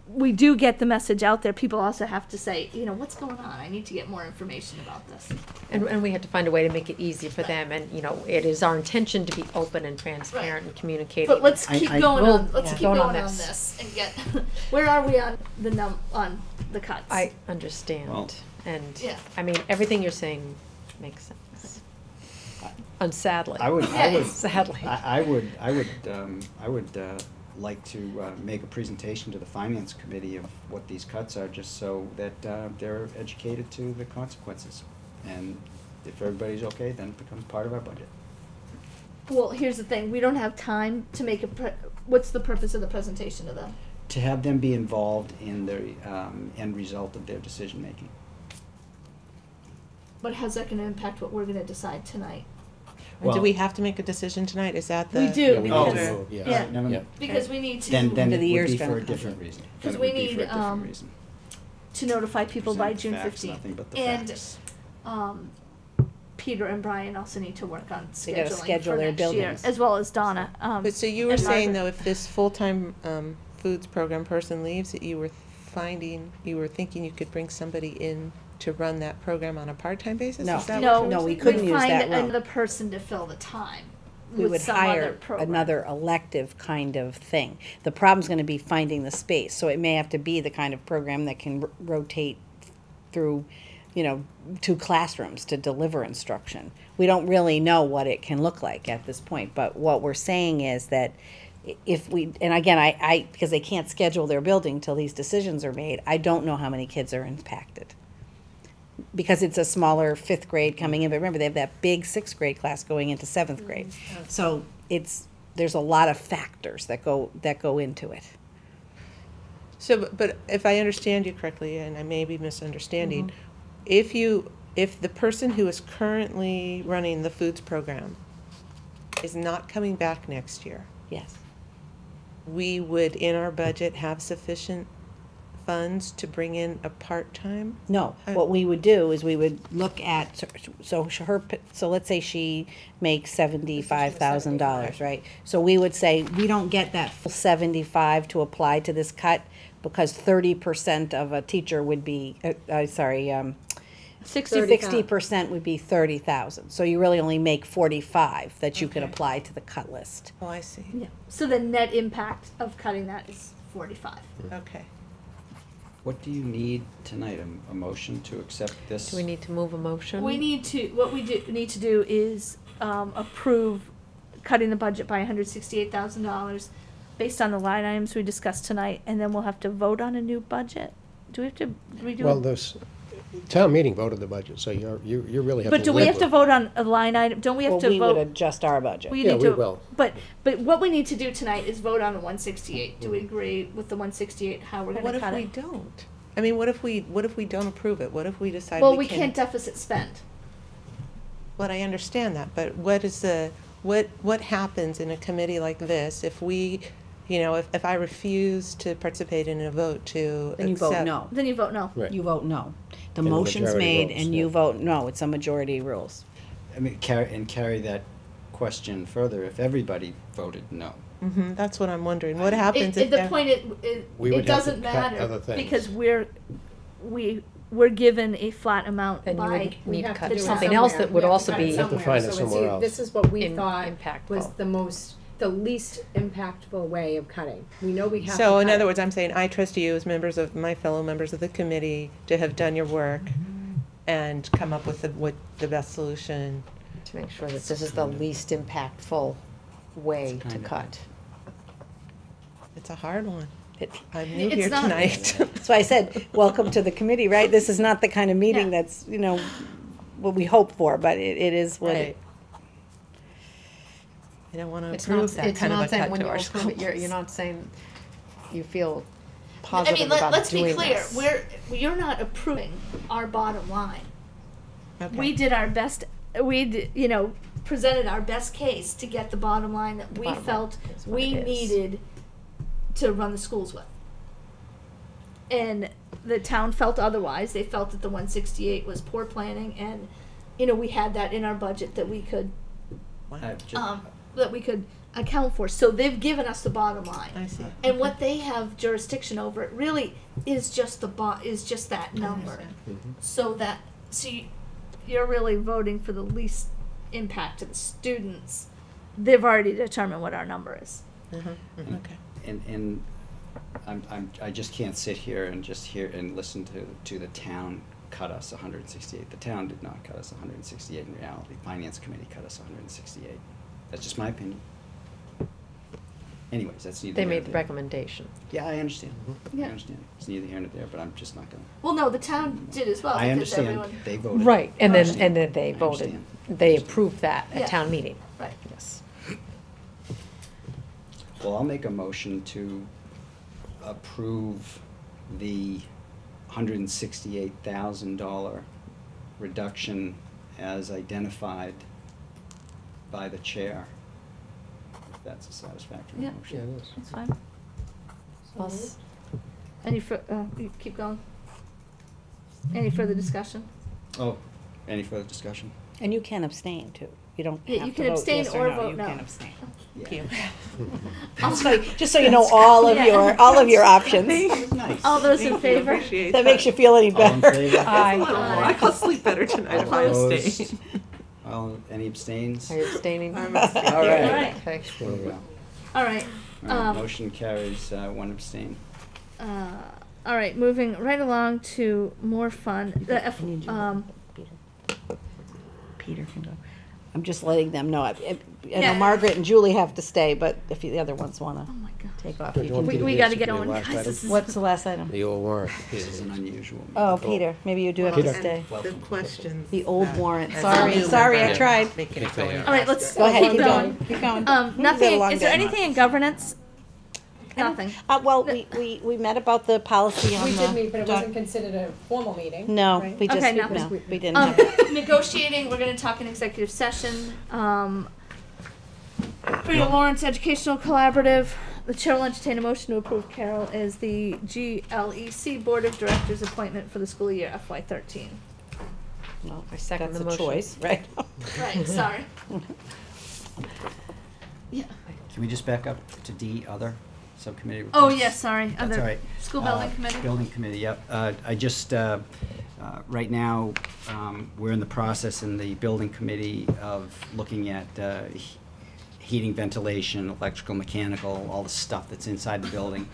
we do get the message out there. People also have to say, what's going on? I need to get more information about this. And we have to find a way to make it easy for them, and, it is our intention to be open and transparent and communicating. But let's keep going on. Let's keep going going on on this. this and get. Where are we on the cuts? I understand, Well, and Yeah. I mean, everything you're saying makes sense. Sadly. I would sadly. I would like to make a presentation to the finance committee of what these cuts are, just so that they're educated to the consequences. And if everybody's okay, then it becomes part of our budget. Well, here's the thing. We don't have time to make what's the purpose of the presentation to them? To have them be involved in the end result of their decision making. But how's that going to impact what we're going to decide tonight? Do we have to make a decision tonight? Is that the? We do. Yeah, we because, need to. yeah, because we need to. Then End of the it would year's be for gonna a come. different reason. Because Then it we would be need for a different reason. to notify people by June Present the facts, 15th. nothing but the And facts. Peter and Brian also need to work on They gotta scheduling schedule for their next year, buildings. as well as Donna. But so you were and saying Margaret. though, if this full-time foods program person leaves, that you were thinking you could bring somebody in to run that program on a part-time basis? No. Is that No, what you were we saying? couldn't use that Find room. another person to fill the time. We with would some other hire program. another elective kind of thing. The problem's gonna be finding the space, so it may have to be the kind of program that can rotate through, 2 classrooms to deliver instruction. We don't really know what it can look like at this point, but what we're saying is that if we, and again, I because they can't schedule their building till these decisions are made, I don't know how many kids are impacted. Because it's a smaller 5th grade coming in, but remember, they have that big 6th grade class going into 7th grade. So there's a lot of factors that go into it. So, but if I understand you correctly, and I may be misunderstanding, if the person who is currently running the foods program is not coming back next year, Yes. we would, in our budget, have sufficient funds to bring in a part-time? No, what we would do is we would look at, so let's say she makes $75,000, right? So we would say, we don't get that full 75 to apply to this cut, because 30% of a teacher would be, 60% would be 30,000. So you really only make 45 that you can apply to the cut list. Oh, I see. Yeah. So the net impact of cutting that is 45. Okay. What do you need tonight? A motion to accept this? Do we need to move a motion? What we need to do is approve cutting the budget by $168,000 based on the line items we discussed tonight, and then we'll have to vote on a new budget? Do we have to redo? Well, this town meeting voted the budget, so you really have to. But do we have to vote on a line item? Don't we have to we vote? would adjust our budget. Yeah, we will. But what we need to do tonight is vote on the 168. Do we agree with the 168? How we're going What to if cut we it? don't? I mean, what if we don't approve it? What if we decide Well, we we can't deficit spend. But I understand that, but what happens in a committee like this if we, if I refuse to participate in a vote to Then you vote accept- no. Then you vote no. Right. You vote no. The And the motion's majority made votes, and yeah. you vote no. It's a majority rules. I mean, carry that question further, if everybody voted no. Mhm, that's what I'm wondering. What happens if The ev- point We it would have to doesn't cut matter other things. because we're given a flat amount Then you by would need to have cut to do it something else somewhere. that would We have to also cut it be. You have to somewhere. find it So it's somewhere e- else. This is what we In- thought was impactful. the least impactful way of cutting. We know we have to So in cut other it. words, I'm saying I trust you as my fellow members of the committee to have done your work and come up with the best solution. To make sure that this is the least impactful way to cut. It's a hard one. I'm new It's here not. tonight. That's why I said, welcome to the committee, right? This is not the kind of meeting Yeah. that's, what we hope for, but it is what Right. I don't want to It's approve not, that it's kind of a not saying cut when to you our approve it, you're schools. not saying you feel I positive mean, about let's be doing clear. this. You're not approving our bottom line. Okay. We did our best. Presented our best case to get the bottom line that we bottom line felt is what we it is. needed to run the schools with. And the town felt otherwise. They felt that the 168 was poor planning, and we had that in our budget that we could account for. So they've given us the bottom line. I see. And what they have jurisdiction over, it really is just that number. So you're really voting for the least impact to the students. They've already determined what our number is. Okay. And I just can't sit here and just hear and listen to the town cut us 168. The town did not cut us 168 in reality. Finance committee cut us 168. That's just my opinion. Anyways, that's neither They here nor made the there. recommendation. Yeah, I understand. Yeah. I understand. It's neither here nor there, but I'm just not gonna. Well, no, the town did as well. I because understand. everyone- They voted. Right, and I then understand. they I voted, understand. they approved that Yeah. at town meeting. Right. Yes. Well, I'll make a motion to approve the $168,000 reduction as identified by the chair. If that's a satisfactory Yeah. motion. Yeah, it is. That's fine. You keep going. Any further discussion? Oh, any further discussion? And you can abstain too. You don't Yeah, have you to can vote abstain yes or no. vote You no. can abstain. Also, Just so you know all of your options. Nice. all those in favor? That makes you feel any All in better. favor? I can sleep better tonight if I Opposed? abstain. Any abstains? Are you abstaining? All All right. right. Okay. There we go. All right. All right, motion carries, one abstain. All right, moving right along to more fun. Peter can go. I'm just letting them know. I Yeah. know Margaret and Julie have to stay, but if the other ones wanna Oh my God. take off, Don't you you want can. me to We do gotta this get for the going, last guys. item? This is What's the last item? The old warrant. This is an unusual. Oh, Peter, maybe you do have to Peter. stay. The questions. The old that- warrant. as Sorry, a new sorry, I member, tried. making it If they go are. in All right, let's faster. Go ahead, keep keep going. going, keep going. Nothing. long Is there day. anything in governance? Nothing. Well, we met about the policy on We the. did meet, but it wasn't considered a formal meeting. No, right? we just, Okay, nothing. no, we didn't have it. Negotiating, we're gonna talk in executive session. Freedom Lawrence Educational Collaborative, the chair will entertain a motion to approve Carol as the GLEC Board of Directors appointment for the school year FY13. Well, I second that's the a motion. choice, right? Right, sorry. Yeah. Can we just back up to D, other subcommittee Oh, reports? yes, sorry, That's other all right. school building committee. Building committee, yep. I just, right now, we're in the process in the building committee of looking at heating, ventilation, electrical, mechanical, all the stuff that's inside the building.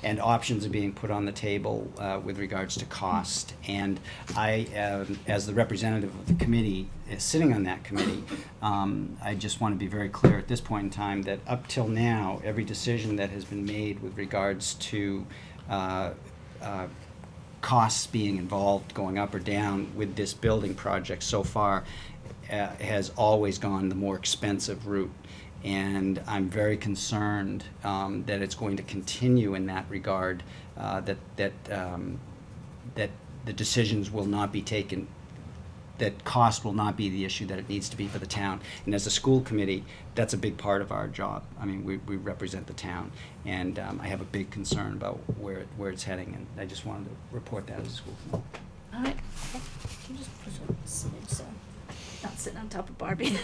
and options are being put on the table with regards to cost. And I, as the representative of the committee, sitting on that committee, I just want to be very clear at this point in time that up till now, every decision that has been made with regards to costs being involved, going up or down with this building project so far, has always gone the more expensive route. And I'm very concerned that it's going to continue in that regard, that the decisions will not be taken, that cost will not be the issue that it needs to be for the town. And as a school committee, that's a big part of our job. I mean, we represent the town, and I have a big concern about where it's heading, and I just wanted to report that as a school committee. All right. You just push it so not sitting on top of Barbie.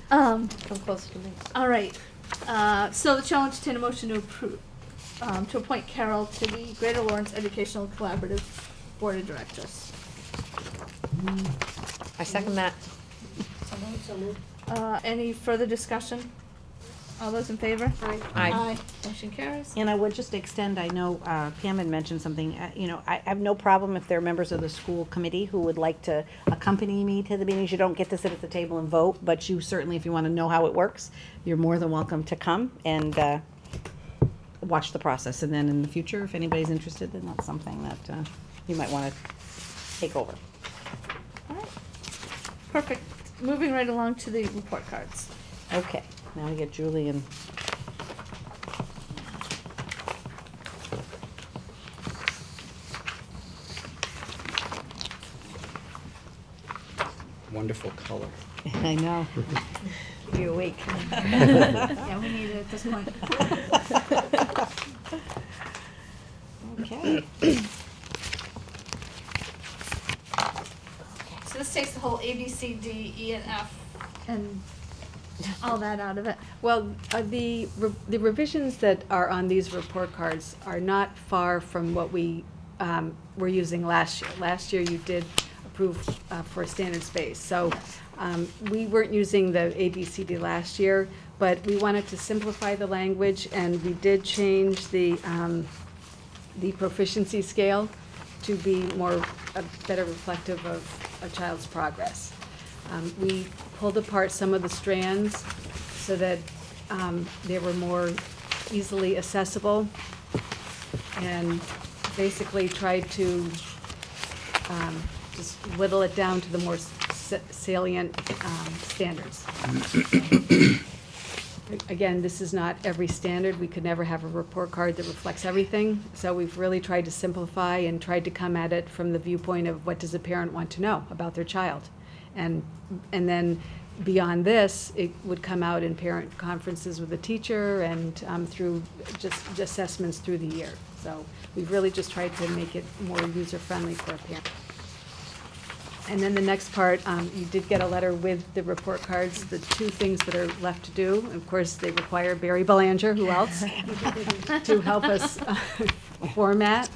Come closer to me. All right. So the challenge to a motion to approve, to appoint Carol to the Greater Lawrence Educational Collaborative Board of Directors. I second that. Any further discussion? All those in favor? Aye. Aye. Motion carries. And I would just extend, I know Pam had mentioned something, you know, I have no problem if there are members of the school committee who would like to accompany me to the meetings. You don't get to sit at the table and vote, but you certainly, if you want to know how it works, you're more than welcome to come and watch the process. And then in the future, if anybody's interested, then that's something that you might want to take over. All right. Perfect. Moving right along to the report cards. Okay, now we get Julie and Wonderful color. I know. Keep you awake. Yeah, we need it at this point. Okay. So this takes the whole A, B, C, D, E, and F, and all that out of it. Well, the revisions that are on these report cards are not far from what we were using last year. Last year, you did approve for standards base. So we weren't using the ABCD last year, but we wanted to simplify the language, and we did change the proficiency scale to be better reflective of a child's progress. We pulled apart some of the strands so that they were more easily accessible, and basically tried to just whittle it down to the more salient standards. Again, this is not every standard. We could never have a report card that reflects everything. So we've really tried to simplify and tried to come at it from the viewpoint of what does a parent want to know about their child. And then beyond this, it would come out in parent conferences with the teacher and through just assessments through the year. So we've really just tried to make it more user-friendly for a parent. And then the next part, you did get a letter with the report cards, the two things that are left to do. Of course, they require Barry Belanger, who else, to help us format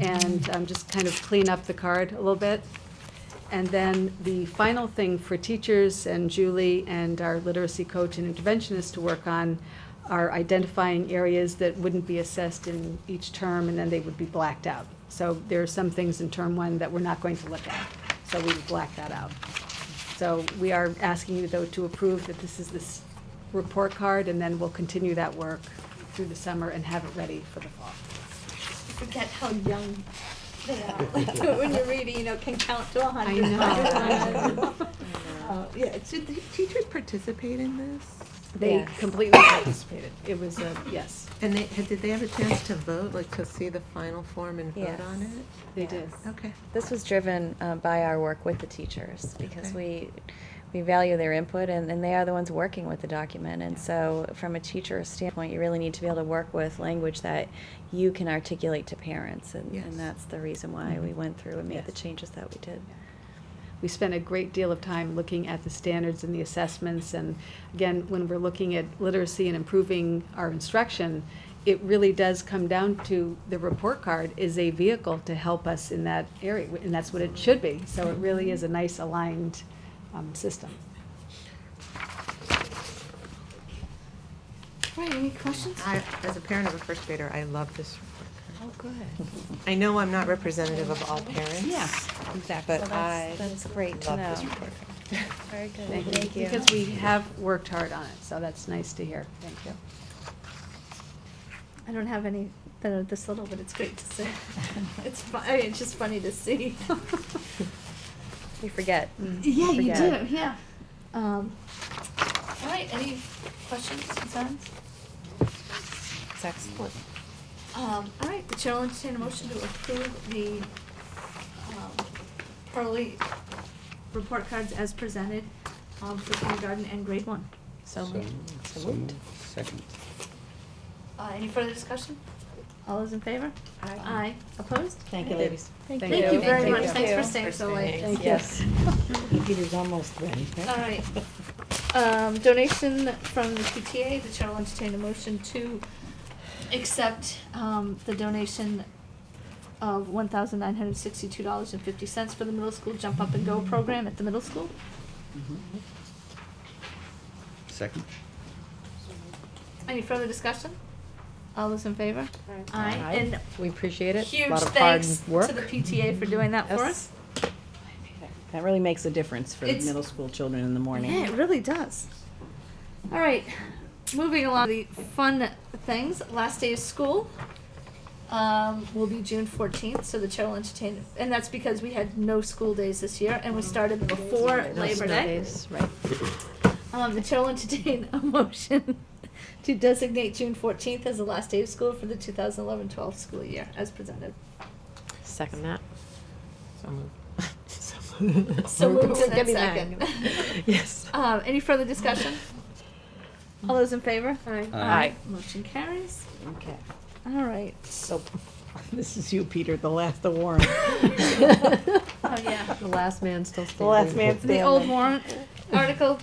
and just kind of clean up the card a little bit. And then the final thing for teachers and Julie and our literacy coach and interventionist to work on are identifying areas that wouldn't be assessed in each term, and then they would be blacked out. So there are some things in term one that we're not going to look at. So we would black that out. So we are asking you, though, to approve that this is this report card, and then we'll continue that work through the summer and have it ready for the fall. Forget how young they are. When you're reading, can count to 100. I know. Yeah, did the teachers participate in this? They completely participated. It was a yes. And did they have a chance to vote, like to see the final form and vote on it? They did. Okay. This was driven by our work with the teachers, because we value their input, and they are the ones working with the document. And so from a teacher standpoint, you really need to be able to work with language that you can articulate to parents, and that's the reason why we went through and made the changes that we did. We spent a great deal of time looking at the standards and the assessments, and again, when we're looking at literacy and improving our instruction, it really does come down to the report card is a vehicle to help us in that area, and that's what it should be. So it really is a nice aligned system. Right, any questions? As a parent of a first grader, I love this report card. Oh, good. I know I'm not representative of all parents. Yeah, exactly. But Well, I that's great to love know. this report card. Very good. Thank you. Because we have worked hard on it, so that's nice to hear. Thank you. I don't have any that are this little, but it's great to see. It's it's just funny to see. We forget. Yeah, you Forget. do, yeah. All right, any questions, concerns? It's excellent. All right, the chair will entertain a motion to approve the Pearly report cards as presented for kindergarten and grade 1. So moved. Second. Any further discussion? All those in favor? Aye. Aye. Opposed? Thank you, ladies. Thank you very Thank much. you. Thanks for staying so late. Thank you. Yes. Peter's almost ready. All right. Donation from the PTA. The chair will entertain a motion to accept the donation of $1,962.50 for the middle school Jump Up and Go program at the middle school. Second. Any further discussion? All those in favor? Aye. And We appreciate it. huge A lot of hard thanks work. to the PTA for doing that for us. That really makes a difference for the It's- middle school children in the morning. Yeah, it really does. All right, moving along to the fun things. Last day of school will be June 14th, so the chair will entertain, and that's because we had no school days this year, and we started before No Labor snow Day. days, right. The chair will entertain a motion to designate June 14th as the last day of school for the 2011-12 school year, as presented. Second that. So moved. So moved We're in that getting second. Yes. Any further discussion? All those in favor? Aye. Aye. Motion carries. Okay. All right. So, this is you, Peter, the last, the warrant. Oh, yeah. The last man still standing. The last man standing. The old warrant article,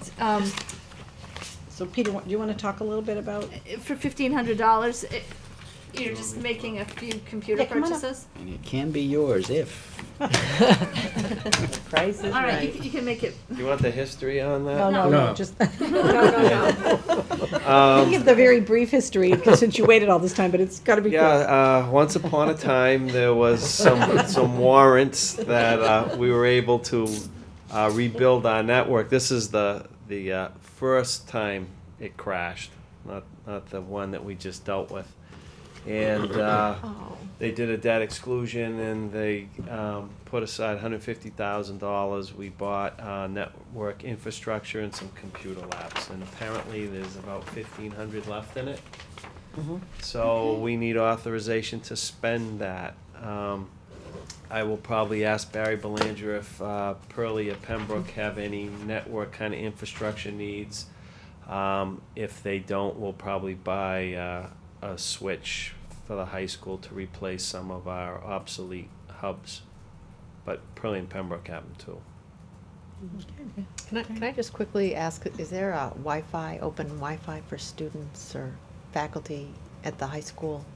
So, Peter, do you want to talk a little bit about? for $1,500, you're just making a few computer Yeah, come on up. purchases? And it can be yours if. Price is All right, right. you can make it. You want the history on that? No, just. Um, Give the very brief history, since you waited all this time, but it's got to be quick. Yeah, once upon a time, there was some warrants that we were able to rebuild our network. This is the first time it crashed, not the one that we just dealt with. And they did a debt exclusion, and they put aside $150,000. We bought network infrastructure and some computer labs, and apparently there's about 1,500 left in it. So we need authorization to spend that. I will probably ask Barry Belanger if Pearlie or Pembroke have any network kind of infrastructure needs. If they don't, we'll probably buy a switch for the high school to replace some of our obsolete hubs. But Pearlie and Pembroke have them too. Can I just quickly ask, is there a Wi-Fi, open Wi-Fi for students or faculty at the high school?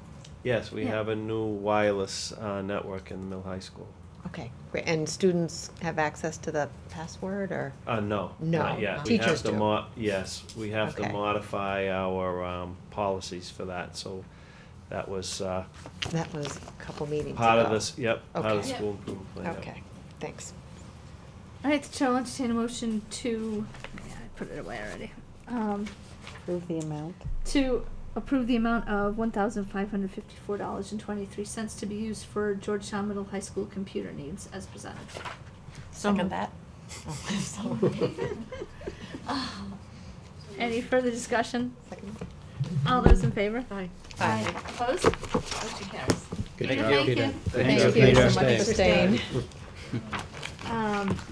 Yes, we Yeah. have a new wireless network in the middle high school. Okay, great. And students have access to the password or? No, No. not yet. Teachers We have do. to yes, we have to Okay. modify our policies for that, so that was That was a couple meetings part of ago. this, part of the Okay. school improvement plan. yep. Okay, thanks. All right, the chair will entertain a motion to, yeah, I put it away already. Approve the amount. To approve the amount of $1,554.23 to be used for Georgetown Middle High School computer needs as presented. Second that. Any further discussion? Second. All those in favor? Aye. Aye. Opposed? Motion carries. Good Peter, job, thank Peter. you. Thank Thank you. you so Peter, much for staying.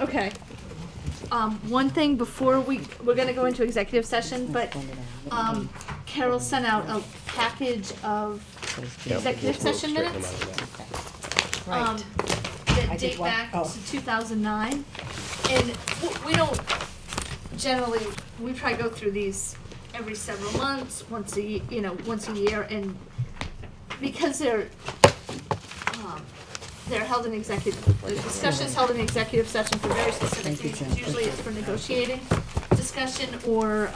Okay. One thing before we're gonna go into executive session, but, Carol sent out a package of Yeah, executive we'll session straighten minutes. them out of that. That I did date one. back Oh. to 2009. And we don't generally, we try to go through these every several months, once a year, and because they're held in the discussion's held in executive session for very specific Thank you, things. Jen. Usually it's for negotiating discussion or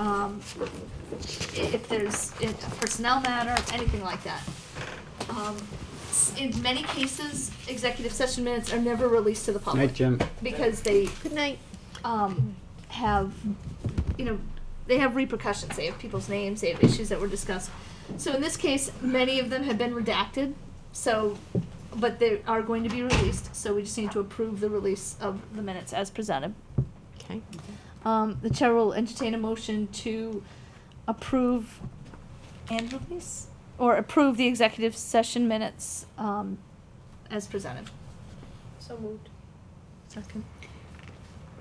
if there's a personnel matter, anything like that. In many cases, executive session minutes are never released to the public. Night, Jim. Because they Good night. Have, they have repercussions. They have people's names, they have issues that were discussed. So in this case, many of them have been redacted, but they are going to be released, so we just need to approve the release of the minutes as presented. Okay. The chair will entertain a motion to approve and release, or approve the executive session minutes as presented. So moved. Second.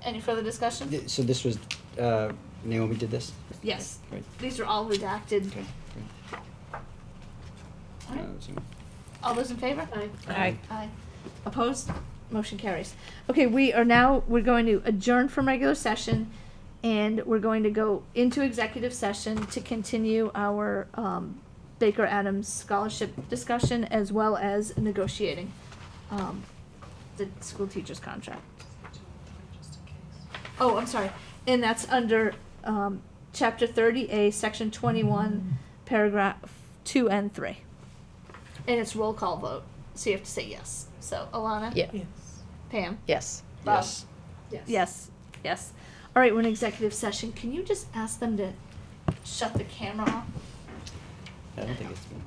Any further discussion? So this was, Naomi did this? Yes. Great. These are all redacted. Okay, great. All right. So- All those in favor? Aye. Aye. Opposed? Motion carries. Okay, we're going to adjourn from regular session, and we're going to go into executive session to continue our Baker Adams scholarship discussion as well as negotiating the school teacher's contract. Oh, I'm sorry. And that's under Chapter 30A, Section 21, Paragraph 2 and 3. And it's roll call vote, so you have to say yes. So, Alana? Yeah. Pam? Yes. Bob? Yes. Yes. Yes. All right, we're in executive session. Can you just ask them to shut the camera off? I don't think it's been.